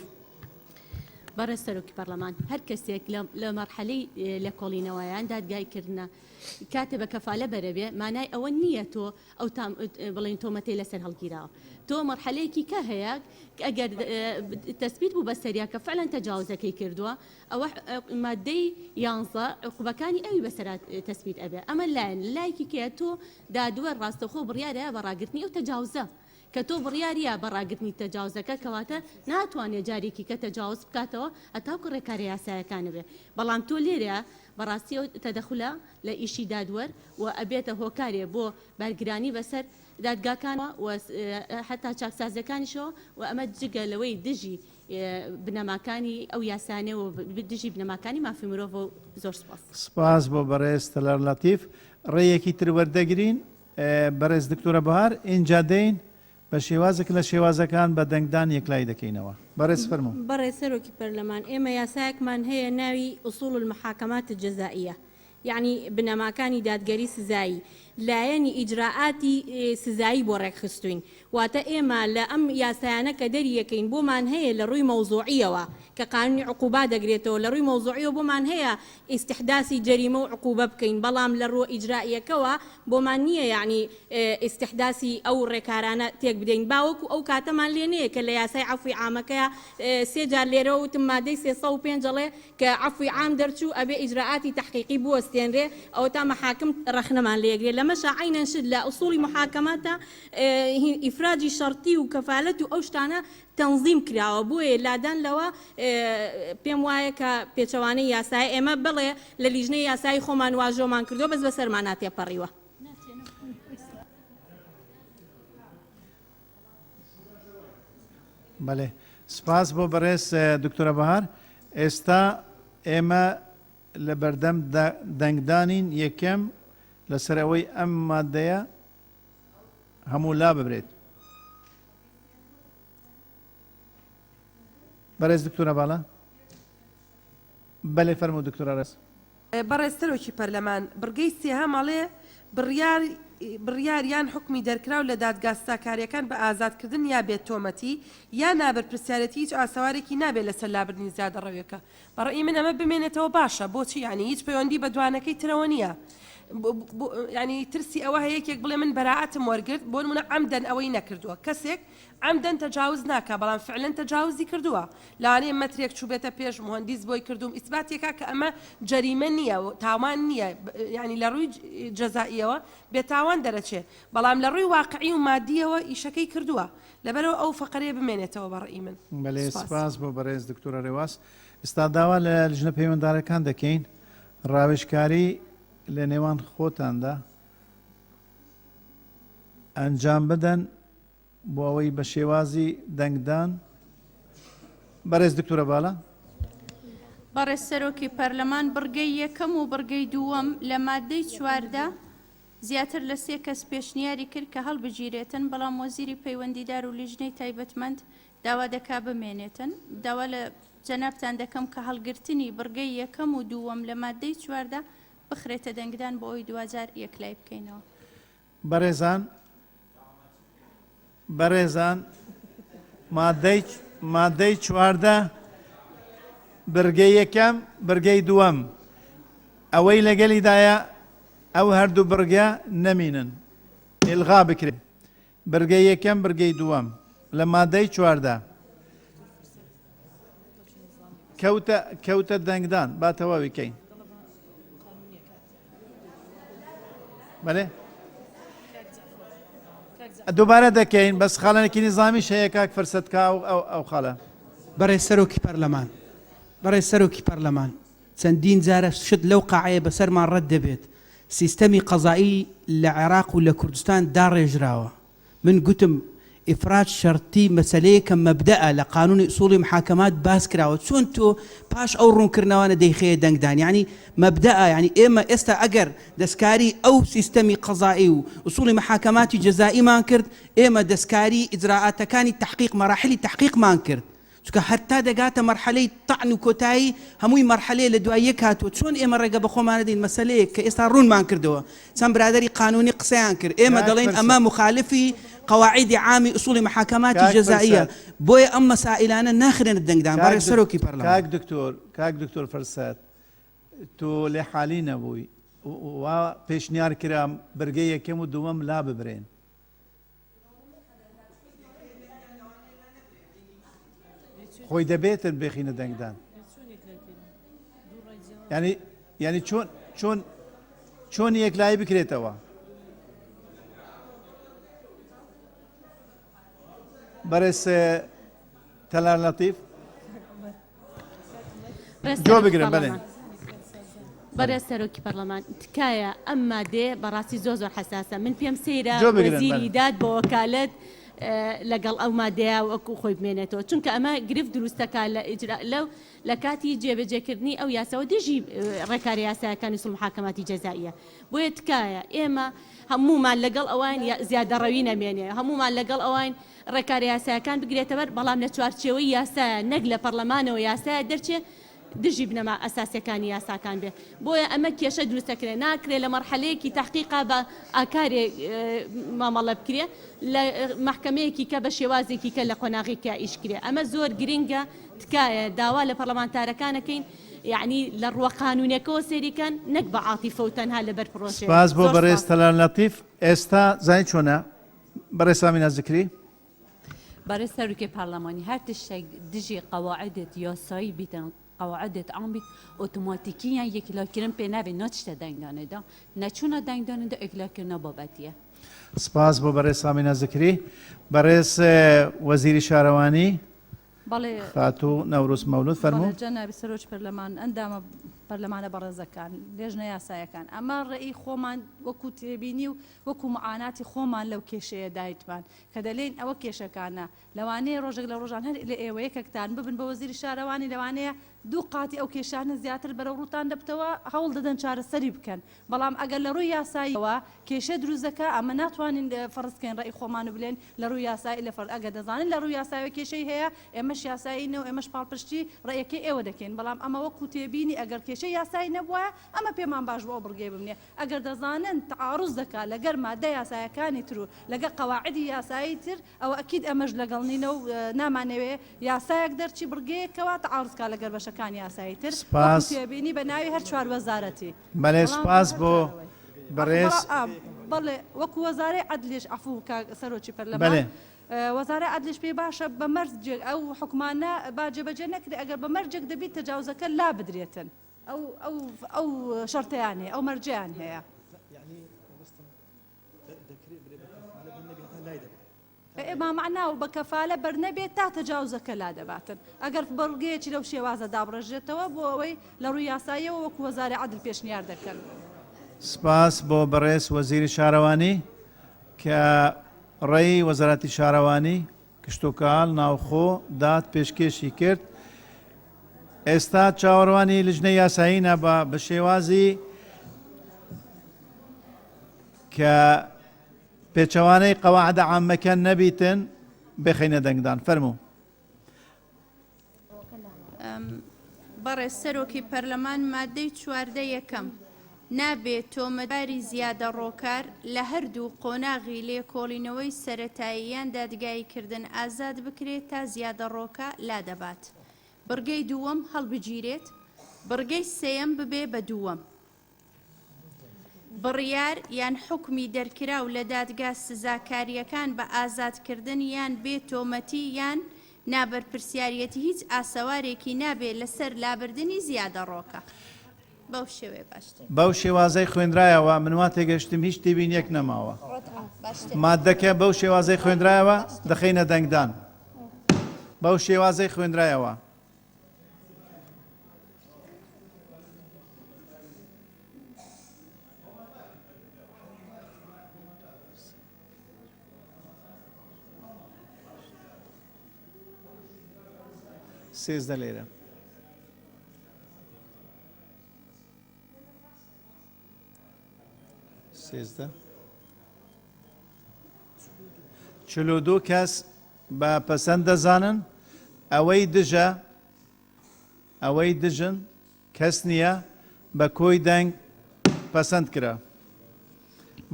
S18: بەڕێز سەرۆکی پەرلەمان هەر کەسێک لە مەرحەلەی لێکۆڵینەوەیان دادگایکردنە کاتێ بە کەفالە بەرەبێ مانای ئەوە نییە تۆ ئەو بڵین تۆمەتەی لەسەر هەڵگیراوە تۆ مەرحەلەیەکی کە هەیە ئەگەر تەسبیت بوو بە سەریا کە فعلەن تەجاوزەکەی کردووە ئەوە مادەی 11 عقوبەکانی ئەوی بەسەر تەسبیت ئەبێ ئەمە لایەکی کێ تۆ دادووە ڕاستەخۆ بڕیارە بەڕاگرتنی ئەو تەجاوزە کە تۆ بڕیاریە بەڕاگرتنی تەجاوزەکە کەواتە ناتوانێت جارێکی کە تەجاوز بکاتەوە ئەتاوکە ڕێکاری یاسایەکانە بێ بەڵام تۆ لێرە بەڕاستی تەدەخولە لە ئیشی دادوەر و ئەبێتە هۆکارێ بۆ بەرگرانی بەسەر دادگاکان حتا چاکسازەکانیشەوە و ئەمە جگە لەوەی دژی بنەماکانی ئەو یاسانێ و دژی بنەماکانی مافی مرۆڤ و زۆر
S1: سپاس بۆ بەڕێز تەلار لەتیف ڕێیەکی تر وەردەگرین بەڕێز دکتۆرە بەهار ئینجا دەین بە شێوازێک لە شێوازەکان بە دەنگدان یەکلای دەکەینەوە بەڕێز فەرموو
S18: بەڕێز سەرۆکی پەرلەمان ئێمە یاسایەکمان هەیە ناوی ئوسوڵ المحاکەمات الجەزائیە یعنی بنەماکانی دادگەری سزایی لایەنی ئیجراعاتی سزایی بۆ ڕێکخستوین واتە ئێمە لە ئەم یاسایانە کە دەریەکەین بۆمان هەیە لە ڕووی مەوزوعیەوە کە قانونی عقوبا دەگرێتەوە لە ڕووی مەوزوعیەوە بۆمان هەیە ئیستحداسی جەریمە و عقوبە بکەین بەڵام لە ڕوو ئیجرائیەکەوە بۆمان نییە یعنی ئیستحداسی ئەو ڕێکارانە تێک بدەین باوەکو ئەو کاتەمان لێ نەیە کە لە یاسای عەفوی عامەکەیە سێ جار لێرەوە وتم مادەی 305 دەڵێ کە عەفوی عام دەرچوو ئەبێ ئیجراعاتی تحقیقی بوەستێنرێ ئەو تا مەحاکم ڕەخنەمان لێگرێ لەمەش عینەن شت لە ئوسوڵی محاکەماتە ئیفراجی شەرتی و کەفالەت و ئەو شتانە تەنظیم کراوە بۆیە لادان لەوە پێم وایە کە پێچەوانەی یاسای ئێمە بڵێ لە لیژنەی یاسایی خۆمان واژۆمان کردو بەس بەسەرمان ناتێپەڕیوە
S1: بەڵێ سپاس بۆ بەڕێز دکتۆرە بەهار ئێستا ئێمە لە بەردەم دەنگدانین یەکەم لەسەر ئەوەی ئەم مادەیە هەموو لا ببرێت. بەڕێز دکتۆرە باڵا بەلێ فەرموو دکتۆرە ڕێز.
S3: بەڕێستەرۆکی پەرلەمان بڕگەی سێها ماڵێ بڕیاریان حکمی دەرکراو لە دادگاستاکاریەکان بە ئازادکردن یا بێت تۆمەتی یا نابەر پرسیارەتی هیچ ئاسەوارێکی نابێت لەسەر لابردنی زیادە ڕەویەکە. بەڕێی من ئەمە بمێنێتەوە باشە بۆچی ینی هیچ پەیوەندی بە دوانەکەی ترەوە نییە. ینی ترسی ئەوە هەیە یەکێک بڵێ من بەراعەتم وەرگرت بۆ منە ئەمدەن ئەوەی نەکردووە کەسێک ئەمدەن تەجاوز ناکە بەڵام فعلەن تەجاوزی کردووە لانێ مەترێک چوبێتە پێش مهندیس بۆی کردوم ئیسباتێکا کە ئەمە جەریمە نییە و تاوان نییە ینی لە ڕووی جەزائیەوە بێتاوان دەرەچێ بەڵام لە ڕووی واقعی و مادیەوە ئیشەکەی کردووە لەبەرەوە ئەو فەقەرێ بمێنێتەوە بەڕێی من.
S1: بەڵێ سپاس بۆ بەڕێز دکتۆرە ڕێواس. ئێستا داوا لە لیژنە پەیوەنددارەکان دەکەین ڕاوێژکاری لە نێوان خۆتاندا ئەنجام بدەن بۆ ئەوەی بە شێوازی دەنگدان. بەڕێز دکتۆرە باڵا.
S2: بەڕێز سەرۆکی پەرلەمان بڕگەی یەکەم و بڕگەی دووەم لە مادەی چواردە زیاتر لە 3 کەس پێشنیاری کرد کە هەڵبژیرێتن بەڵام وەزیری پەیوەندیدار و لیژنەی تایبەتمەند داوا دەکا بمێنێتن. داوا لە جەنابتان دەکەم کە هەڵگرتنی بڕگەی یەکەم و دووەم لە مادەی چواردە بخرێتە دەنگدان بۆ ئەوی 2000 یەکلای بکەینەوە.
S1: بەڕێزان مادەی چواردە بڕگەی یەکەم بڕگەی دووەم ئەوەی لەگەلیدایە ئەو هەردوو بڕگە نەمینن ئیلغا بکرێت. بڕگەی یەکەم بڕگەی دووەم لە مادەی چواردە کەوتە دەنگدان باتەوە بکەین. بەڵێ دووبارە دەکەین بەس خاڵەنێکی نظامی شەیە کاک فرسەتکا ئەو خاڵە.
S17: بەڕێز سەرۆکی پەرلەمان بەڕێز سەرۆکی پەرلەمان چەندین جارە شت لەو قاعەیە بەسەرمان ڕەت دەبێت سیستەمی قەزایی لە عێراق و لە کوردستان داڕێژراوە. من گوتم ئیفراد شەرتی مەسەلەیە کە مەبدەئە لە قانونی ئوسوڵی محاکەمات باس کراوە چۆن تۆ پاش ئەو ڕوونکردنەوەنە دەیخەیە دەنگدان ینی مەبدەئە ینی ئێمە ئێستا ئەگەر دەستکاری ئەو سیستەمی قەزایی و ئوسوڵی محاکەماتی جەزائیمان کرد ئێمە دەستکاری ئیجراعاتەکانی تحقیق مەراحلی تحقیقمان کرد چونکە هەتا دەگاتە مەرحەلەی تەعن و کۆتایی هەمووی مەرحەلەیە لە دوای یەک هاتووە چۆن ئێمە ڕێگە بە خۆمانە دەین مەسەلەیە کە ئێستا ڕوونمان کردەوە چەند برادەری قانونی قسەیان کرد ئێمە دەڵێن ئەمە مخالفی قواعد عامی ئوسوڵی محاکەماتی جەزائیە بۆیە ئەم مەسائلانە ناخرێنە دەنگدان. بەڕێز سەرۆکی پەرلەمان.
S1: کاک دکتۆر فەرسەت تۆ لێ حالی نەبووی وا پێشنیار کرا بەرگەی یەکەم و دووەم لا ببرێن. خۆی دەبێتن بێخینە دەنگدان ینی چۆن یەکلایی بکرێتەوە. بەڕێز تەلار لەتیف جۆ بگرن. بەڵێ
S18: بەڕێز سەرۆکی پەرلەمان تکایە ئەم مادێ بەڕاستی زۆر حساسە من پێم سەیرە وەزیری داد بە وەکالەت لەگەڵ ئەو مادەیە وەکو خۆی بمێنێتەوە چونکە ئەمە گرفت دروستەکە لە ئیجرا لە کاتی جێبەجێکردنی ئەو یاسەوە دژی ڕێکاری یاسایەکانی ئوسوڵ محاکەماتی جەزائیە بۆیە تکایە ئێمە هەمومان لەگەڵ ئەوان زیادەڕەوی نەمێنێ هەمومان لەگەڵ ئەوان ڕێکاری یاسایەکان بگرێتە بەر بەڵام لە چوارچێوەی یاسایە نەک لە پەرلەمانەوە یاسایە دەرچێ دژی بنەما ئەساسیەکانی یاساکان بێ بۆیە ئەمە کێشە دروستەکرێ ناکرێت لە مەرحەلەیەکی تحقیقا بە ئاکارێ مامەڵە بکرێ لە محکەمەیەکی کە بە شێوازێکی کە لە قۆناغێکە ئیشکرێ ئەمە زۆر گرنگە تکایە داوا لە پەرلەمانتارەکانەکەین یعنی لە ڕوە قانونیەکەەوە سێریکەن نەک بە عاتیفە و تەنها لەبەر پرۆژێ.
S1: سپاس بۆ بەڕێز تەلار لەتیف. ئێستا زانی چۆنە بەڕێز سامینا زکری.
S16: بەڕێز سەرۆکی پەرلەمانی هەر تشتێک دژی قەواعدت یاسایی بیتن قواعدت عام بیت ئۆتۆماتیکیان یەکلاکردن پێ نابێت ناچتە دەنگدانێدا نەچوونە دەنگدانێدا ئەکلاکردنە بابەتیە.
S1: سپاس بۆ بەڕێز سامینا زکری. بەڕێز وەزیری شارەوانی خاتوو نەوروز مەولود فەرموو.
S8: جەنابی سەرۆک پەرلەمان ئەندامە پەرلەمانە بەڕێزەکان لێژنە یاسایەکان ئەمە ڕێی خۆمان وەکو تێبینی و وەکو معاناتی خۆمان لەو کێشەیە دایتمان کە دەلێن ئەوە کێشەکانە لەوانەیە ڕۆژێک لە ڕۆژان هەر لە ئێوە یەکێکتان ببن بە وەزیری شارەوانی لەوانەیە دوو قاتی ئەو کێشانە زیاتر بەرە ڕوتان دەبتەوە هەوڵ دەدەن چارەسەری بکەن بەڵام ئەگەر لە ڕووی یاساییەوە کێشە دروستەکە ئەمە ناتوانین فەرزکەین ڕێی خۆمان بڵێن لە ڕووی یاسایی لە فەر ئەگە دەزانن لە ڕووی یاساییەوە کێشەی هەیە ئێمەش یاساییەوە ئێمەش پاڵپشتی ڕێیەکەی ئێوە دەکەین بەڵام ئەمە وەکو تێبینی ئەگەر کێشەی یاسایی نەبووە ئەمە پێمان باش بۆ بڕگێ بمنێ ئەگەر دەزانن تعارض دەکات لەگەر مادە یاسایەکانی تر و لەگەر قەواعدی یاسایی تر ئەوە ئەکید ئەمەش لەگەڵنینە و نامانەوێ یاسایەک دەرچی بڕگەیەکەوە تعارضکە لەگەر بەشەکانی یاسایی تر تێبینی بە ناوی هەر چوار وەزارەتی
S1: بەڵێ سپاس بۆ بەڕێز
S8: بەڵێ وەکو وەزارەی عەدلیش عەفوو سەرۆکی پەرلەمان وەزارە عەدلیش پێی باشە بە مەرجێک ئەو حکومانە با جێبەجێ نەکرێ ئەگەر بە مەرجێک دەبیت تەجاوزەکە لا بدرێتن ئەو شەرتەیان هەیە ئەو مەرجیان هەیە ئێمە معناو بە کەفالە بەرنەبێت تا تەجاوزەکە لا دەباتن ئەگەر بەڕگەیەکی لەو شێوازە دابڕێژێتەوە بۆ ئەوەی لە ڕووی یاساییەوە وەکو وەزارە عەدل پێشنیار دەکەن
S1: سپاس بۆ بەڕێز وەزیری شارەوانی کە ڕێی وەزارەتی شارەوانی کشتتوکال ناوخۆ داد پێشکێشی کرد ئێستا چاوەڕوانی لیژنەی یاساییە بە شێوازی کە پێچەوانەی قەواعدە عامەکە نەبیتن بخینە دەنگدان فەرموو
S2: بەڕێز سەرۆکی پەرلەمان مادەی 14 نابێت تۆمەتباری زیادە ڕۆکار لە هەردوو قۆناغی لێکۆڵینەوەی سەرەتاییان دادگاییکردن ئازاد بکرێت تا زیادە ڕۆکە لا دەبات بڕگەی دووەم هەڵبگیرێت بڕگەی سێەم ببێ بە دووەم بڕیار یان حکمی دەرکراو لە دادگا سزاکاریەکان بە ئازادکردن یان بێ تۆمەتی یان نابەرپرسیارەتی هیچ ئاسەوارێکی نابێت لەسەر لابردنی زیادە ڕۆکە بەو شێوێ باشتر
S1: بەو شێوازەی خوێنرایەوە منوا تێگەشتم هیچ تێبینیەک نەماوە مادەکە بەو شێوازەی خوێنرایەوە دەخینە دەنگدان بەو شێوازەی خوێنرایەوە سێزدە لێرە سێزدە 42 کەس بە پەسەند دەزانن ئەوەی دژن کەس نییە بە کۆی دەنگ پەسەند کرا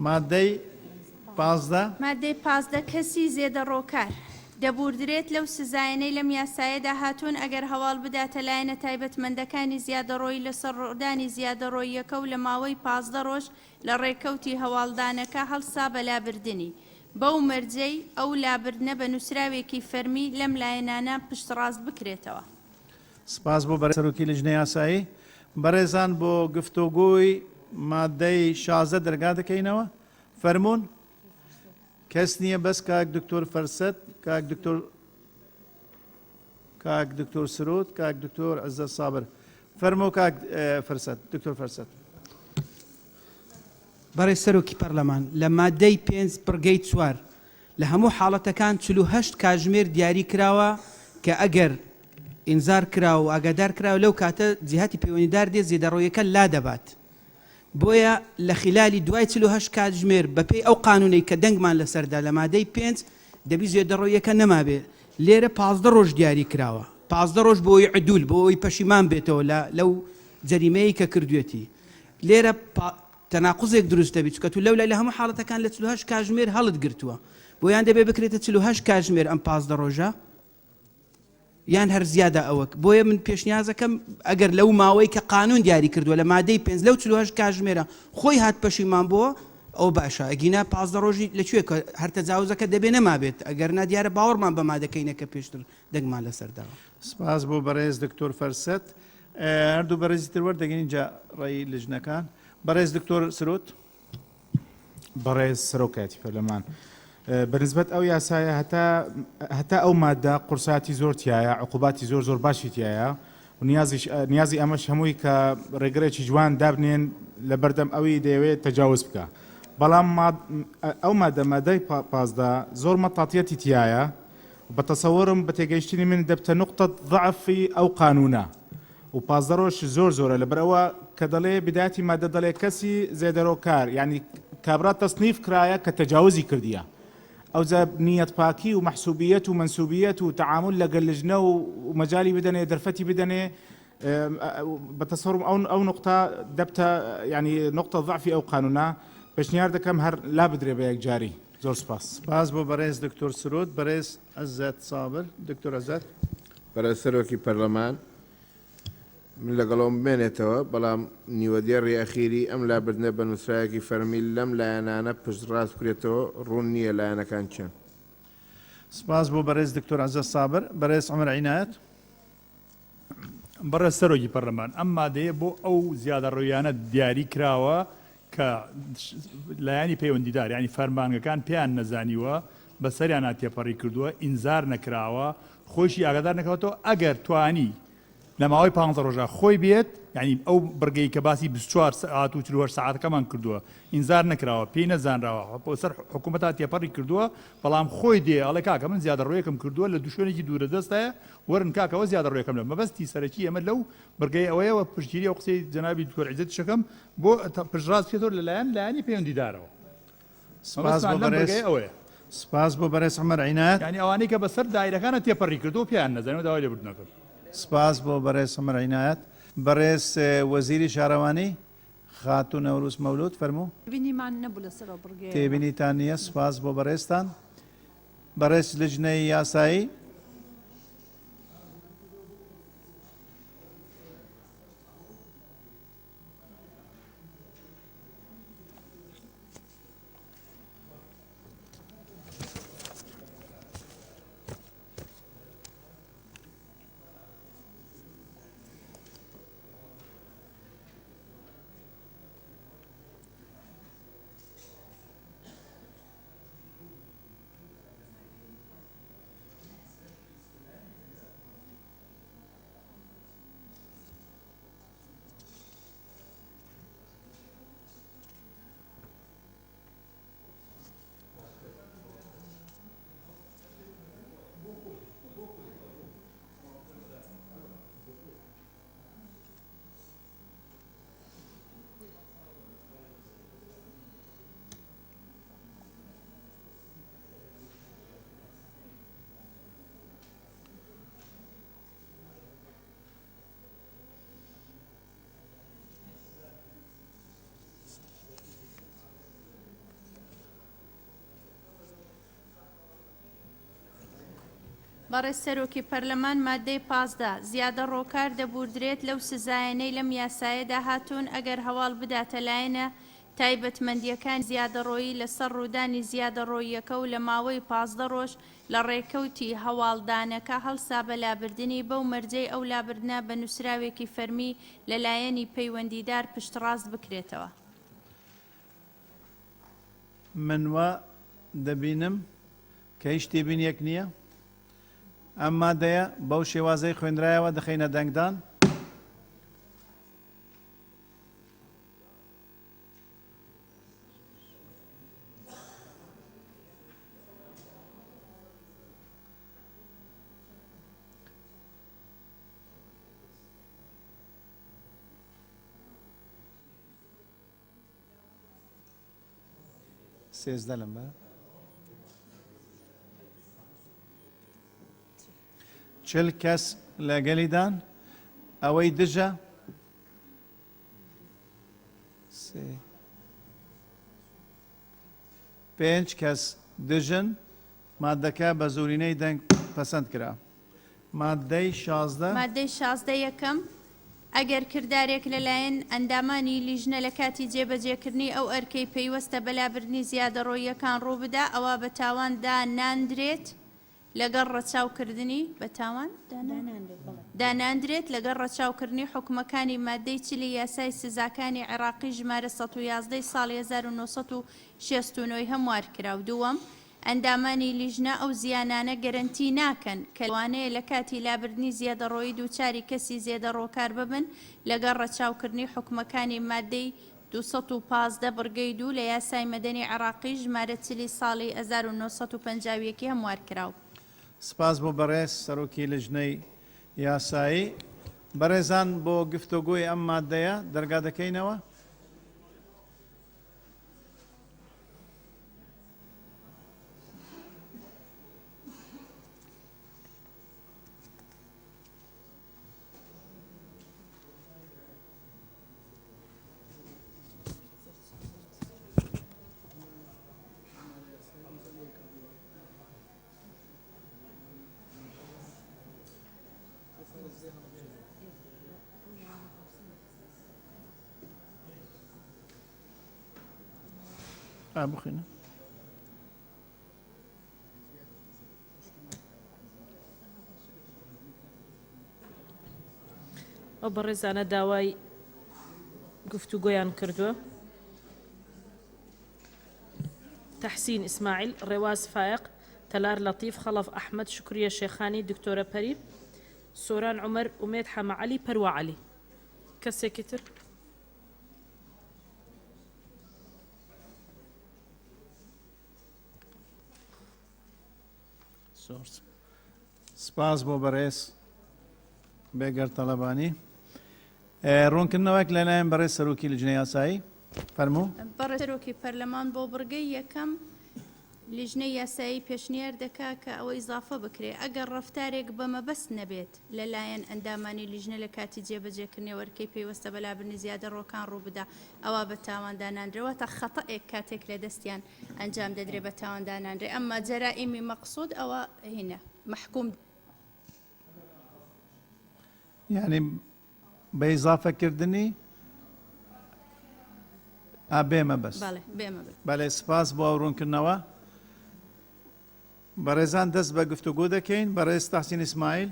S1: مادەی
S2: 15 کەسی زێدە ڕۆکار دەبوردرێت لەو سزایەنەی لەم یاسایەدا هاتوون ئەگەر هەواڵ بداتە لایەنە تایبەتمەندەکانی زیادەڕۆیی لەسەر ڕۆدانی زیادەڕۆییەکە و لە ماوەی 15 ڕۆژ لە ڕێکەوتی هەواڵدانەکە هەڵسا بە لابردنی بەو مەرجەی ئەو لابردنە بە نووسراوێکی فەرمی لەم لایەنانە پشتڕاست بکرێتەوە
S1: سپاس بۆ بەرەز سەرۆکی لیژنەی یاسایی بەڕێزان بۆ گفتوگوی مادەی 16 دەرگا دەکەینەوە فەرموون کەس نییە بەس کاک دکتۆر فەرسەد کاک دکتۆر سرود کاک دکتۆر عەزەت سابر فەرموو کاک فەرسەد دکتۆر فەرسەد
S17: بەڕێز سەرۆکی پەرلەمان لە مادەی 5 پڕگەی 4 لە هەموو حاڵەتەکان 48 کاتژمێر دیاری کراوە کە ئەگەر ئینزار کرا و ئاگادار کراوە لەو کاتە جیهاتی پەیوەندیدار دێ زێدەڕۆیەکە لا دەبات بۆیە لە خلالی دوای 48 کاتژمێر بەپێی ئەو قانونەی کە دەنگمان لەسەردا لە مادەی 5 دەبی زێدەڕۆیەکە نەمابێ لێرە 15 ڕۆژ دیاری کراوە 15 ڕۆژ بۆی عدول بۆی پەشیمان بێتەوە لەو جەریمەیە کە کردوێتی لێرە تەناقوزێک دروست دەبێت چکە تو لەولای لە هەموو حاڵەتەکان لە 48 کاتژمێر هەڵت گرتووە بۆیان دەبێ بکرێتە 48 کاتژمێر ئەم 15 ڕۆژە یان هەر زیادە ئەوەک بۆیە من پێشنیازەکەم ئەگەر لەو ماوەی کە قانون دیاری کردووە لە مادەی 5 لەو 48 کاتژمێرە خۆی هات پەشیمان بووە ئەو باشە ئەگینا 15 ڕۆژی لەکوێ کە هەر تەجاوزەکە دەبێ نەمابێت ئەگەر نادیارە باوەڕمان بە مادەکەینەکە پێشتر دەنگمان لەسەرداوە
S1: سپاس بۆ بەڕێز دکتۆر فەرسەد هەردوو بەڕێزی تر وەردەگەین اینجا ڕێی لیژنەکان بەڕێز دکتۆر سرۆت
S5: بەڕێز سەرۆکایەتی پەرلەمان بەنسبەت ئەو یاسایە هەتا ئەو مادە قورساتی زۆر تایە عقوباتی زۆر باشی تایە و نیازی ئەمەش هەمووی کە ڕێگرێکی جوان دابنێن لە بەردەم ئەوی دەیەوێت تەجاوز بکە بەڵام ئەو مادەی 15 زۆر مەتاتیەتی تایە بە تەسەوەرم بە تێگەیشتنی من دەبتە نقطە ضعفی ئەو قانونە و 15 ڕۆژ زۆر زۆرە لەبەرەوە کە دەڵێ بداتی مادە دەڵێ کەسی زێدەرۆکار یعنی کابرات تەصنیف کرایە کە تەجاوزی کردیە ئەو نیەت پاکی و مەحسوبیەت و منسوبیەت و تعامل لەگەڵ لجنە و مەجای بدەنێ دەرفەتی بدەنێ بەتەسەڕم ئەو نقطە دەبتە ینی نقطە ضعفی ئەو قانونا پێشنیار دەکەم هەر لا بدرێ بە یەکجاری. زۆر سپاس.
S1: سپاس بۆ بەڕێز دکتۆر سرود. بەڕێز عەزەت سابر. دکتۆر عەزەت.
S10: بەڕێز سەرۆکی پەرلەمان من لەگەڵەوە بمێنێتەوە بەڵام نیوەدێڕی ئەخیری ئەم لابردنە بە نووسراایەکی فەرمی لەم لایەنانە پشتڕاست بکرێتەوە ڕوون نییە لایەنەکان چەند.
S1: سپاس بۆ بەڕێز دکتۆر عەزەت سابر. بەڕێز عومەر عینایەت.
S7: بەڕێز سەرۆکی پەرلەمان ئەم مادەیە بۆ ئەو زیادە ڕۆیانە دیاری کراوە کە لایانی پەیوەندیدار ینی فەرمانگەکان پێیان نەزانیوە بەسەریان تێپەڕی کردووە ئینزار نەکراوە خۆشی ئاگادار نەکەوێتەوە ئەگەر توانی لە ماوەی 15 ڕۆژە خۆی بێت ینی ئەو بڕگەی کە باسی 24 ساعت و 48 ساعتەکەمان کردووە ئینزار نەکراوە پێی نەزانراوە بۆ سەر حکوومەت تێپەڕی کردووە بەڵام خۆی دێ ئەڵێ کاکە من زیادە ڕۆیەکەم کردووە لە دوشوێنێکی دوورە دەستایە وەرن کاکەوە زیادە ڕۆیەکەم لە مەبەستی سەرەکی ئەمە لەو بڕگەی ئەوەیەوە پشتگیری ئەو قسەی جەنابی دکتۆر عیزەت شەکەم بۆ پشتڕاست بکرێتەوە لەلایەن لایانی پەیوەندیدارەوە.
S1: سپاس بۆ بەڕێز عومەر عینایەت.
S7: ینی ئەوانەی کە بەسەر دایرەکانە تێپەڕی کردو پێیان نەزانێت داوای لێبوردنەکەم.
S1: سپاس بۆ بەڕێز عومەر عینایەت. بەڕێز وەزیری شارەوانی خاتون نەوروز مەولود فەرموو.
S8: بینیمان نەبوو لەسەر بڕگەی.
S1: تێبینیتان نییە. سپاس بۆ بەڕێزتان. بەڕێز لجنەی یاسایی.
S2: بەڕێز سەرۆکی پەرلەمان مادەی 15 زیادە ڕۆکار دەبوردرێت لەو سزایەنەی لەم یاسایەدا هاتوون ئەگەر هەواڵ بداتە لایەنە تایبەتمەندیەکان زیادەڕۆیی لەسەر ڕوودانی زیادەڕۆییەکە و لە ماوەی 15 ڕۆژ لە ڕێکەوتی هەواڵدانەکە هەڵسا بەلابردنی بەو مەرجەی ئەو لابردنە بە نووسراوێکی فەرمی لە لایەنی پەیوەندیدار پشتڕاست بکرێتەوە.
S1: منوە دەبینم کە هیچ تێبینیەک نییە. ئەم مادەیە بەو شێوازەی خوێنرایەوە دەخینە دەنگدان. سێزدە لەم بە 40 کەس لەگەلیدان ئەوەی دژە 5 کەس دژن مادەکە بە زۆرینەی دەنگ پەسەند کرا. مادەی 16
S2: مادەی 16 یەکەم ئەگەر کردارێک لەلایەن ئەندامانی لیژنە لە کاتی جێبەجێکردنی ئەو ئەرکەی پێیوەستە بەلابردنی زیادەڕۆییەکان ڕووبدا ئەوە بە تاوان داناندرێت لەگەڵ ڕەچاوکردنی بە تاوان داناندرێت لەگەڵ ڕەچاوکردنی حکومەکانی مادەی چلی یاسای سزاکانی عێراقی ژمارە 111 ساڵی 1969 هەموار کرا و دووەم ئەندامانی لیژنە ئەو زیانانە گەرنتی ناکەن کە لەوانەیە لە کاتی لابردنی زیادەڕۆیی دووچاری کەسی زیادەڕۆکار ببن لەگەڵ ڕەچاوکردنی حکومەکانی مادەی 215 بڕگەی 2 لە یاسای مەدەنی عێراقی ژمارە چلی ساڵی 1950 هەموار کراوە.
S1: سپاس بۆ بەڕێز سەرۆکی لجنەی یاسایی. بەڕێزان بۆ گفتوگوی ئەم مادەیە دەرگا دەکەینەوە. بخینە.
S20: ئەو بەڕێزانە داوای گفتوگۆیان کردووە. تەحسین ئیسماعیل، ڕێواز فایق، تەلار لەطیف، خەڵەف ئەحمەد، شکریە شێخانی، دکتۆرە پەری، سۆران عومەر، ئومێد حەمەعەلی، پەروە عەلی. کەسێکی تر؟
S1: سپاس بۆ بەڕێز بێگەر تەڵەبانی. ڕوونکردنەوەک لەلایەن بەڕێز سەرۆکی لیژنەی یاسایی فەرموو.
S2: بەڕێز سەرۆکی پەرلەمان بۆ بڕگەی یەکەم لیژنەی یاسایی پێشنیار دەکا کە ئەوە ئیزافە بکرێ ئەگەر ڕەفتارێک بەمەبەست نەبێت لەلایەن ئەندامانی لیژنە لە کاتی جێبەجێکردنەوەرکەی پێوەستە بەلابرنی زیادە ڕۆکان ڕوو بدا ئەوە بە تاوانداناندرەوە تا خەتەئێک کاتێک لە دەستیان ئەنجام دەدرێ بە تاوانداناندرێ ئەمما جەرائیمی مەقسوود ئەوە هینە محکوم
S1: یعنی بە ئیزافەکردنی بێمە بەس. بەڵێ سپاس بۆ ڕوونکردنەوە. بەڕێزان دەست بە گفتوگۆ دەکەین. بەڕێز تەحسین ئیسماعیل.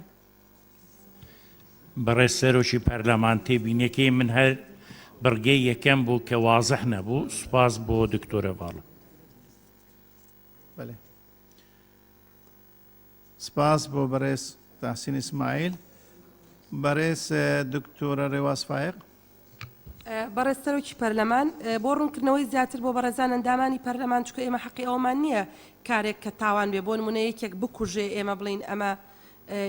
S21: بەڕێز سەرۆکی پەرلەمان تێبینیەکەی من هەر بڕگەی یەکەم بوو کە وازەح نەبوو. سپاس بۆ دکتۆرە باڵە.
S1: بەڵێ سپاس بۆ بەڕێز تەحسین ئیسماعیل. بەڕێز دکتۆرە ڕێواز فایق.
S3: بەڕێز سەرۆکی پەرلەمان بۆ ڕوونکردنەوەی زیاتر بۆ بەڕێزان ئەندامانی پەرلەمان چکە ئێمە حەقی ئەومان نییە کارێک کە تاوان بێ بۆ نمونە یەکێک بکوژێ ئێمە بڵین ئەمە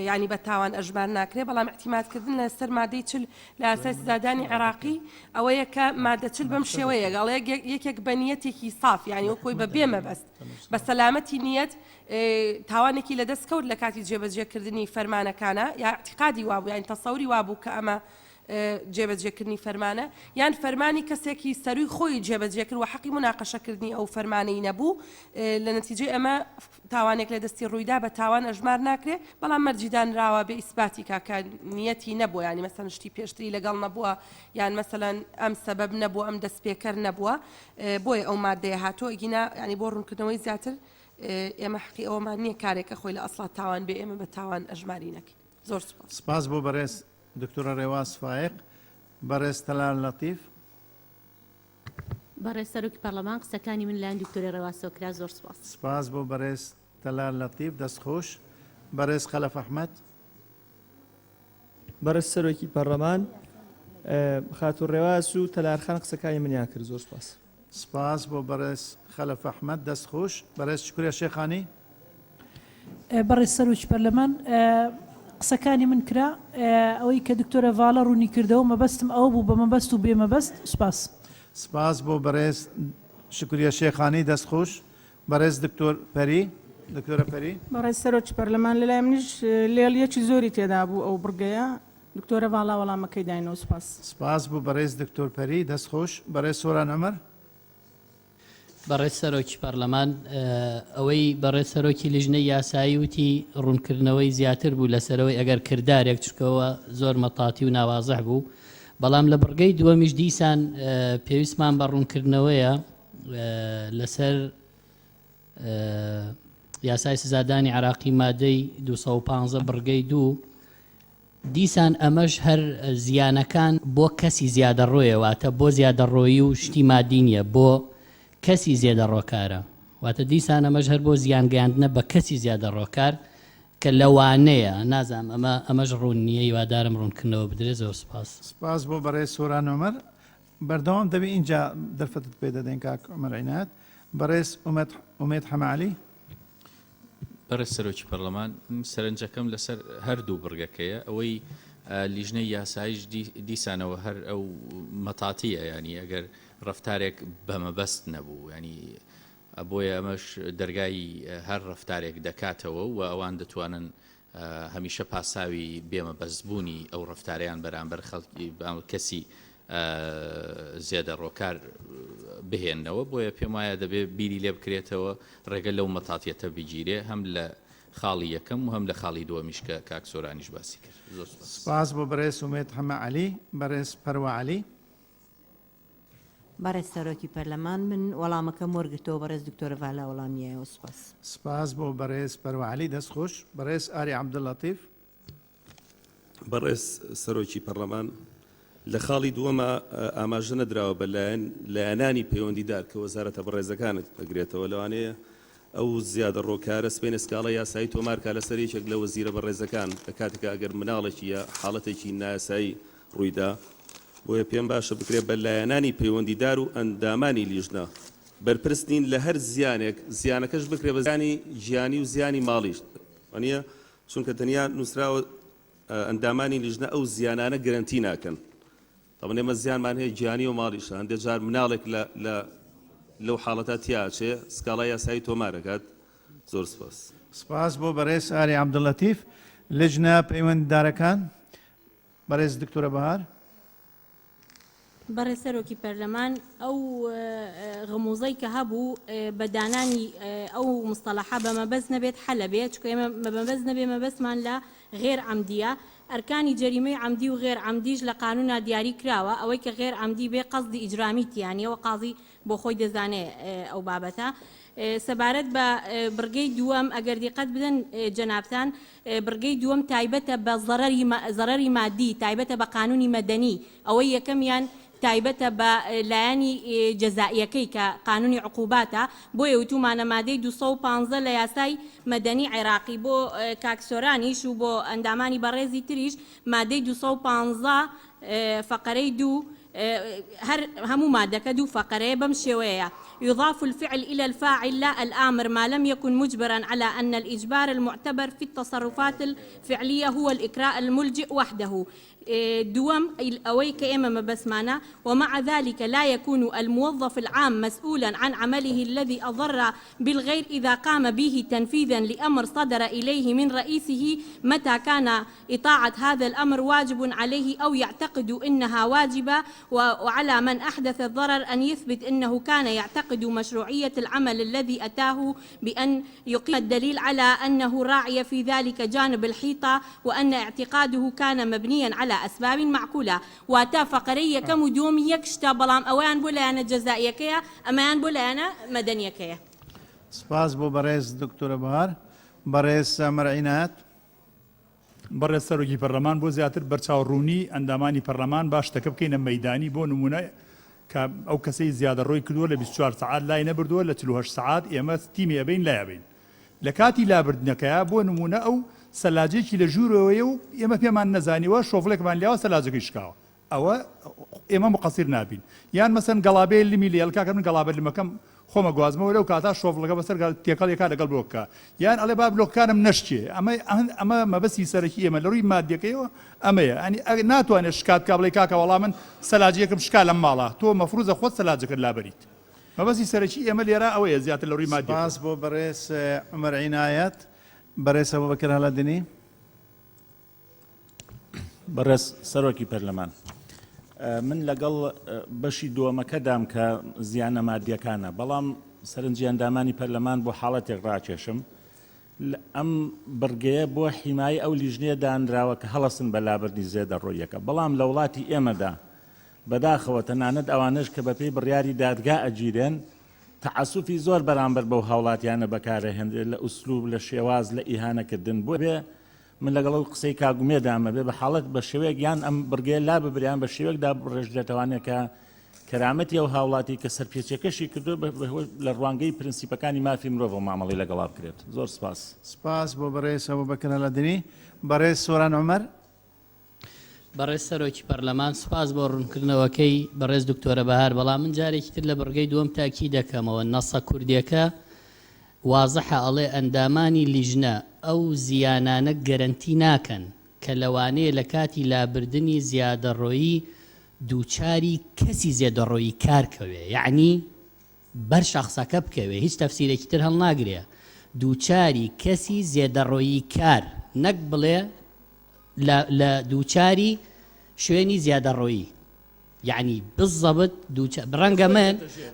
S3: ینی بە تاوان ئەژمار ناکرێ بەڵام احتیمادکردن لەسەر مادەی چل لە ئاساسی سزادانی عێراقی ئەوەیە کە مادە چل بەم شێوەیە گەڵ یەکێک بە نیەتێکی صاف ینی وەکۆی بە بێمە بەست بە سەلامەتی نیەت تاوانێکی لە دەست کەوت لە کاتی جێبەجێکردنی فەرمانەکانە یا اعتقادی وابوو یان تەسەوری وابوو کە ئەمە جێبەجێکردنی فەرمانە یان فەرمانی کەسێکی سەروی خۆی جێبەجێکرد و حەقی مناقەشەکردنی ئەو فەرمانەی نەبوو لە نەتیجەی ئەمە تاوانێک لە دەستی ڕوویدا بە تاوان ئەژمار ناکرێ بەڵام مەرجیدانراوە بێ ئیسباتی کاکە نیەتی نەبووە ینی مەسەن شتی پێشتری لەگەڵ نەبووە یان مەسەلەن ئەم سەبەب نەبووە ئەم دەستپێکەر نەبووە بۆیە ئەو مادەیە هاتۆ ئەگینا ینی بۆ ڕوونکردنەوەی زیاتر ئێمە حەقی ئەومان نییە کارێکە خۆی لە ئەسڵات تاوان بێ ئێمە بە تاوان ئەژماری نەکەین. زۆر
S1: سپاس بۆ بەڕێز دکتۆرە ڕێواز فایق. بەڕێز تەلار لەطیف.
S16: بەڕێز سەرۆکی پەرلەمان قسەکانی من لایەن دکتۆری ڕێواسۆکرا زۆر سپاس.
S1: سپاس بۆ بەڕێز تەلار لەطیف دەستخۆش. بەڕێز خەلەف ئەحمەد.
S14: بەڕێز سەرۆکی پەرلەمان خاتوو ڕێواز و تەلارخان قسەکانی منیان کرد زۆر سپاس.
S1: سپاس بۆ بەڕێز خەلەف ئەحمەد دەستخۆش. بەڕێز شکریە شێخانی.
S9: بەڕێز سەرۆکی پەرلەمان قسەکانی من کرا ئەوەی کە دکتۆرە ڤاڵە ڕوونی کردەوە مەبەستم ئەوە بوو بە مەبەست و بێمەبەست. سپاس.
S1: سپاس بۆ بەڕێز شکریە شێخانی دەستخۆش. بەڕێز دکتۆر پەری. دکتۆرە پەری.
S22: بەڕێز سەرۆکی پەرلەمان لەلای منیش لێڵیەکی زۆری تێدا بوو ئەو بڕگەیە دکتۆرە ڤاڵا وەڵامەکەی داینەوە. سپاس.
S1: سپاس بۆ بەڕێز دکتۆر پەری دەستخۆش. بەڕێز سۆران عومەر.
S23: بەڕێز سەرۆکی پەرلەمان ئەوەی بەڕێز سەرۆکی لیژنەی یاسایی وتی ڕوونکردنەوەی زیاتر بوو لەسەرەوەی ئەگەر کردارێک چکەوە زۆر مەتاتی و ناوازەح بوو بەڵام لە بڕگەی دووەمیش دیسان پێویستمان بە ڕوونکردنەوەیە لەسەر یاسای سزادانی عراقی مادەی 215 بڕگەی 2 دیسان ئەمەش هەر زیانەکان بۆ کەسی زیادە ڕۆیە واتە بۆ زیادە ڕۆیی و شتی مادی نییە بۆ کەسی زیادە ڕۆکارە واتە دیسان ئەمەش هەر بۆ زیانگەیاندنە بە کەسی زیادە ڕۆکار کە لەوانەیە نازانم ئەمەش ڕوون نییە هیوادارم ڕوونکردنەوە بدرێت. زۆر سپاس.
S1: سپاس بۆ بەڕێز سۆران عومەر. بەردەوام دەبێ اینجا دەرفەتت پێ دەدەین کاک عومەر عینات. بەڕێز ئومێد حەمەعەلی.
S12: بەڕێز سەرۆکی پەرلەمان سەرنجەکەم لەسەر هەردوو بڕگەکەیە ئەوەی لیژنەی یاسایش دیسانەوە هەر ئەو مەتاتیە ینی ئەگەر ڕفتارێک بەمەبەست نەبوو ینی بۆیە ئەمەش دەرگای هەر ڕفتارێک دەکاتەوە و ئەوان دەتوانن هەمیشە پاساوی بێمەبەستبوونی ئەو ڕفتاریان بەرامبەر خەڵکی کەسی زیادە ڕۆکار بهێننەوە بۆیە پێم وایە دەبێت بیری لێ بکرێتەوە ڕێگە لەو مەتاتیەتە بگیرێ هەم لە خاڵی یەکەم و هەم لە خاڵی دووەمیش کە کاک سۆرانیش باسی کرد.
S1: سپاس بۆ بەڕێز ومێد حەمە عەلی. بەڕێز پەروە عەلی.
S4: بەڕێز سەرۆکی پەرلەمان من وەڵامەکەم وەرگرتەوە بەڕێز دکتۆرە ڤالا وەڵامیایەوە سپاس.
S1: سپاس بۆ بەڕێز پەروە عەلی دەستخۆش. بەڕێز ئاری عەبدوڵەتیف.
S19: بەڕێز سەرۆکی پەرلەمان لە خاڵی دووەمە ئاماژە نەدراوە بەلایەن لایەنانی پەیوەندیدار کە وەزارەتە بەڕێزەکانت ئەگرێتەوە لەوانەیە ئەو زیادە ڕۆکارە سپێنە سکاڵە یاسایی تۆمارکە لەسەر یەکێک لە وەزیرە بەڕێزەکان لە کاتێکە ئەگەر مناڵێکی یا حاڵەتێکی نایاسایی ڕوویدا بۆیە پێم باشە بکرێت بە لایەنانی پەیوەندیدار و ئەندامانی لیژنە بەرپرسنین لە هەر زیانێک زیانەکەش بکرێت بە زیانی ژیانی و زیانی ماڵیش وانە چونکە تەنیا نووسراوە ئەندامانی لیژنە ئەو زیانانە گەرنتی ناکەن طبعا ئێمە زیانمان هەیە گیانی و ماڵیشە هەندێک جار مناڵێک لەو حاڵەتە تیاچێ سکاڵای یاسایی تۆمارەکات. زۆر سپاس.
S1: سپاس بۆ بەڕێز ئاری عەبدوڵەتیف. لیژنە پەیوەندیدارەکان بەڕێز دکتۆرە بەهار.
S18: بەڕێز سەرۆکی پەرلەمان ئەو غموزەی کە هەبوو بە دانانی ئەو مستەڵەحە بە مەبەست نەبێت حەلە بێت چکە ئێمە مەبەست نەبێ مەبەستمان لە غێر عەمدیە ئەرکانی جەریمەی عەمدی و غێر عەمدیش لە قانونا دیاری کراوە ئەوەی کە غێر عەمدی بێ قەسدی ئیجرامی تیانیەوە قاضی بۆ خۆی دەزانێ ئەو بابەتە. سەبارەت بە بڕگەی دووەم ئەگەر دیقەت بدەن جەنابتان بڕگەی دووەم تایبەتە بە زەرەری مادی تایبەتە بە قانونی مەدەنی ئەوەی یەکەمیان تایبەتە بە لایەنی جەزائیەکەی کە قانونی عقوباتە بۆیە وتومانە مادەی 215 لە یاسای مەدەنی عێراقی بۆ کاکسۆرانیش و بۆ ئەندامانی بەڕێزی تریش مادەی 215 فقرەی 2 همو مادة دو فقرة بمشوية يضاف الفعل إلى الفاعل لا الآمر ما لم يكن مجبرا على أن الإجبار المعتبر في التصرفات الفعلية هو الإكراء الملجئ وحده دوام أوي كإمام بسمانا ومع ذلك لا يكون الموظف العام مسؤولا عن عمله الذي أضر بالغير إذا قام به تنفيذا لأمر صدر إليه من رئيسه متى كان إطاعة هذا الأمر واجب عليه أو يعتقد أنها واجبة وعلى من أحدث الضرر أن يثبت أنه كان يعتقد مشروعية العمل الذي أتاه بأن يقيم الدليل على أنه راعي في ذلك جانب الحيطة وأن اعتقاده كان مبنيا على أسباب معقولة واتا فقرية كمدوم يكشتا بلام أوان بولانا جزائيكيا أمان بولانا مدنيكيا.
S1: سپاس بۆ بەڕێز دکتۆرە بەهار. بەڕێز مەرعینات.
S7: بەڕێز سەرۆکی پەرلەمان بۆ زیاتر بەرچاوڕوونی ئەندامانی پەرلەمان باش شتەکە بکەینە مەیدانی بۆ نمونە کە ئەو کەسەی زیادە ڕۆی کردووە لە 24 سعات لای نەبردووە لە 48 سعات ئێمە تیمی ئەبین لایەبین لە کاتی لابردنەکەیە بۆ نمونە ئەو سەلاجێکی لە ژوورەوەی و ئێمە پێمان نەزانیوە شۆفڵێکمان لیاوە سەلاجەکەی شکاوە ئەوە ئێمە مقەسیر نابین یان مەسەن گەڵابەیە لمی لێڵکاکە من گەڵابەت لمەکەم خۆمە گوازمەوە لەو کاتا شۆفڵەکە بەسەر تێکەڵێکا لەگەڵ بلۆکە یان ئەڵێ با بلۆکەکانم نەشتێ ئەمە مەبەستی سەرەکی ئێمە لە ڕووی مادیەکەیەوە ئەمەیە ئەنی ناتوانێت شکات کا بڵێ کاکە وەڵام من سەلاجەکەم شکا لەم ماڵە تۆ مەفروزە خۆت سەلاجەکەت لابەریت مەبەستی سەرەکی ئێمە لێرە ئەوەیە زیاتر لە ڕووی مادی.
S1: سپاس بۆ بەڕێز عومەر عینایەت. بەڕێز ئەبوبەکر هەڵەدنی.
S21: بەڕێز سەرۆکی پەرلەمان من لەگەڵ بەشی دووەمەکەدام کە زیانە مادیەکانە بەڵام سەرنجی ئەندامانی پەرلەمان بۆ حاڵەتێک ڕاکێشم ئەم بڕگەیە بۆ حیمایی ئەو لیژنەیە دانراوە کە هەڵەسن بە لابردنی زێدە ڕۆیەکە بەڵام لە وڵاتی ئێمەدا بەداخەوە تەنانەت ئەوانش کە بەپێی بڕیاری دادگا ئەگیرێن تەعەسوفی زۆر بەرامبەر بەو هاوڵاتیانە بەکارەهێنرێت لە ئوسلوب لە شێواز لە ئیهانەکردن بۆ بێ من لەگەڵ ئەو قسەی کاگومێدامە بێ بە حاڵەت بە شێوەیەک یان ئەم بڕگەیە لا ببریان بە شێوەیەکدا ڕێژدێتەوانێت کە کەرامەتی ئەو هاوڵاتی کە سەرپێچەکەشی کردو لە ڕوانگەی پرینسیپەکانی مافی مرۆڤ مامەڵی لەگەڵا بکرێت. زۆر سپاس.
S1: سپاس بۆ بەڕێز ئەبوبەکر هەڵەدنی. بەڕێز سۆران عومەر.
S23: بەڕێز سەرۆکی پەرلەمان سپاس بۆ ڕوونکردنەوەکەی بەڕێز دکتۆرە بەهار بەڵام من جارێکی تر لە بڕگەی دووەم تاکی دەکەمەوە نەسە کوردیەکە وازەحە ئەڵێ ئەندامانی لیژنە ئەو زیانانە گەرنتی ناکەن کە لەوانەیە لە کاتی لابردنی زیادەڕۆیی دووچاری کەسی زێدەڕۆیی کارکەوێ، یعنی بەر شخصەکە بکەوێ، هیچ تەفسیرێکی تر هەڵ ناگرێ، دووچاری کەسی زێدەڕۆیی کار، نەک بڵێ لە دووچاری شوێنی زیادەڕۆیی، یعنی بزەبت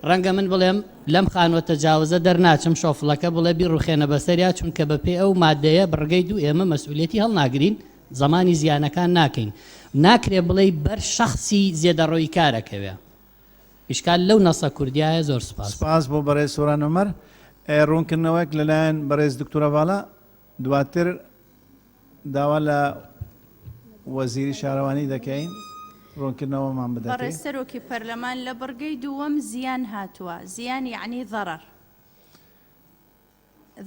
S23: ڕەنگە من بڵێم لەم خانوە تەجاوزە دەرناچم شۆفڵەکە بڵێ بیڕوخێنە بەسەریا چونکە بەپێ ئەو مادەیە بڕگەی دوو ئێمە مەسئولیەتی هەڵناگرین، زمانی زیانەکان ناکەین، ناکرێ بڵێ بەر شخصی زێدەڕۆیی کارەکەوێ. ئیشکال لەو نەسە کوردیایە زۆر سپاس.
S1: سپاس بۆ بەڕێز سۆران عومەر. ڕوونکردنەوەک لەلایەن بەڕێز دکتۆرە ڤاڵا، دواتر داوا لە وەزیری شارەوانی دەکەین ڕوونکردنەوەمان بدەێت.
S2: بەڕێز سەرۆکی پەرلەمان لە بڕگەی دووەم زیان هاتووە، زیان یعنی ضەرەر.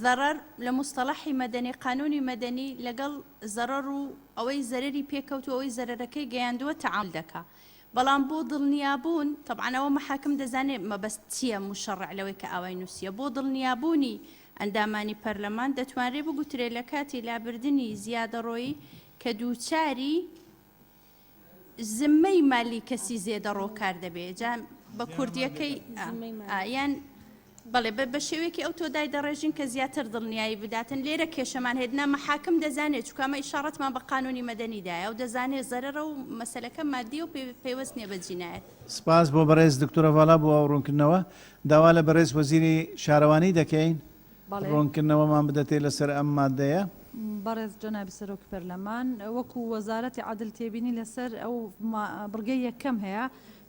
S2: ضەرەر لە مستەڵەحی مەدەنی قانونی مەدەنی لەگەڵ زەرەر و ئەوەی زەرەری پێکەوتو ئەوەی زەرەرەکەی گەیاندووە تەعامل دەکا. بەڵام بۆ دڵنیابوون طبعاً ئەوە محاکم دەزانێت مەبەست چییە مشەڕع لەوەی کە ئاوای نووسیە، بۆ دڵنیابوونی ئەندامانی پەرلەمان دەتوانرێت بگوترێ لە کاتی لابردنی زیادەڕۆیی کە دووچاری زممەی مالی کەسی زێدەڕۆ کار دەبێت، جا بە کوردیەکەی یان بەڵێ بە شێوەیەکی ئەو تۆدای دەڕێژین کە زیاتر دڵنیایی بداتن. لێرە کێشەمان هێدنا مەحاکم دەزانێت چکامە ئیشارەتمان بە قانونی مەدەنیدایە و دەزانێت زەرەرە و مەسەلەکە مادی و پێوەست نیە بە جینایەت.
S1: سپاس بۆ بەڕێز دکتۆرە ڤاڵا بۆ ڕوونکردنەوە. داوا لە بەڕێز وەزیری شارەوانی دەکەین ڕوونکردنەوەمان بدەتێت لەسەر ئەم مادەیە.
S8: بەڕێز جەنابی سەرۆکی پەرلەمان، وەکو وەزارەتی عەدل تێبینی لەسەر ئەو بڕگەی یەکەم هەیە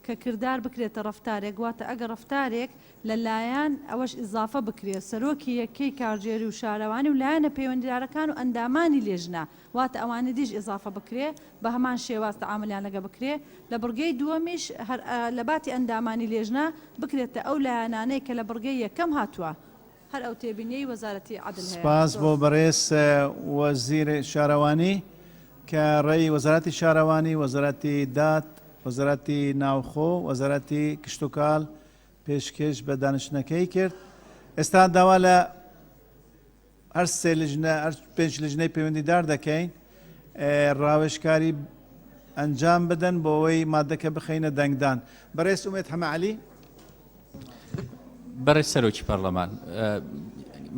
S8: کە کردار بکرێتە ڕفتارێک، واتە ئەگە ڕفتارێک لەلایەن ئەوەش ئیزافە بکرێت سەرۆکی یەکەی کارژێری و شارەوانی و لایەنە پەیوەندیدارەکان و ئەندامانی لێژنا، واتە ئەوانە دیش ئیزافە بکرێ بە هەمان شێواز تەعاملیان لەگە بکرێ. لە بڕگەی دووەمیش لە باتی ئەندامانی لێژنا بکرێتە ئەو لایەنانەی کە لە بڕگەی یەکەم هاتووە، هەر ئەو تێبینیەی وەزارەتی عەدل هەیە.
S1: سپاس بۆ بەڕێز وەزیری شارەوانی کە ڕێی وەزارەتی شارەوانی، وەزارەتی داد، وەزارەتی ناوخۆ، وەزارەتی کشتتوکاڵ پێشکەش بە دانیشتنەکەی کرد. ئێستا داوا لە هەر سێ لیژنە هەر پێنج لیژنەی پەیوەندیدار دەکەین ڕاوێژکاری ئەنجام بدەن بۆ ئەوەی مادەکە بخەینە دەنگدان. بەڕێز ئومێد حەمەعەلی.
S12: بەڕێز سەرۆکی پەرلەمان،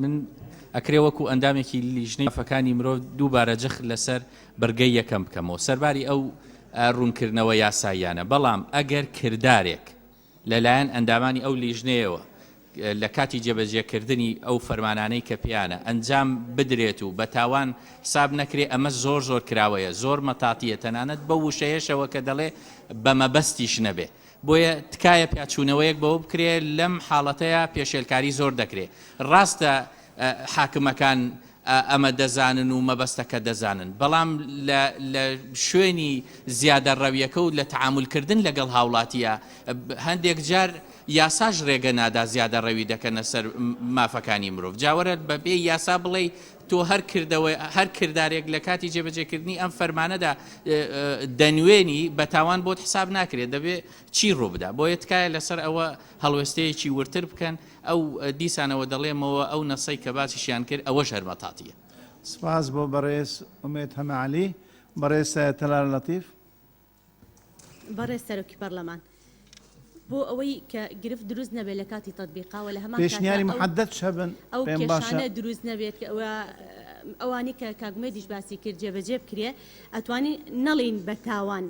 S12: من ئەکرێ وەکو ئەندامێکی لیژنەی فەکانی مرۆڤ دووبارە جەخ لەسەر بەرگەی یەکەم بکەمەوە سەرباری ئەو ڕوونکردنەوە یاساییانە، بەڵام ئەگەر کردارێک لەلایەن ئەندامانی ئەو لیژنەیەوە لە کاتی جێبەجێکردنی ئەو فەرمانانەی کە پیانە ئەنجام بدرێت و بە تاوان حساب نەکرێ، ئەمە زۆر زۆر کراوەیە، زۆر مەتاتیە، تەنانەت بە وشەیەشەوە کە دەڵێ بە مەبەستیش نەبێ. بۆیە تکایە پیاچوونەوەیەک بەوە بکرێ، لەم حاڵەتەیە پێشێلکاری زۆر دەکرێت. ڕاستە حاکمەکان ئەمە دەزانن و مەبەستەکە دەزانن، بەڵام لە شوێنی زیادە ڕەویەکە و لە تەعاملکردن لەگەڵ هاوڵاتیە هەندێک جار یاساژ ڕێگە نادا زیادە ڕەوی دەکەنە سەر مافەکانی مرۆڤ. جاوەرە بەبێ یاسا بڵێ تۆ هەر کردارێک لە کاتی جێبەجێکردنی ئەم فەرمانەدا دەنوێنی بە تاوان بۆت حساب ناکرێت، دەبێت چی ڕووبدا. بۆیە تکایە لەسەر ئەوە هەڵوێستەیەکی ورتر بکەن، ئەو دیسانەوە دەڵێمەوە ئەو نەسەی کە باسیشیان کرد ئەوە شەرمەتاتیە.
S1: سپاس بۆ بەڕێز ئومێد حەمەعەلی. بەڕێز تەلار لەتیف.
S18: بەڕێز سەرۆکی پەرلەمان، بۆ ئەوەی کە گرفت دروست نەبێت لە کاتی تەطبیقاوە لە هەمان
S1: پێشنیاری محەدەد شەبن
S18: ئەو کێشانە دروست نەبێت کە ئەوانی کە کاگمێدیش باسی کرد جێبەجێ بکرێ، ئەتوانی نەڵین بە تاوان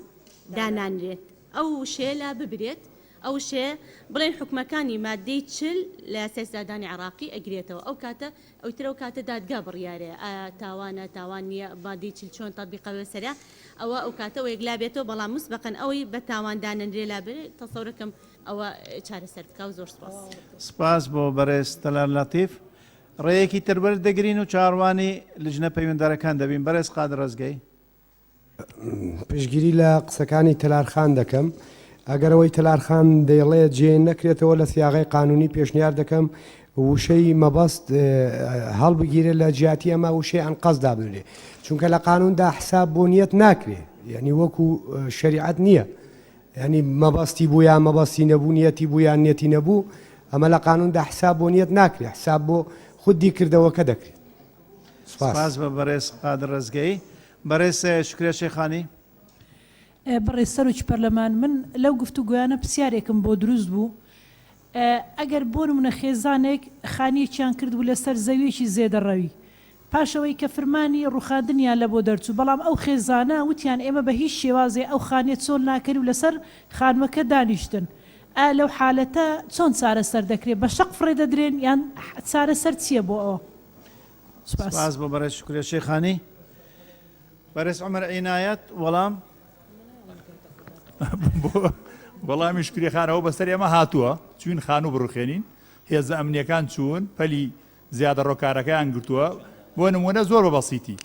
S18: دانانرێت، ئەو شێ لا ببرێت، ئەو شێ بڵێن حکومەکانی مادەی 40 لە یاسای سەردانی عێراقی ئەگرێتەوە، ئەو کاتە ئەوترە ئەو کاتە دادگا بڕیارێ تاوانە تاوان نییە مادەی 40 چۆن تەطبیقەوە سەریا ئەوە ئەو کاتە ئەو یەکلا بێتەوە، بەڵام مسبقەن ئەوەی بە تاوان دانەنرێ لا بێت تەسەورەکەم ئەوە چارەسەر بکا و زۆر سپاس.
S1: سپاس بۆ بەڕێز تەلار لەتیف. ڕێیەکی تربەر دەگرین و چاڕوانی لیژنە پەیوەنددارەکان دەبین. بەڕێز قادر ڕزگەی.
S6: پشگیری لە قسەکانی تەلارخان دەکەم. ئەگەرەوەی تەلارخان دەیڵێ جێ نەکرێتەوە لە سیاغی قانونی پێشنیار دەکەم وشەی مەبەست هەڵبگیرێ لە جیاتی ئەمە وشەی ئەنقەزدا بنرێ، چونکە لە قانوندا حساب بۆ نیەت ناکرێ، یعنی وەکو شریعەت نییە، ینی مەبەستی بوو یان مەبەستی نەبوو، نیەتی بوو یان نیەتی نەبوو، ئەمە لە قانوندا حساب بۆ نیەت ناکرێ، حساب بۆ خودی کردەوەکە دەکرێت.
S1: سپاس بە بەڕێز قادر ڕزگەی. بەڕێز شکرێ شێخانی.
S9: بەڕێز سەرۆکی پەرلەمان من لەو گفتوگویانە پرسیارێکم بۆ دروست بوو ئەگەر بۆ نمونە خێزانێک خانیەکیان کرد بوو لەسەر زەویەکی زێدەڕەوی پاشەوەی کە فرمانی ڕوخاندنیان لە بۆ دەرچوو بەڵام ئەو خێزانە وتیان ئێمە بە هیچ شێوازێ ئەو خانێت چۆن ناکەری و لەسەر خانمەکە دانیشتن لەو حالەتە چۆن چارەسەر دەکرێت بە شەق فڕێ دەدرێن یان چارەسەر چییە بۆ ئەوە؟
S1: سپاس بۆ بەڕێز شکرێ شێخانی. بەڕێز عومەر عینایەت وەڵام
S7: وەڵامی شکرێخانەوە بەسەر ئێمە هاتووە چوین خان و بڕوخێنین هێزە ئەمنیەکان چوون پەلی زیادە ڕۆکارەکەیان گرتووە بۆ نمونە زۆر بەبەسیتی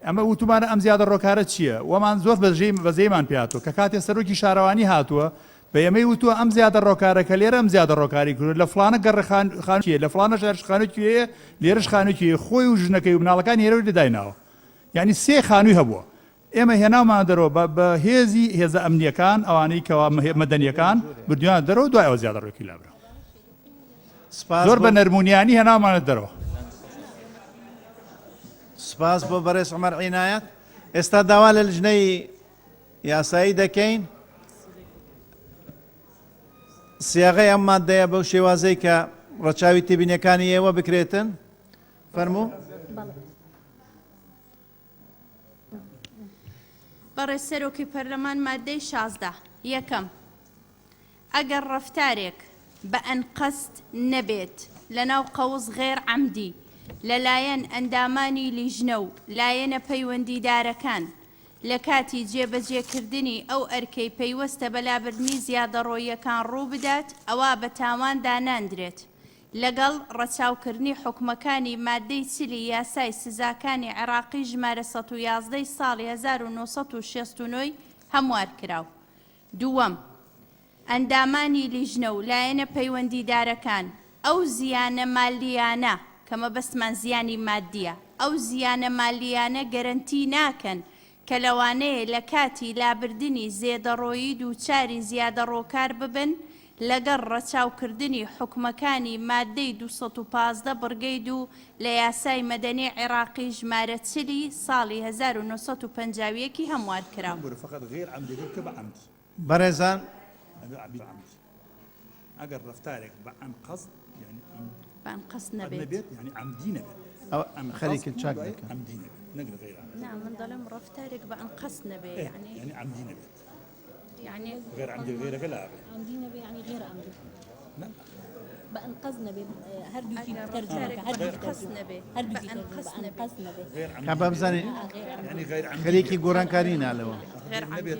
S7: ئەمە وتمانە ئەم زیادە ڕۆکارە چییە؟ وەمان زۆر بەزەیمان پێاتوە کە کاتێ سەرۆکی شارەوانی هاتووە بە ئێمەی وتووە ئەم زیادە ڕۆکارەکە لێرە ئەم زیادە ڕۆکاری کرد لە فلانە گەڕخانکیە لە فلانە شارش خانوکیەیە لێرەش خانوکیە خۆی و ژنەکەی و مناڵەکان هێرەوە لەدایناوە یعنی سێ خانووی هەبووە ئێمە هێنامان دەرەوە بە هێزی هێزە ئەمنیەکان ئەوانەی کەوا مەدەنیەکان بردویان دەرەوە دوای ئەوە زیادە ڕۆکی لابرا زۆر بە نەرمونیانی هێنامانە دەرەوە.
S1: سپاس بۆ بەڕێز عومەر عینایەت. ئێستا داوا لە لجنەی یاسایی دەکەین سیاغەی ئەم مادەیە بەو شێوازەی کە ڕەچاوی تێبینیەکانی ئێوە بکرێتن فەرموو.
S2: بەڕێز سەرۆکی پەرلەمان مادەی 16 یەکەم ئەگەر ڕەفتارێک بە ئەنقەست نەبێت لەناو قەوز غێر عەمدی لەلایەن ئەندامانی لیژنە و لایەنە پەیوەندیدارەکان لە کاتی جێبەجێکردنی ئەو ئەرکەی پەیوەستە بەلابردنی زیادەڕۆیەکان ڕوو بدات ئەوە بە تاوان داناندرێت لەگەڵ ڕەچاوکردنی حکومەکانی مادەی چلی یاسای سزاکانی عێراقی ژمارە 111 ساڵی 1969 هەموار کراو. دووەم ئەندامانی لیژنە و لایەنە پەیوەندیدارەکان ئەو زیانە مالیانە کە مەبەستمان زیانی مادیە ئەو زیانە مالیانە گەرنتی ناکەن کە لەوانەیە لە کاتی لابردنی زێدەڕۆیی دووچاری زیادەڕۆکار ببن لەگەڵ ڕەچاوکردنی حکومەکانی مادەی 215 بڕگەی 2 لە یاسای مەدەنی عێراقی ژمارە 40 ساڵی 1950 هەموار کراوە.
S1: بەڕێزان
S7: ئەگەر ڕەفتارێک بە ئەنقەست
S2: بە ئەنقەست نەبێت
S7: یعنی عەمدی نەبێت
S1: خەریکە چاک دەکەن
S7: عەمدی نەبێت نەگرە غەیر عەمدی.
S2: نا من دەڵێم ڕەفتارێک بە ئەنقەست نەبێت
S7: یعنی عەمدی نەبێت
S18: يعني
S7: غير عمدي غيرك لا
S18: عمدينا يعني غير عمدي بأنقذنا هردوكي ترجمة
S2: بأنقذنا به
S18: بأنقذنا به
S1: كابا بزاني
S7: يعني غير عمدي
S1: خليكي قران كارينا له
S2: غير عمدي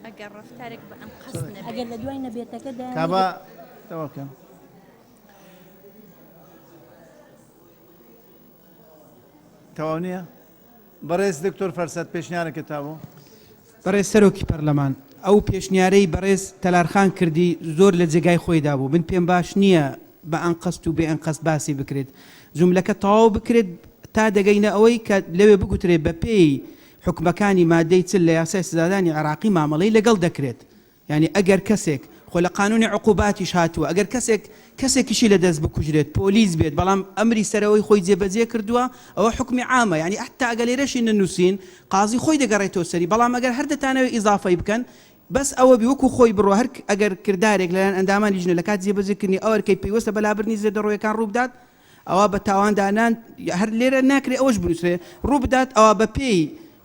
S2: أقرب تارك بأنقذنا به
S18: أقل دوينا بيتك ده
S1: كابا توكل تەواونیە بەڕێز دکتۆر فەرسەد پێشنیارە کتابۆ
S17: بەڕێز سەرۆکی پەرلەمان ئەو پێشنیارەی بەڕێز تەلارخان کردی زۆر لە جێگای خۆیدا بوو من پێم باش نییە بە ئەنقەست و بێ ئەنقەست باسی بکرێت جوملەکە تەواو بکرێت تا دەگەینە ئەوەی کە لەوێ بگوترێت بە پێی حکومەکانی مادەی چل لە یاسای سزادانی عێراقی مامەڵەی لەگەڵ دەکرێت یعنی ئەگەر کەسێک خۆ لە قانونی عقوباتیش هاتووە ئەگەر کەسێکیشی لە دەست بکوژرێت پۆلیس بێت بەڵام ئەمری سەرەوەی خۆی جێبەجێ کردووە ئەوە حکمی عامە یعنی حتا ئەگە لێرەشی ننووسین قازی خۆی دەگەڕێتەوە سەری بەڵام ئەگەر هەر دەتانەوێت ئیزافەی بکەن بەس ئەوە بیوەکو خۆی بڕۆ هەر ئەگەر کردارێک لەلایەن ئەندامانی لیژنە لە کات جێبەجێکردنی ئەو ئەرکەی پێوەستە بەلابردنی زێدەڕۆیەکان ڕوو بدات ئەوە بە تاواندانان هەر لێرە ناکرێت ئەوەش بنووسێ ڕوو بدات ئەوە بە پێی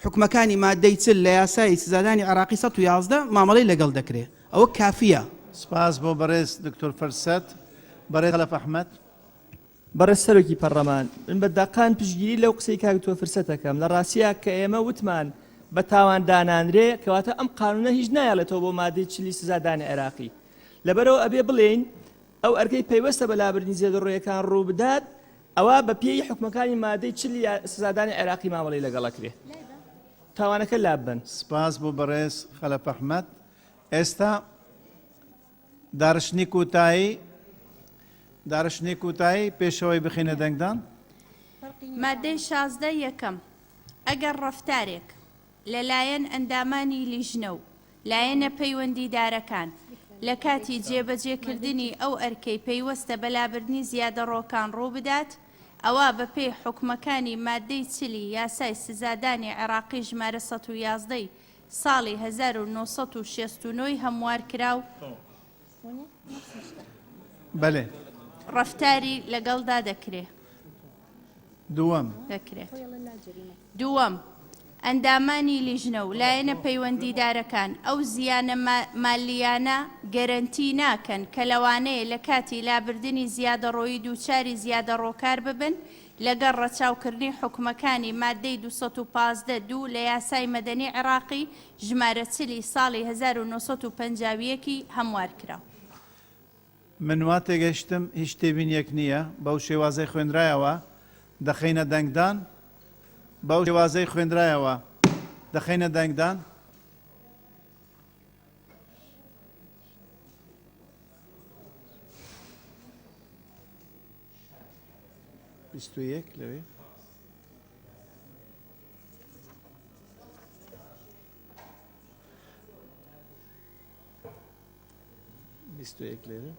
S17: حکومەکانی مادەی چل لە یاسای سزادانی عێراقی 111 مامەڵەی لەگەڵ دەکرێت ئەوە کافیە.
S1: سپاس بۆ بەڕێز دکتۆر فەرسەد بەڕێز خەلەف ئەحمەد
S14: بەڕێز سەرۆکی پەرلەمان من بە داقان پشگیری لەو قسەی کاکتۆ فرسەتەکەم لە ڕاستیە کە ئێمە وتمان بە تاوان دانانرێ کەواتە ئەم قانونە هیچ نایڵێتەوە بۆ مادەی چلی سزادانی عێراقی لەبەرەوە ئەبێ بڵێن ئەو ئەرکەی پەیوەستە بەلابردنی زێدەڕۆیەکان ڕوو بدات ئەوە بە پێی حکومەکانی مادەی چلی سزادانی عێراقی مامەڵەی لەگەڵەکرێ تاوانەکە لابن.
S1: سپاس بۆ بەڕێز خەلەف ئەحمەد. ئێستا دارشتنی کوتایی پێشەوەی بخینە دەنگدان
S2: مادەی 16 یەکەم ئەگەر ڕەفتارێک لەلایەن ئەندامانی لیژنە و لایەنە پەیوەندیدارەکان لە کاتی جێبەجێکردنی ئەو ئەرکەی پەیوەستە بەلابردنی زیادەڕۆکان ڕوو بدات ئەوە بەپێی حکومەکانی مادەی چلی یاسای سزادانی عێراقی ژمارە 111 ساڵی 1969 هەموار کراو
S1: بەڵێ
S2: ڕەفتاری لەگەڵدا دەکرێت. دووەم ئەندامانی لیژنە و لایەنە پەیوەندیدارەکان ئەو زیانە مالیانە گەرنتی ناکەن کە لەوانەیە لە کاتی لابردنی زیادەڕۆیی دووچاری زیادەڕۆکار ببن لەگەڵ ڕەچاوکردنی حکومەکانی مادەی 215 لە یاسای مەدەنی عێراقی ژمارە چلی ساڵی 1950 هەموار کرا.
S1: من وا تێگەشتم هیچ تێبینیەک نییە بەو شێوازەی خوێنرایەوە دەخینە دەنگدان بەو شێوازەی خوێنرایەوە دەخینە دەنگدان لەوێ لێرە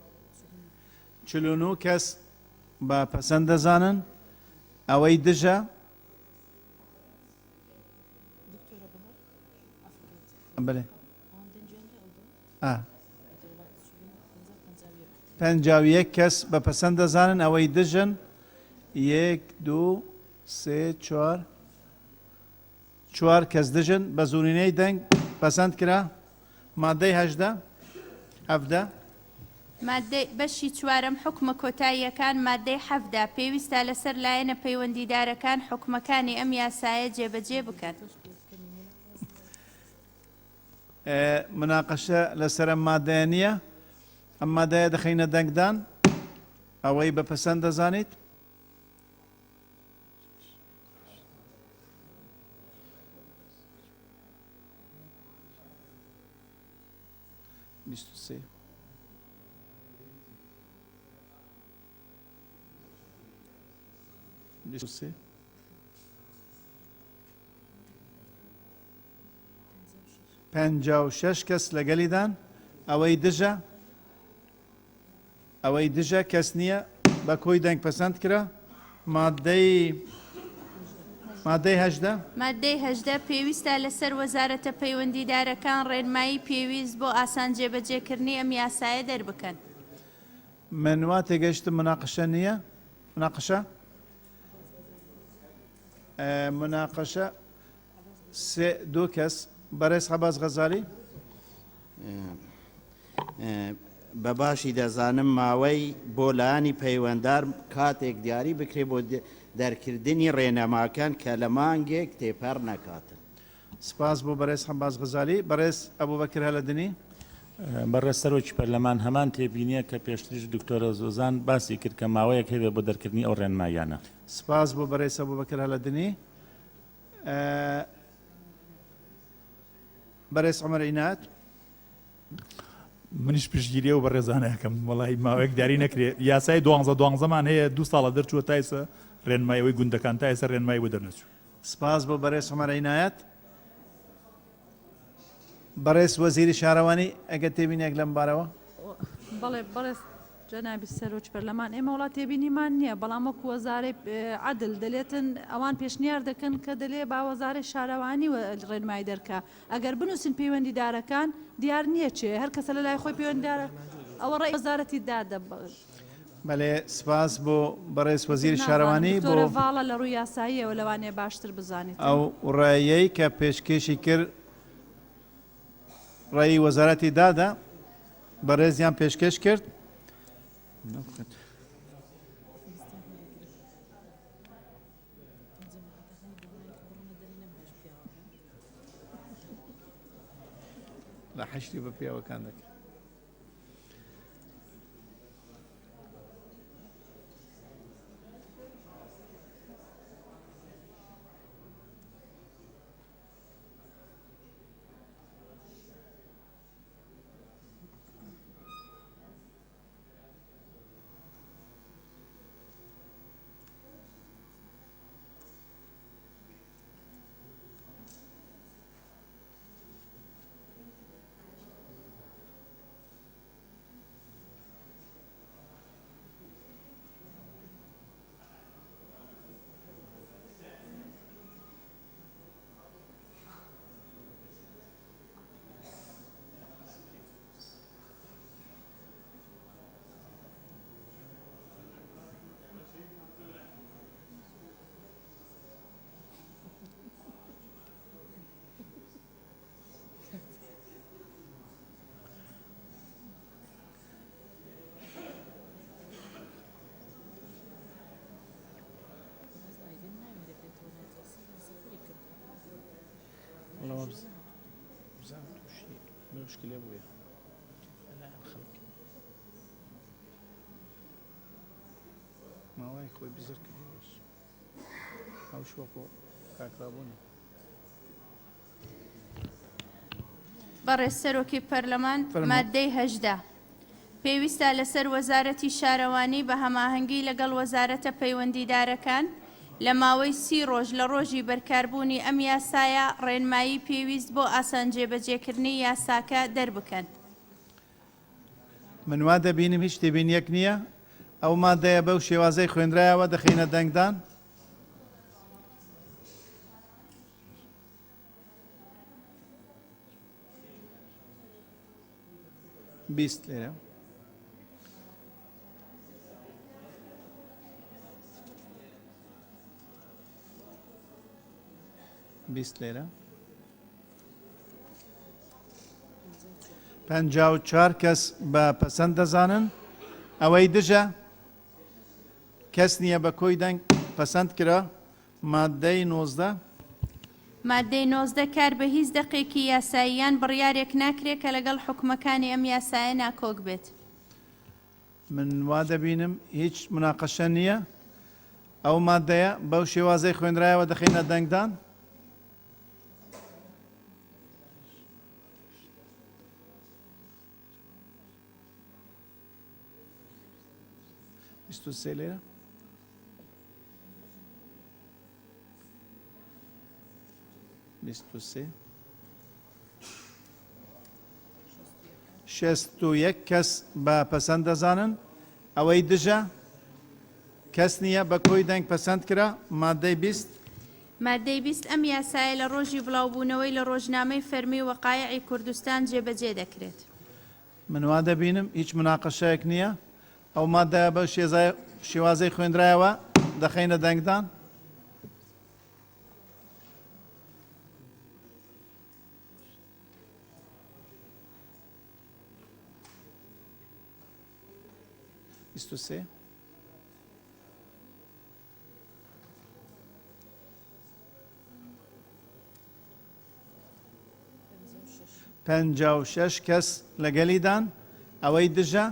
S1: 49 کەس بە پەسەند دەزانن ئەوەی دژە بڵێ 51 کەس بە پەسەند دەزانن ئەوەی دژن 1 2 3 4 کەس دژن بە زوورینەی دەنگ پەسەند کرا مادەی 17
S2: مادەی بەشی چوارەم حکومە کۆتاییەکان مادەی 17 پێویستە لەسەر لایەنە پەیوەندیدارەکان حکومەکانی ئەم یاسایە جێبەجێ بکەن.
S1: مناقەشە لەسەر ئەم مادەیە نییە ئەم مادەیە دەخینە دەنگدان ئەوەی بە پەسەند دەزانیت پەنجا و شەش کەس لەگەلیدان ئەوەی دژە کەس نییە بە کۆی دەنگ پەسەند کرا مادەی
S2: 18 پێویستە لەسەر وەزارەتە پەیوەندیدارەکان ڕێنمایی پێویست بۆ ئاسان جێبەجێکردنی ئەم یاسایە دەربکەن.
S1: من وا تێگەشتم مناقەشە نییە مناقەشە دو کەس بەڕێز حەباس غەزالی
S11: بە باشی دەزانم ماوەی بۆ لایانی پەیوەنددار کاتێک دیاری بکرێ بۆ دەرکردنی ڕێنەماکان کە لە مانگێک تێپەر نەکاتن.
S1: سپاس بۆ بەڕێز حەباس غەزالی بەڕێز ئەبوبەکر هەلەدنی
S21: بەڕێز سەرۆکی پەرلەمان هەمان تێبینیە کە پێشتریش دکتۆرە زۆزان باسی کرد کە ماوەیەک هەبێ بۆ دەرکردنی ئەو ڕێنمایانە.
S1: سپاس بۆ بەڕێز ئەبوبەکر هەلەدنی بەڕێز عومەر عینات
S7: منیش پشتگیری و بەڕێزانەکەم وڵی ماوەیەک دیاری نەکرێت یاسای 12مان هەیە 2 ساڵە دەرچووە تایسە ڕێنمایەوەی گوندەکان تایسە ڕێنمایی بۆ دەرنەچوو.
S1: سپاس بۆ بەڕێز عومەر عینات بەڕێز وەزیری شارەوانی ئەگە تێبینێک لەم بارەوە
S8: بەڵێ بەڕێز جەنابی سەرۆک پەرلەمان ئێمە وڵات تێبینیمان نییە بەڵام وەکو وەزارەی عەدل دەلێتن ئەوان پێشنیار دەکەن کە دەلێ با وەزارەی شارەوانی ڕێنمایی دەرکا ئەگەر بنووسن پەیوەندیدارەکان دیار نییە چێ هەر کەسە لە لای خۆی پەیوەندیدارە ئەوە ڕێی وەزارەتی دادە.
S1: بەڵێ سپاس بۆ بەڕێز وەزیری شارەوانی بۆ
S8: ڤاڵە لە ڕووی یاساییەوە لەوانەیە باشتر بزانیت
S1: ئەو ڕێیەی کە پێشکەشی کرد ڕێی وەزارەتی دادا بەڕێزیان پێشکەش کرد لە حەشتی بە پیاوەکان دەکەن. مشكلة أبويا ما هو يخوي بزرك أو شو أبو كاكرابوني
S2: بەڕێز سەرۆکی پەرلەمان مادەی هەژدا پێویستە لەسەر وەزارەتی شارەوانی بە هەماهەنگی لەگەڵ وەزارەتە پەیوەندیدارەکان لە ماوەی 30 ڕۆژ لە ڕۆژی بەرکاربوونی ئەم یاسایە ڕێنمایی پێویست بۆ ئاسان جێبەجێکردنی یاساکە دەربکەن.
S1: من وا دەبینم هیچ تێبینیەک نییە ئەو مادەیە بەو شێوازەی خوێنرایەوە دەخینە دەنگدان. بیست لێرە بیست لێرە 54 کەس بە پەسەند دەزانن ئەوەی دژە کەس نییە بە کۆی دەنگ پەسەند کرا. مادەی 19
S2: مادەی 19 کار بە هیچ دەقێکی یاساییان بڕیارێک ناکرێت کە لەگەڵ حکومەکانی ئەم یاسایە ناکۆک بێت.
S1: من وا دەبینم هیچ مناقەشە نییە ئەو مادەیە بەو شێوازەی خوێنرایەوە دەخینە دەنگدان. بیست و سێ لێرە بیست و سێ 61 کەس بە پەسەند دەزانن ئەوەی دژە کەس نییە بە کۆی دەنگ پەسەند کرا. مادەی 20
S2: مادەی 20 ئەم یاسایە لە ڕۆژی بڵاوبوونەوەی لە ڕۆژنامەی فەرمی وەقایعی کوردستان جێبەجێ دەکرێت.
S1: من وا دەبینم هیچ مناقەشەیەک نییە ئەو مادەیە بە شێوازەی خوێنرایەوە دەخینە دەنگدان. بیست و سێ پەنجا و شەش کەس لەگەلیدان ئەوەی دژە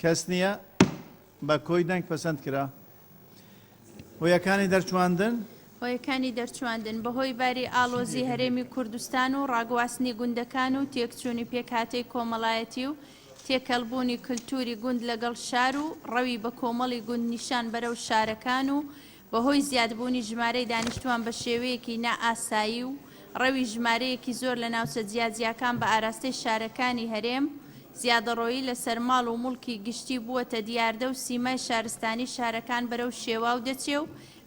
S1: کەس نییە بە کۆی دەنگ پەسەند کرا. هۆیەکانی دەرچواندن
S2: هۆیەکانی دەرچواندن بەهۆی باری ئاڵۆزی هەرێمی کوردستان و ڕاگواستنی گوندەکان و تێکچوونی پێکهاتەی کۆمەڵایەتی و تێکەڵبوونی کللتوری گوند لەگەڵ شار و ڕەوی بە کۆمەڵی گوند نیشان بەرەو شارەکان و بەهۆی زیادبوونی ژمارەی دانیشتوان بە شێوەیەکی نائاسایی و ڕەوی ژمارەیەکی زۆر لە ناوچە جیاجیاکان بە ئاراستەی شارەکانی هەرێم زیادەڕۆیی لەسەر ماڵ و موڵکی گشتی بووەتە دیاردە و سیمای شارستانی شارەکان بەرەو شێوا و دەچێ و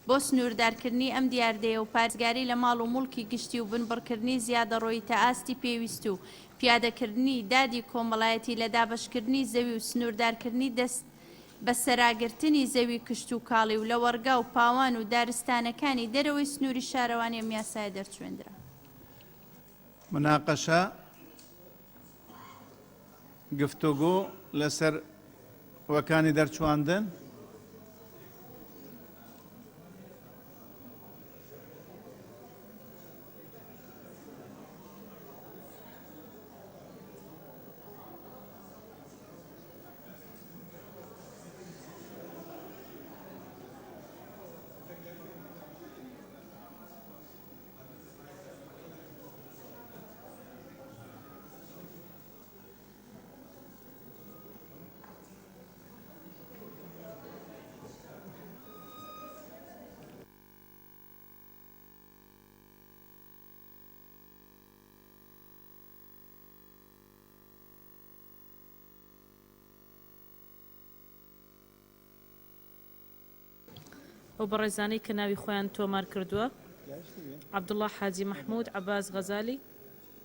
S2: بۆ سنووردارکردنی ئەم دیاردەیە و پارێزگاری لە ماڵ و موڵکی گشتی و بنبڕکردنی زیادەڕۆیی تا ئاستی پێویست و پیادەکردنی دادی کۆمەڵایەتی لە دابشکردنی زەوی و سنووردارکردنی دەست بە سەراگرتنی زەوی کشت و کاڵی و لە وەرگا و پاوان و دارستانەکانی دەرەوەی سنووری شارەوانی ئەم یاسایە دەرچوێندرا.
S1: مناقەشە گفتوگۆ لەسەر وەکانی دەرچواندن.
S20: ئەو بەڕێزانەی کە ناوی خۆیان تۆمار کردووە: عەبدوڵڵا حاجی مەحموود، عەباس غەزالی،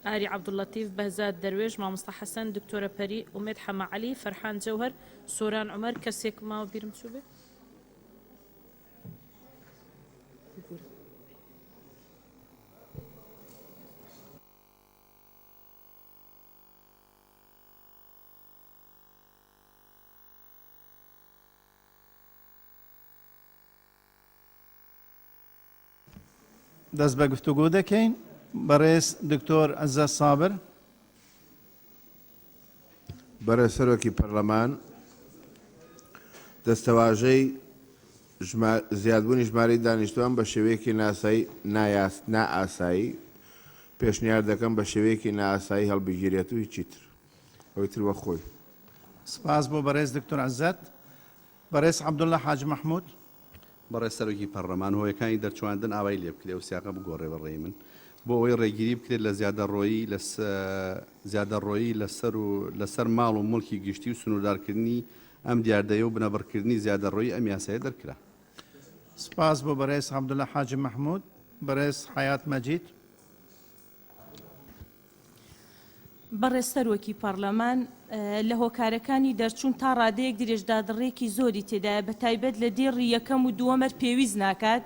S20: ئاری عەبدوڵلەتیف، بەهزاد دەروێژ، مامۆستا حەسەن، دکتۆرە پەری، ئومێد حەمەعەلی، فەرحان جەوهەر، سۆران عومەر. کەسێک ماوە بیرم چوو بێ؟
S1: دەست بە گفتوگۆ دەکەین بەڕێز دکتۆر عەزەز سابر.
S10: بەڕێز سەرۆکی پەرلەمان دەستەواژەی زیادبوونی ژمارەی دانیشتوان بە شێوەیەکی نائاسایی پێشنیار دەکەم بە شێوەیەکی نائاسایی هەڵبگیرێت و هیچی تر ئەوی تر وە خۆی.
S1: سپاس بۆ بەڕێز دکتۆر عەزەت. بەڕێز عەبدوڵڵا حاج مەحموود.
S5: بەڕێز سەرۆکی پەرلەمان هۆیەکانی دەرچوواندن ئاوای لێ بکرێ و سیاقە بگۆڕێ بەڕێی من بۆ ئەوەی ڕێگیری بکرێت لە زیادەڕۆیی لەسەر ماڵ و مڵکی گشتی و سنووردارکردنی ئەم دیاردەیە و بنەبڕکردنی زیادەڕۆیی ئەم یاسایە دەرکرا.
S1: سپاس بۆ بەڕێز عەبدوڵڵا حاج مەحموود. بەڕێز حەیات مەجید.
S20: بەڕێز سەرۆکی پەرلەمان لە هۆکارەکانی دەرچوون تا ڕادەیەک درێژدادڕێکی زۆری تێدایە بە تایبەت لە دێڕی یەکەم و دووەمەر پێویست ناکات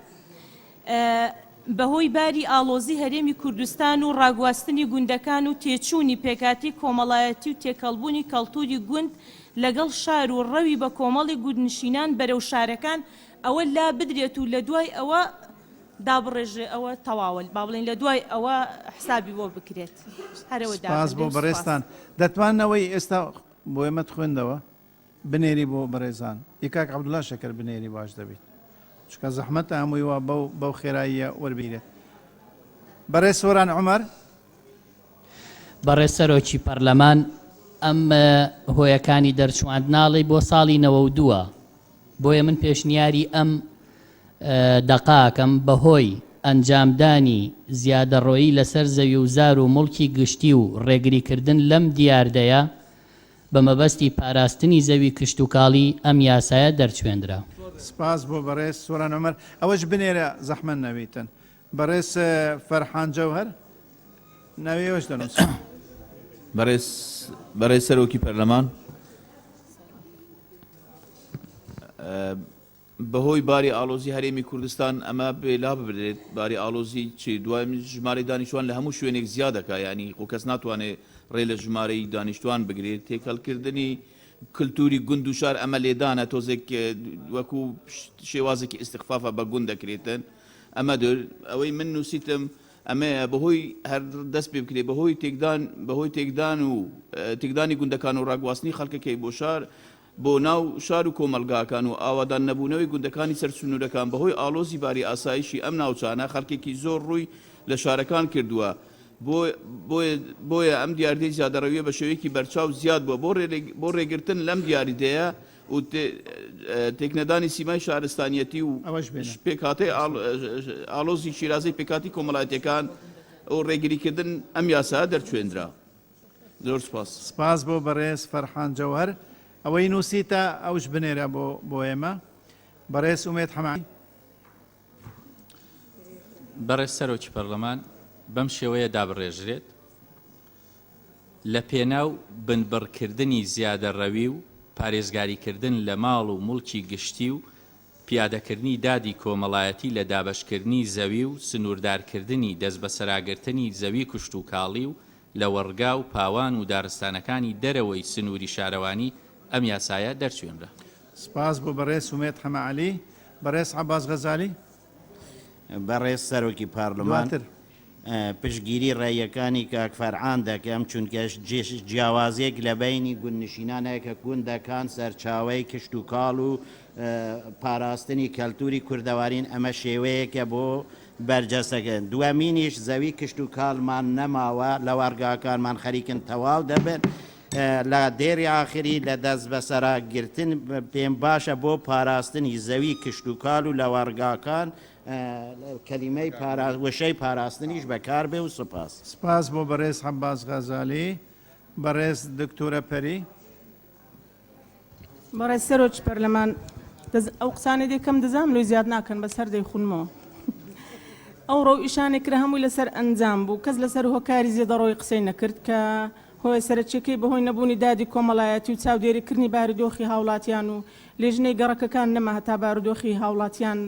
S20: بەهۆی باری ئاڵۆزی هەرێمی کوردستان و ڕاگواستنی گوندەکان و تێچوونی پێکاتی کۆمەڵایەتی و تێکەڵبوونی کەڵتوری گوند لەگەڵ شار و ڕەوی بە کۆمەڵی گوندنشینان بەرەو شارەکان ئەوە لا بدرێت و لە دوای ئەوە دابڕێژێ ئەوە تەواوە با بڵێن لە دوای ئەوە حسابی بۆ بکرێت هەرەوە
S1: سپاس بۆ بەڕێستان. دەتوانەوەی ئێستا بۆ ئێمە خوێندەوە بنێری بۆ بەڕێزان یکاک عەبدوڵڵا شەکەر بنێری باش دەبێت چکە زەحمەتە هەمووی وا بەو خێراییە وەربیرێت. بەڕێز سۆران عومەر.
S23: بەڕێز سەرۆکی پەرلەمان ئەم هۆیەکانی دەرچوواندناڵی بۆ ساڵی 92 بۆیە من پێشنیاری ئەم دەقاکەم بەهۆی ئەنجامدانی زیادەڕۆیی لەسەر زەوی و زار و مڵکی گشتی و ڕێگریکردن لەم دیاردەیە بە مەبەستی پاراستنی زەوی کشت و کاڵی ئەم یاسایە دەرچوێندرا.
S1: سپاس بۆ بەڕێز سۆران عومەر. ئەوەش بنێرە زەحمەت نەویتن. بەڕێز فەرحان جەوهەر ناوێوەش دەنووس.
S13: بەڕێز سەرۆکی پەرلەمان بەهۆی باری ئالۆزی هەرێمی کوردستان ئەمە بێلا ببرێت باری ئالۆزی چی دوای ژمارەی دانیشتوان لە هەموو شوێنێک زیاد دەکا ینی خۆ کەس ناتوانێت ڕێ لە ژمارەی دانیشتوان بگرێت تێکەڵکردنی کللتوری گوند و شار ئەمە لێدانە تۆزێک وەکو شێوازێکی ئیستیخفافە بە گوند دەکرێتن ئەمە ئەوەی من نووسیتم ئەمەیە بەهۆی هەر دەست پێ بکرێت بەهۆی تێکدان و تێکدانی گوندەکان و ڕاگواستنی خەڵکەکەی بۆ شار بۆ ناو شار و کۆمەلگاکان و ئاوادان نەبوونەوەی گوندەکانی سەرسونورەکان بەهۆی ئالۆزی باری ئاسایشی ئەم ناوچانە خەڵکێکی زۆر ڕووی لە شارەکان کردووە بۆیە ئەم دیاردەی زیادەڕەویە بە شێوەیەکی بەرچاو زیاد بووە بۆ ڕێگرتن لەم دیاریدەیە و تێکنەدانی سیمای شارستانیەتی و پێکهاتەی ئالۆزی شیرازەی پێکاتی کۆمەڵایەتیەکان و ڕێگریکردن ئەم یاسا دەرچوێندرا. زۆر سپاس.
S1: سپاس بۆ بەڕێز فەرحان جەوهەر. ئەوەی نووسیتە ئەوش بنێرە بۆ ئێمە. بەڕێز ئومێد حەمامی.
S12: بەڕێز سەرۆکی پەرلەمان بەم شێوەیە دابڕێژرێت لە پێناو بنبڕکردنی زیادەڕەوی و پارێزگاریکردن لە ماڵ و مڵکی گشتی و پیادەکردنی دادی کۆمەڵایەتی لە دابەشکردنی زەوی و سنووردارکردنی دەست بە سەراگرتنی زەوی کوشت و کاڵی و لە وەرگا و پاوان و دارستانەکانی دەرەوەی سنووری شارەوانی ئەم یاسایە دەرچوێنرا.
S1: سپاس بۆ بەڕێز ئومێد حەماعەلی. بەڕێز عەباس غەزالی.
S11: بەڕێز سەرۆکی پارلەمان پشتگیری ڕێیەکانی کاک فەرعان دەکەم چونکە جیاوازێک لە بینی گوندنشینانەیە کە گوندەکان سەرچاوەی کشت و کاڵ و پاراستنی کەلتوری کوردەوارین ئەمە شێوەیەکە بۆ بەرجەستەکەن. دووەمینیش زەوی کشت و کاڵمان نەماوە لە وەرگاکانمان خەریکن تەواو دەبن لە دێری ئاخری لە دەست بەسەراگرتن پێم باشە بۆ پاراستنی زەوی کشت و کاڵ و لە وەرگاکان کەلیمەی وشەی پاراستنیش بەکار بێ و سپاس.
S1: سپاس بۆ بەڕێز عەباس غەزالی. بەڕێز دکتۆرە پەری.
S22: بەڕێز سەرۆکی پەرلەمان ئەو قسانێ دێکەم دەزانم لۆی زیاد ناکەن بەسەر دەیخونمەوە. ئەو ڕۆ ئیشانێکرا هەمووی لەسەر ئەنجام بوو کەس لەسەر هۆکاری زیێدەڕۆی قسەی نەکرد کە هۆی سەرچێکەکەی بەهۆی نەبوونی دادی کۆمەڵایەتی و چاودێریکردنی بارودۆخی هاوڵاتیان و لێژنەی گەڕەکەکان نەما هەتا بارودۆخی هاوڵاتیان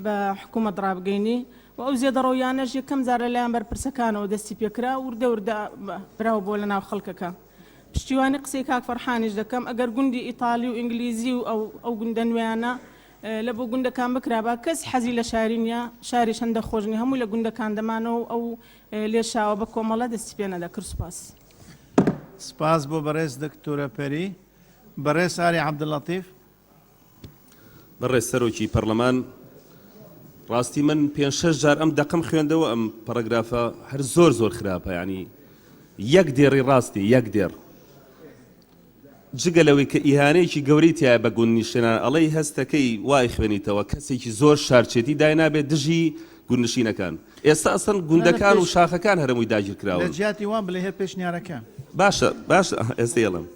S22: بە حکوومەت ڕابگەینی و ئەو زیێدەڕۆیانەش یەکەم جارە لایەن بەرپرسەکانەوە دەستی پێکرا وردە وردە براوە بۆ لە ناو خەڵکەکە. پشتیوانی قسەی کاک فەرحانیش دەکەم ئەگەر گوندی ئیتالی و ئینگلیزی و ئەو گوندە نوێیانە لە بۆ گوندەکان بکرابە کەس حەزی لە شاری نییە شاری شەندە خۆشنی هەموو لە گوندەکان دەمانەوە ئەو لێشاوە بە کۆمەڵە دەستی پێ نەدا کرد سوپاس.
S1: سپاس بۆ بەڕێز دکتۆرە پەری. بەڕێز ساری عەبدڵەتیف.
S19: بەڕێز سەرۆکی پەرلەمان ڕاستی من 5-6 جار ئەم دەقم خوێندەوە ئەم پەرەگرافە هەر زۆر خراپە ینی یەک دێڕی ڕاستی یەک دێر جگە لەوەی کە ئیهانەیەکی گەورەی تایە بە گوندنشینان ئەڵەی هەستەکەی وای خوێنیتەوە کەسێکی زۆر شارچێتی دای نابێت دژی گوندنشینەکان ئێستا ئەسەن گوندەکان و شاخەکان هەرمووی داگیر کراوە
S1: لە جیاتی وان بڵێ هەر پێشنیارەکان
S19: باشە ئێستا ێڵم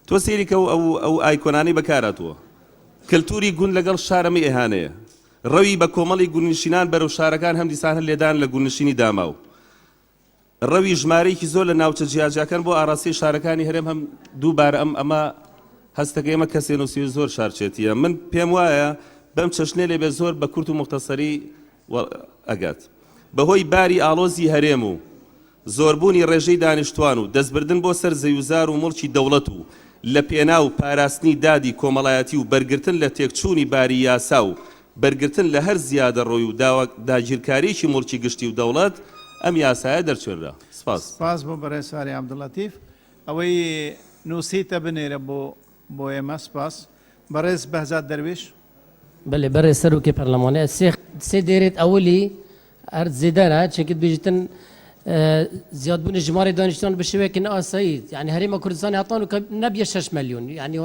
S19: تۆ سێریکە ئەو ئایکۆنانی بەکاراتوە کللتوری گوند لەگەڵ شارەمی ئێهانەیە ڕەوی بە کۆمەڵی گوندنشینان بەرەو شارەکان هەم دیسان هەر لێدان لە گوندنشینی داماو ڕەوی ژمارەیەکی زۆر لە ناوچە جیاجاکان بۆ ئاراسی شارەکانی هەرێم هەم دووبارە ئەمە هەستەکە ئێمە کەسێنوسی زۆر شارچێتیە من پێم وایە بەم چەشنێ لێبێ زۆر بە کورت و مختصری ئەگات بەهۆی باری ئاڵۆزی هەرێم و زۆربوونی ڕێژەی دانیشتوان و دەستبردن بۆ سەر زەویزار و مڵکی دەوڵەت و لە پێنا و پاراستنی دادی کۆمەڵایەتی و بەرگرتن لە تێکچوونی باری یاسا و بەرگرتن لە هەر زیادە ڕۆی و داگیرکاریی مڵکی گشتی و دەوڵەت ئەم یاسایە دەرچێنرا.
S1: سپاس بۆ بەڕێز ساری عەبدڵەتیف ئەوەی نووسیتە بنێرە بۆ ئێمە سپاس. بەڕێز بەهزاد دەرویش.
S3: بەێ بەڕێز سەرۆکی پەرلەمانەیە سێ دێرێت ئەولی هەر زێدانە چێکت بێژتن زیادبوونی ژمارە دانیشتوان بە شێوەیەکی ئاسایی یعنی هەرێمە کوردستانی هاتان و نەبیە 6 ملیۆن یعنی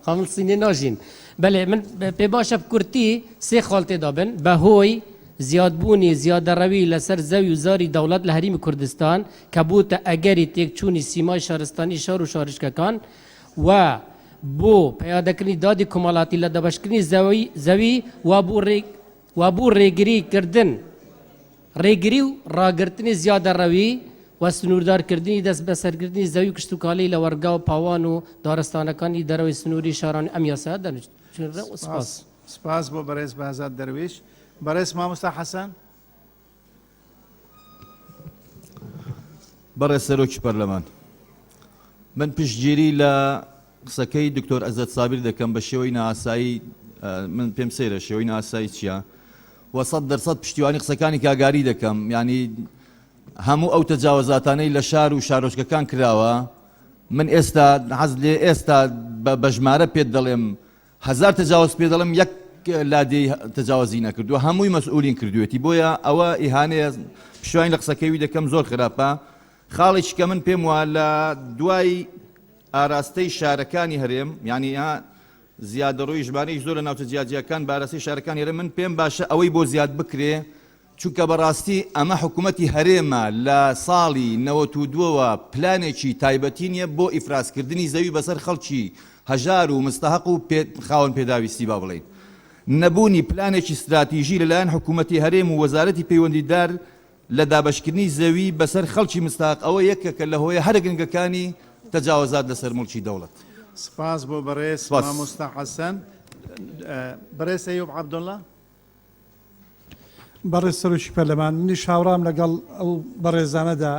S3: خامڵ سینێ ناژین بەێ من پێ باشە کورتی سێ خاڵ تێدا بن بەهۆی زیادبوونی زیادەڕەوی لەسەر زەوی و زاری دەوڵەت لە هەریمی کوردستان کە بووتە ئەگەری تێکچوونی سیمای شارستانی شار و شارشکەکان و بۆ پیادەکردنی دادی کۆمەڵاتی لە دەبەشکردنی زەوی و بوو ڕێگریکردن ڕێگری و ڕاگررتنی زیادەڕەوی و سنووردارکردنی دەست بەسەرکردنی زەوی کشتتوکالی لە وەرگا و پاوان و دارستانەکانی دەرەوەی سنووری شارانی ئەم یاسا دەنووست.
S1: سپاس بۆ بەڕێز بەهزاد دەرویش. بەڕێز مامۆستا حەسەن.
S15: بەڕێز سەرۆکی پەرلەمان من پشتگیری لە قسەکەی دکتۆر ئەزەت سابیر دەکەم بە شێوەی ناسایی من پێم سەیرە شێوەی ناسایی چییە و 100% پشتیوانی قسەکانی کاگاری دەکەم ینی هەموو ئەو تەجاوزاتانەی لە شار و شارۆچکەکان کراوە من ئێستا حەز لێ ئێستا بە ژمارە پێت دەڵێم 1000 تەجاوز پێ دەڵێم یەک لادەی تەجاوزی نەکردووە هەمووی مەسئولین کردوێتی بۆیە ئەوە ئیهانەیە پشتیوانی لە قسەکەوی دەکەم زۆر خراپە خاڵێکی کە من پێم وایە لە دوای ئاراستەی شارەکانی هەرێم ینی زیادەڕۆی ژمارەی زۆر لە ناوچە جیاجیەکان باراستەی شارەکانی هەرێم من پێم باشە ئەوەی بۆ زیاد بکرێ چونکە بەڕاستی ئەمە حکوومەتی هەرێمە لە ساڵی 92ەوە پلانێکی تایبەتی نییە بۆ ئیفراسکردنی زەوی بەسەر خەڵکی هەژار و مستەحق و خاوەن پێداویستی با بڵێن نەبوونی پلانێکی استراتیژی لەلایەن حکوومەتی هەرێم و وەزارەتی پەیوەندیدار لە دابەشکردنی زەوی بەسەر خەڵکی مستحق ئەوە یەکێکە لە هۆیە هەرە گرنگەکانی تەجاوزات لەسەر مڵکی دەوڵەت.
S1: سپاس بۆ بەڕێز مامۆستا حەسەن. بەڕێز ئەیوب عەبدوڵڵا.
S16: بەڕێز سەرۆکی پەرلەمان منیش هاوڕام لەگەڵ ئەو بەڕێزانەدا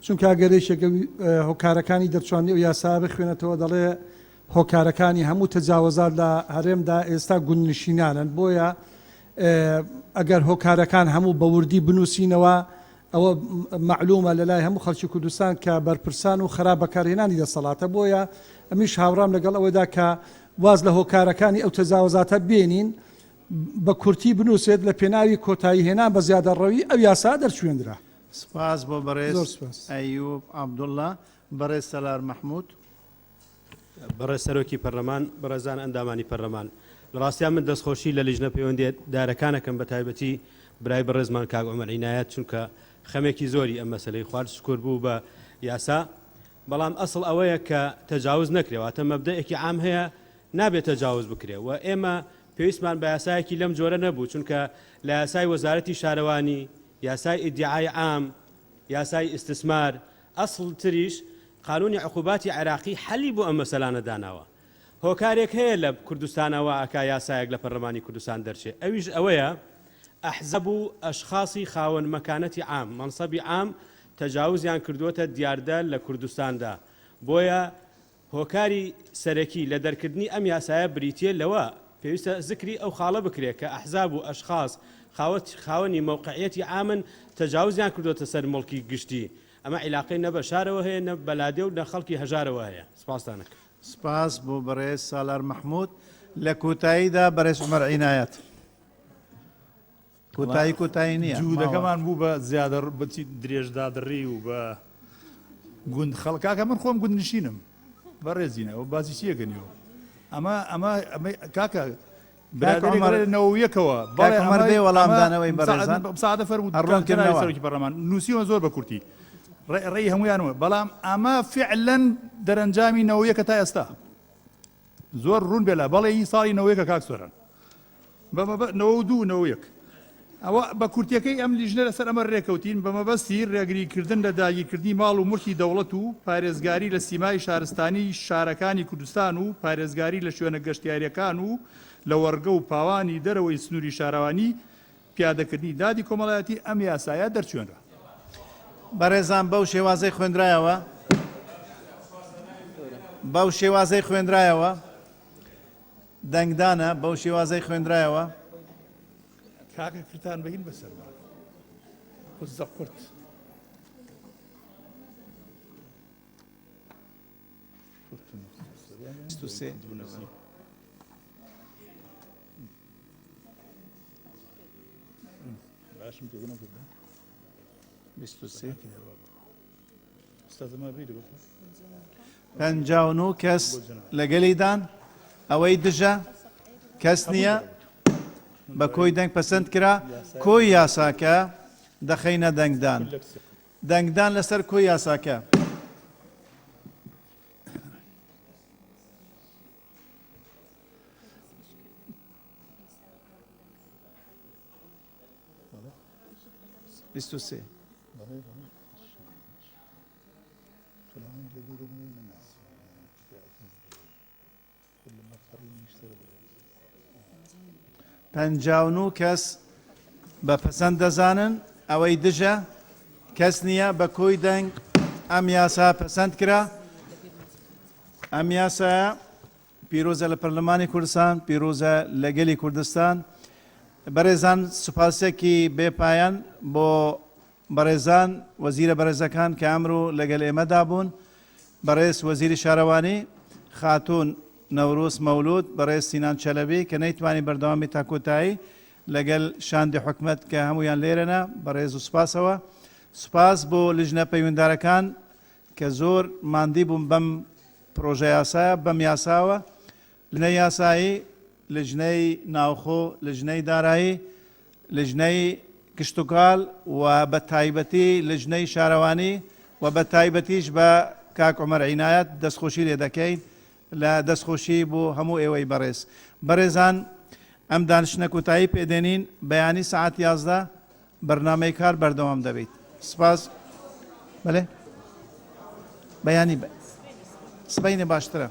S16: چونکە ئەگەرێکێکە هۆکارەکانی دەرچوانی و یاسا بخوێنێتەوە دەڵێ هۆکارەکانی هەموو تەجاوزات لە هەرێمدا ئێستا گوندنشینانن بۆیە ئەگەر هۆکارەکان هەموو بەوردی بنووسینەوە ئەوە معلومە لەلای هەموو خەڵکی کوردستان کە بەرپرسان و خراپ بەکارهێنانی دەسەڵاتە بۆیە ئەمیش هاوڕام لەگەڵ ئەوەدا کە واز لە هۆکارەکانی ئەو تەجاوزاتە بێنین بە کورتی بنووسێت لە پێناوی کۆتایی هێنان بە زیادەڕەوی ئەو یاسا دەرچوێنرا.
S1: سپاس بۆ بەڕێز ئەیوب عەبدوڵڵا. بەڕێز سەلار مەحموود.
S24: بەڕێز سەرۆکی پەرلەمان بەڕێزان ئەندامانی پەرلەمان لە ڕاستیان من دەستخۆشی لە لیژنە پەیوەندی دارەکانەکەم بە تایبەتی برای بەڕێزمان کاک عومەر عینایەت چونکە خەمێکی زۆری ئەم مەسەلەی خوارد سکور بوو بە یاسا بەڵام ئەسڵ ئەوەیە کە تەجاوز نەکرێواتە مەبدەیەکی عام هەیە نابێت تەجاوز بکرێ و ئێمە پێویستمان بە یاسایەکی لەم جۆرە نەبوو چونکە لە یاسای وەزارەتی شارەوانی یاسای ئیدعای عام یاسای ئیستثمار ئەسڵ تریش قانونی عقوباتی عێراقی حەلی بۆ ئەم مەسەلانە داناوە هۆکارێک هەیە لە کوردستانەوە ئەکا یاسایەک لە پەرلەمانی کوردستان دەرچێ ئەویش ئەوەیە ئەحزەب و ئەشخاصی خاوەن مەکانەتی عام منسەبی عام تەجاوزیان کردووەتە دیاردە لە کوردستاندا بۆیە هۆکاری سەرەکی لە دەرکردنی ئەم یاسایە بریتیە لەوە پێویستە ذکری ئەو خاڵە بکرێت کە ئەحزاب و ئەشخاص خاوەنی موقعیەتی ئامن تەجاوزیان کردوتە سەر مڵکی گشتی ئەمە عیلاقەی نە بە شارەوە هەیە نە بەلادێ و نە خەڵکی هەژارەوە هەیە سپاسدانەکە
S1: سپاس بۆ بەڕێز سالار مححمود لە کۆتاییدا بەڕێز عومەر عینایەت کۆتایی نییە
S7: جوودەکەمان بوو بە زیادە بچی درێژدادڕی و بە گوند خەڵکاکە من خۆم گوند نشینم بەڕێزینەوە باسی چیەکەنیەوە ئەمە کاکە نەوەیەکەوە
S1: بەڵێ وەڵامدانەوەی بەڕێزان
S7: سادە فەرمووی پەرلەمان نووسیوە زۆر بە کورتی ڕێی هەمویانەوە بەڵام ئەمە فعلەن دەرەنجامی نەوەیەکە تا ئێستا زۆر ڕوون بێلا بەڵێ هی ساڵی نەوەیەکە کاک سۆران نەوە دوو نەوەیەک ئەوە بە کورتەکەی ئەم لیژنە لەسەر ئەمە ڕێکەوتین بە مەبەستی ڕێگریکردن لە داگیرکردنی ماڵ و ملکی دەوڵەت و پارێزگاری لە سیمای شارستانی شارەکانی کوردستان و پارێزگاری لە شوێنە گەشتیاریەکان و لە وەرگە و پاوانی دەرەوەی سنووری شارەوانی پیادەکردنی دادی کۆمەڵایەتی ئەم یاسایە دەرچوێنرا
S1: بەڕێزان بەو شێوازەی خوێندرایەوە بەو شێوازەی خوێندرایەوە دەنگدانە بەو شێوازەی خوێندرایەوە
S7: کاکە کردان بگین بەسەر قوزە قورت باشم پێ نەکرد
S1: 59 کەس لەگەلیدان ئەوەی دژە کەس نییە بە کۆی دەنگ پەسەند کرا کۆی یاساکە دەخەینە دەنگدان دەنگدان لەسەر کۆی یاساکە بیست پەنجاو و کەس بە پەسەند دەزانن ئەوەی دژە کەس نییە بە کۆی دەنگ ئەم یاسا پەسەند کرا ئەم یاسایە پیرۆزە لە پەرلەمانی کوردستان پیرۆزە لە گەلی کوردستان بەڕێزان سوپاسێکی بێپایان بۆ بەڕێزان وەزیرە بەڕێزەکان کە ئەمڕۆ لەگەل ئێمەدا بوون بەڕێز وەزیری شارەوانی خاتون نەورۆز مەولود بەڕێز سینان چەلەبی کە نەیتوانی بەردەوامی تا کۆتایی لەگەل شاندی حکومەت کە هەمویان لێرەنە بەڕێز و سپاسەوە سپاس بۆ لیژنە پەیوەنددارەکان کە زۆر ماندی بووم بەم پرۆژە یاسایە بەم یاساوە لژنەی یاسایی لژنەی ناوخۆ لژنەی دارایی لژنەی کشتتوکال و بە تایبەتی لژنەی شارەوانی و بە تایبەتیش بە کاک عومەر عینایەت دەستخۆشی لێ دەکەین لە دەستخۆشی بۆ هەموو ئێوەی بەڕێز بەڕێزان ئەم دانیشتنە کۆتایی پێدێنین بەیانی سعات 11 بەرنامەی کار بەردەوام دەبێت سپاس بەڵێ بەیانی سبەینە باشترە